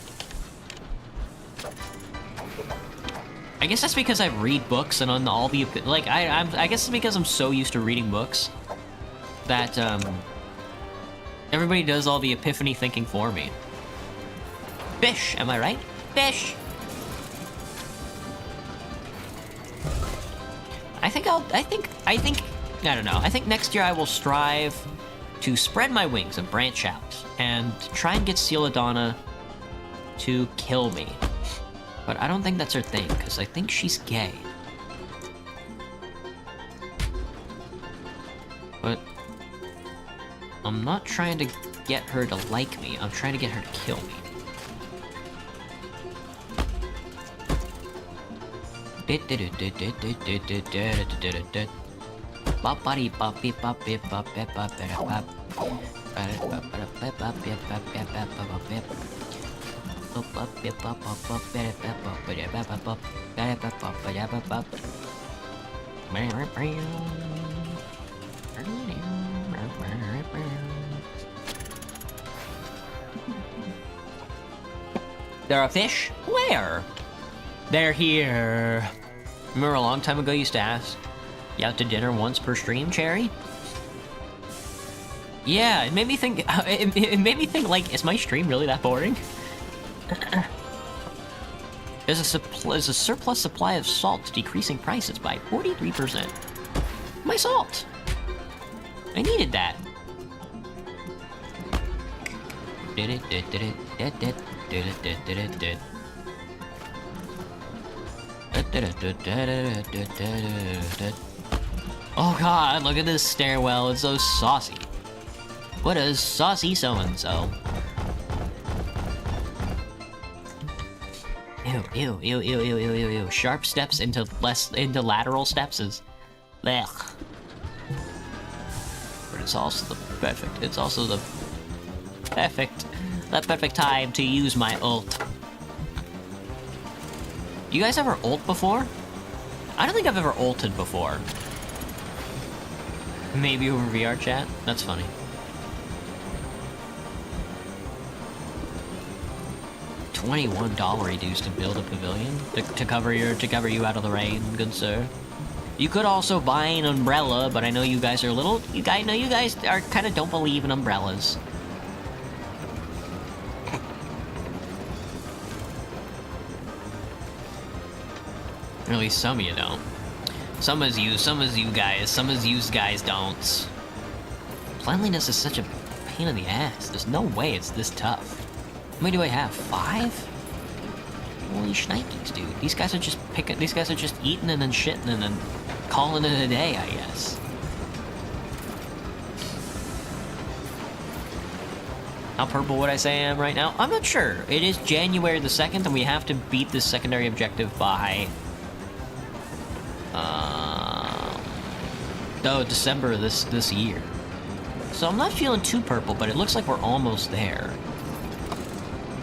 I guess that's because I read books and on all the like I guess it's because I'm so used to reading books that everybody does all the epiphany thinking for me. Fish, am I right? Fish. I don't know. I think next year I will strive to spread my wings and branch out and try and get Celadonna to kill me. But I don't think that's her thing, because I think she's gay. But I'm not trying to get her to like me, I'm trying to get her to kill me. There are fish? Where? They're here. Remember a long time ago you used to ask, you out to dinner once per stream, Cherry? Yeah, it made me think, it made me think, like, is my stream really that boring? There's a surplus supply of salt, decreasing prices by 43%. My salt! I needed that. Oh god, look at this stairwell, it's so saucy. What a saucy so-and-so. Ew. Sharp steps into lateral steps is... blech. But it's also the perfect time to use my ult. You guys ever ult before? I don't think I've ever ulted before. Maybe over VR chat? That's funny. $21 reduced to build a pavilion to cover you out of the rain, good sir. You could also buy an umbrella, but I know you guys are you guys are kind of don't believe in umbrellas. Or at least some of you don't. Some of you guys don't. Cleanliness is such a pain in the ass. There's no way it's this tough. How many do I have? 5? Holy shnikes, dude. These guys are just eating and then shitting and then calling it a day, I guess. How purple would I say I am right now? I'm not sure. It is January the 2nd, and we have to beat this secondary objective by... December this year. So I'm not feeling too purple, but it looks like we're almost there.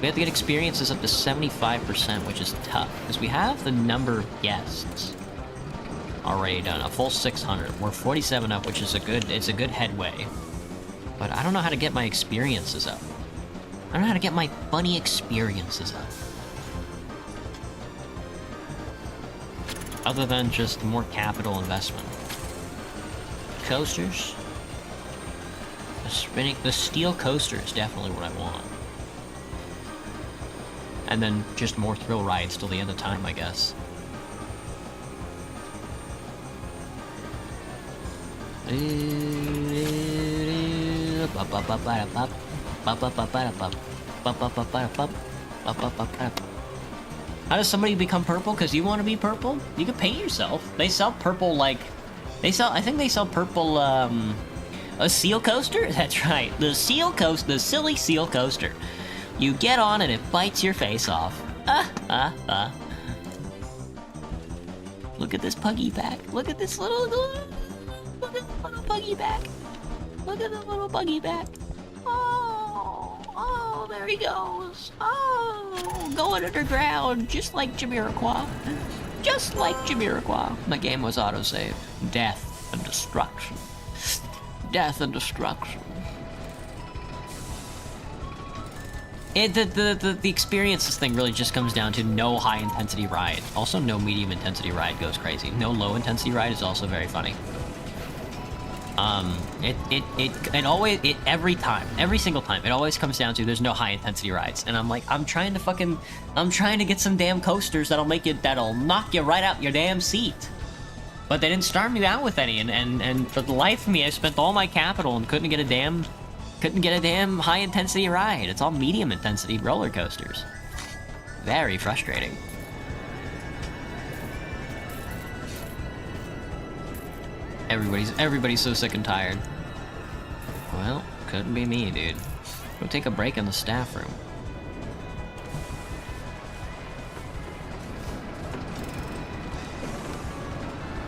We have to get experiences up to 75%, which is tough, because we have the number of guests already done. A full 600. We're 47 up, which is a good headway. But I don't know how to get my experiences up. I don't know how to get my funny experiences up. Other than just more capital investment. Coasters. The steel coaster is definitely what I want. And then just more thrill rides till the end of time, I guess. How does somebody become purple? Because you want to be purple? You can paint yourself. They sell purple, like... I think they sell purple, a seal coaster? That's right. The silly seal coaster. You get on and it bites your face off. Look at this puggy back. Look at this little puggy back. Look at the little puggy back. Oh, there he goes. Oh, going underground, just like Jamiroquai. Just like Jamiroquai. My game was autosave. Death and destruction. Death and destruction. The experiences thing really just comes down to no high intensity ride. Also, no medium intensity ride goes crazy. No low intensity ride is also very funny. Every single time, it always comes down to there's no high intensity rides, and I'm like, I'm trying to get some damn coasters that'll knock you right out your damn seat. But they didn't start me out with any, and for the life of me, I spent all my capital and couldn't get a damn high intensity ride. It's all medium intensity roller coasters. Very frustrating. Everybody's so sick and tired. Well, couldn't be me, dude. Go take a break in the staff room.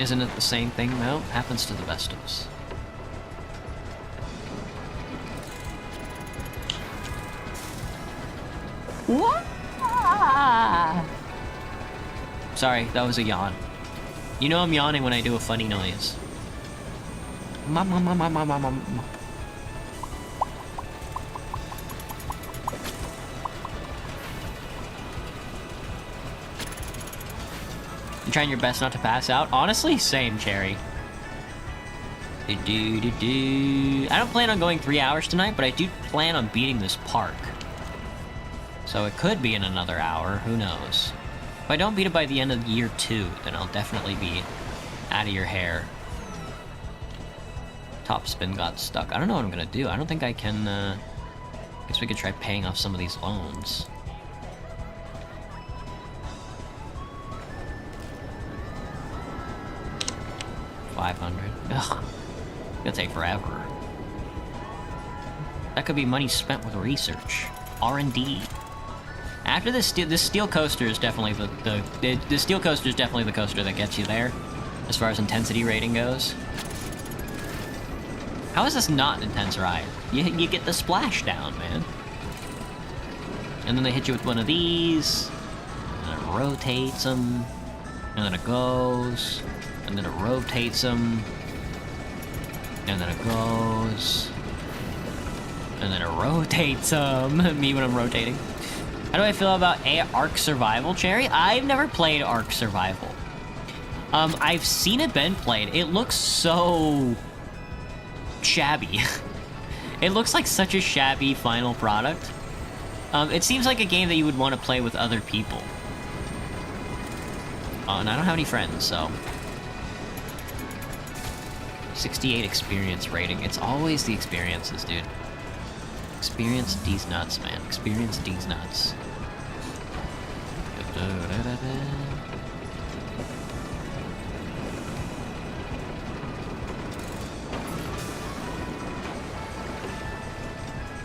Isn't it the same thing, though? Happens to the best of us. What? Sorry, that was a yawn. You know I'm yawning when I do a funny noise. You trying your best not to pass out? Honestly, same, Cherry. I don't plan on going 3 hours tonight, but I do plan on beating this park. So it could be in another hour, who knows. If I don't beat it by the end of year 2, then I'll definitely be out of your hair. Top spin got stuck. I don't know what I'm gonna do. I don't think I can, guess we could try paying off some of these loans. $500. Ugh. It'll take forever. That could be money spent with research. R&D. After this steel coaster is definitely the steel coaster is definitely the coaster that gets you there, as far as intensity rating goes. How is this not an intense ride? You get the splashdown, man. And then they hit you with one of these, and it rotates them, and then it goes, and then it rotates them. And then it goes. And then it rotates me when I'm rotating. How do I feel about Ark Survival, Cherry? I've never played Ark Survival. I've seen it been played. It looks so shabby. It looks like such a shabby final product. It seems like a game that you would want to play with other people. And I don't have any friends, so... 68 experience rating. It's always the experiences, dude. Experience these nuts, man. Experience these nuts.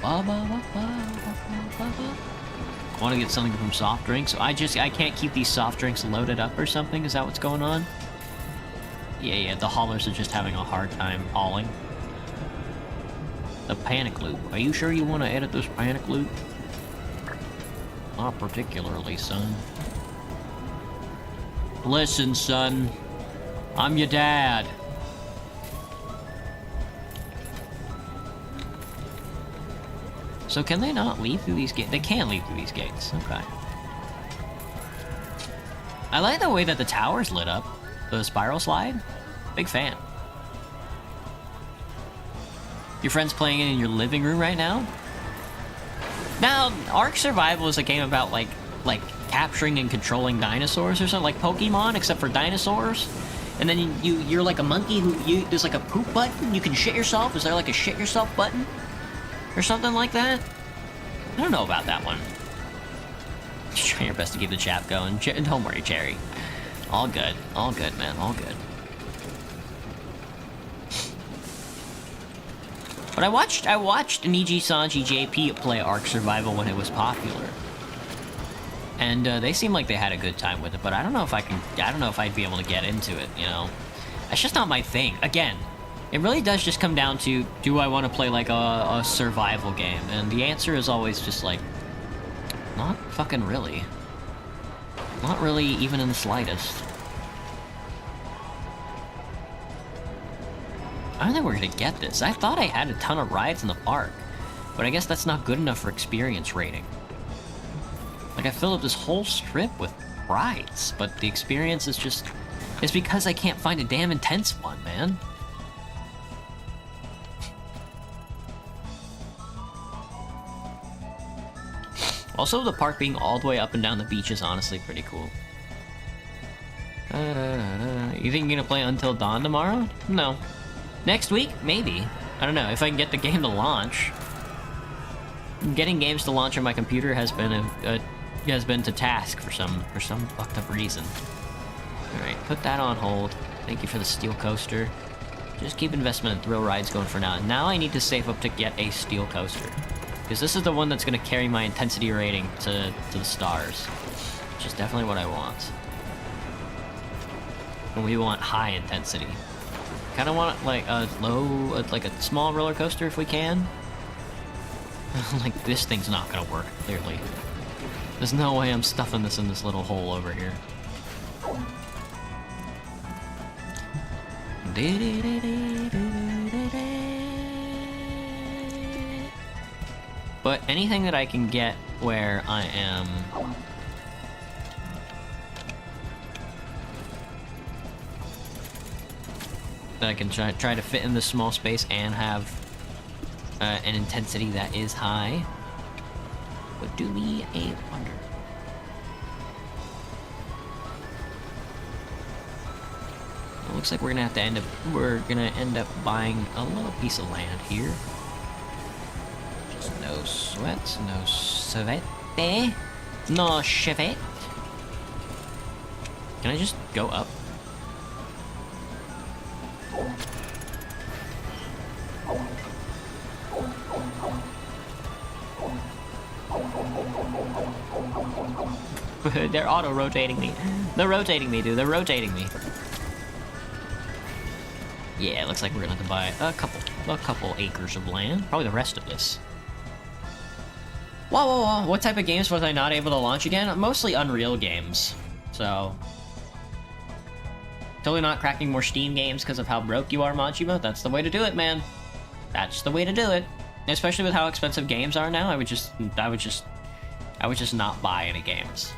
I want to get something from soft drinks. I can't keep these soft drinks loaded up or something. Is that what's going on? Yeah, the haulers are just having a hard time hauling. The panic loop. Are you sure you want to edit this panic loop? Not particularly, son. Listen, son. I'm your dad. So can they not leave through these gates? They can leave through these gates. Okay. I like the way that the tower's lit up. The spiral slide. Big fan. Your friend's playing it in your living room right now? Now, Ark Survival is a game about, like capturing and controlling dinosaurs or something, like Pokemon, except for dinosaurs. And then you're like a monkey there's like a poop button, you can shit yourself. Is there like a shit yourself button? Or something like that? I don't know about that one. Just try your best to keep the chat going. Don't worry, Cherry. All good, man, all good. But I watched Niji Sanji JP play Ark Survival when it was popular. And they seemed like they had a good time with it, but I don't know if I'd be able to get into it, you know? That's just not my thing. Again, it really does just come down to, do I want to play like a survival game? And the answer is always just like, not fucking really. Not really, even in the slightest. I don't think we're gonna get this. I thought I had a ton of rides in the park, but I guess that's not good enough for experience rating. Like, I filled up this whole strip with rides, but the experience is just... It's because I can't find a damn intense one, man. Also, the park being all the way up and down the beach is honestly pretty cool. You think you're gonna play Until Dawn tomorrow? No. Next week? Maybe. I don't know, if I can get the game to launch. Getting games to launch on my computer has been to task for some fucked up reason. Alright, put that on hold. Thank you for the steel coaster. Just keep investment and thrill rides going for now. Now I need to save up to get a steel coaster. Because this is the one that's going to carry my intensity rating to the stars. Which is definitely what I want. And we want high intensity. Kind of want like a like a small roller coaster if we can. Like, this thing's not going to work, clearly. There's no way I'm stuffing this in this little hole over here. But anything that I can get where I am... that I can try to fit in this small space and have an intensity that is high would do me a wonder. It looks like we're gonna end up buying a little piece of land here. Just no sweat, no sweat, no sweat. Can I just go up? They're auto-rotating me. They're rotating me, dude. They're rotating me. Yeah, it looks like we're gonna have to buy a couple acres of land. Probably the rest of this. Whoa. What type of games was I not able to launch again? Mostly Unreal games. So... Totally not cracking more Steam games because of how broke you are, Majima. That's the way to do it, man. That's the way to do it. Especially with how expensive games are now, I would just not buy any games.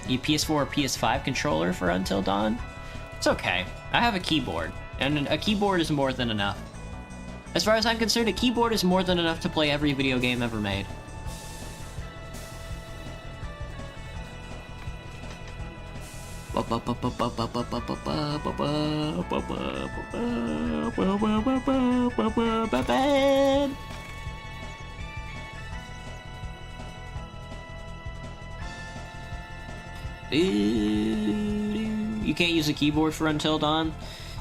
You PS4 or PS5 controller for Until Dawn? It's okay. I have a keyboard, and a keyboard is more than enough. As far as I'm concerned, a keyboard is more than enough to play every video game ever made. You can't use a keyboard for Until Dawn?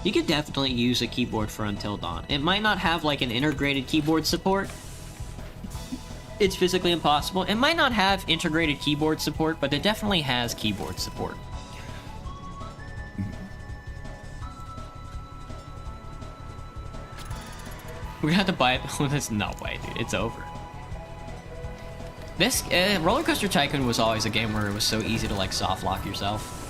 You could definitely use a keyboard for Until Dawn. It might not have like an integrated keyboard support. It's physically impossible. It might not have integrated keyboard support, but it definitely has keyboard support. We're gonna have to buy it. Oh, there's no way, dude. It's over. This Roller Coaster Tycoon was always a game where it was so easy to like soft lock yourself.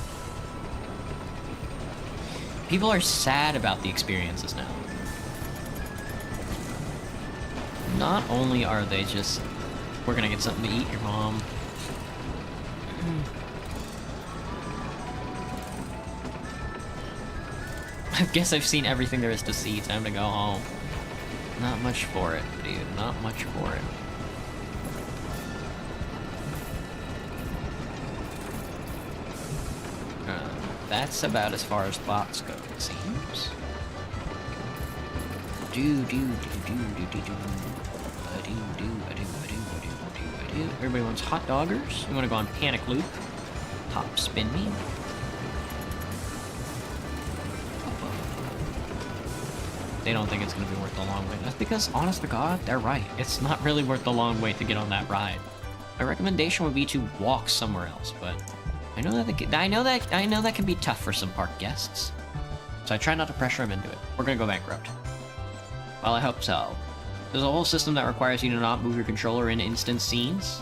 People are sad about the experiences now. Not only are they just, we're gonna get something to eat, your mom. I guess I've seen everything there is to see. Time to go home. Not much for it, dude. Not much for it. That's about as far as bots go, it seems. Everybody wants hot doggers. You want to go on Panic Loop? Top spin me. They don't think it's going to be worth the long wait. That's because, honest to God, they're right. It's not really worth the long wait to get on that ride. My recommendation would be to walk somewhere else, but I know that can be tough for some park guests. So I try not to pressure them into it. We're gonna go bankrupt. Well, I hope so. There's a whole system that requires you to not move your controller in instant scenes.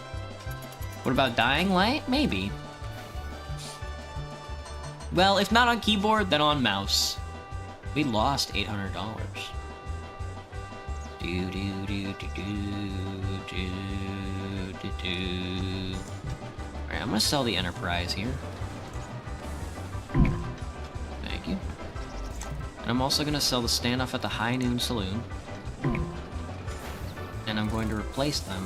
What about Dying Light? Maybe. Well, if not on keyboard, then on mouse. We lost $800. Alright, I'm gonna sell the Enterprise here. Thank you. And I'm also gonna sell the standoff at the High Noon Saloon. And I'm going to replace them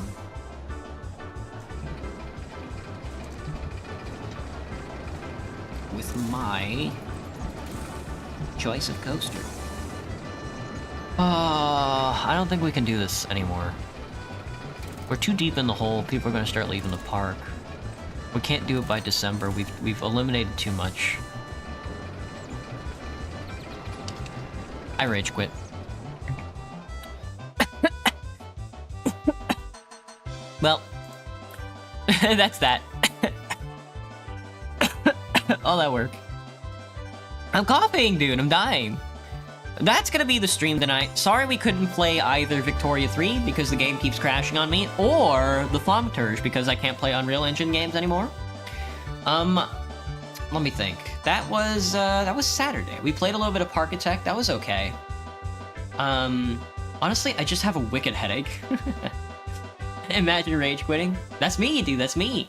with my choice of coaster. I don't think we can do this anymore. We're too deep in the hole. People are going to start leaving the park. We can't do it by December. We've eliminated too much. I rage quit. Well, that's that. All that work. I'm coughing, dude. I'm dying. That's gonna be the stream tonight. Sorry we couldn't play either Victoria 3 because the game keeps crashing on me, or the thaumaturge because I can't play Unreal Engine games anymore. Let me think. That was Saturday. We played a little bit of Parkitect. That was okay. Honestly, I just have a wicked headache. Imagine rage quitting. That's me, dude. That's me.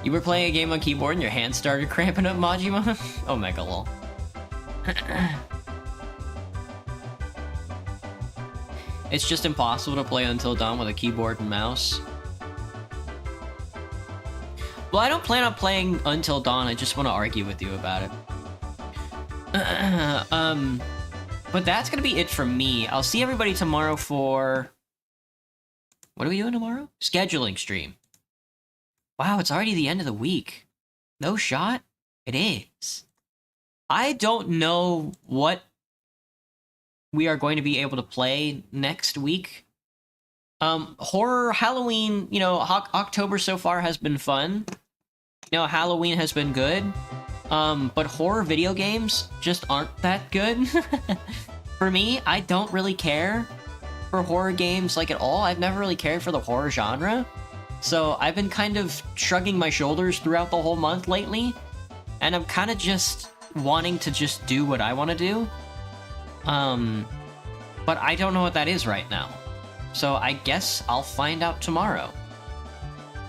You were playing a game on keyboard and your hands started cramping up, Majima? Oh, mega lol. It's just impossible to play Until Dawn with a keyboard and mouse. Well, I don't plan on playing Until Dawn. I just want to argue with you about it. But that's gonna be it from me. I'll see everybody tomorrow for... What are we doing tomorrow? Scheduling stream. Wow, it's already the end of the week. No shot? It is. I don't know what we are going to be able to play next week. Horror, Halloween, you know, October so far has been fun. You know, Halloween has been good. But horror video games just aren't that good. For me, I don't really care for horror games, like, at all. I've never really cared for the horror genre. So I've been kind of shrugging my shoulders throughout the whole month lately, and I'm kind of just wanting to just do what I want to do. But I don't know what that is right now. So I guess I'll find out tomorrow.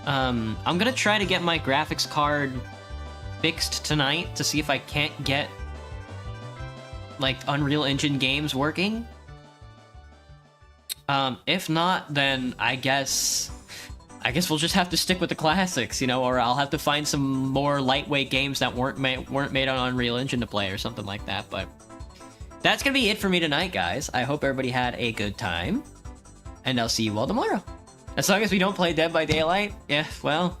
I'm gonna try to get my graphics card fixed tonight to see if I can't get, like, Unreal Engine games working. If not, then I guess we'll just have to stick with the classics, you know, or I'll have to find some more lightweight games that weren't made on Unreal Engine to play or something like that. But that's gonna be it for me tonight, guys. I hope everybody had a good time, and I'll see you all tomorrow. As long as we don't play Dead by Daylight, yeah, well,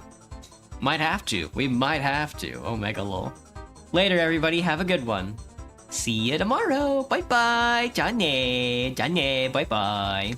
might have to. We might have to. Omega lol. Later, everybody. Have a good one. See you tomorrow. Bye bye. Johnny. Bye bye.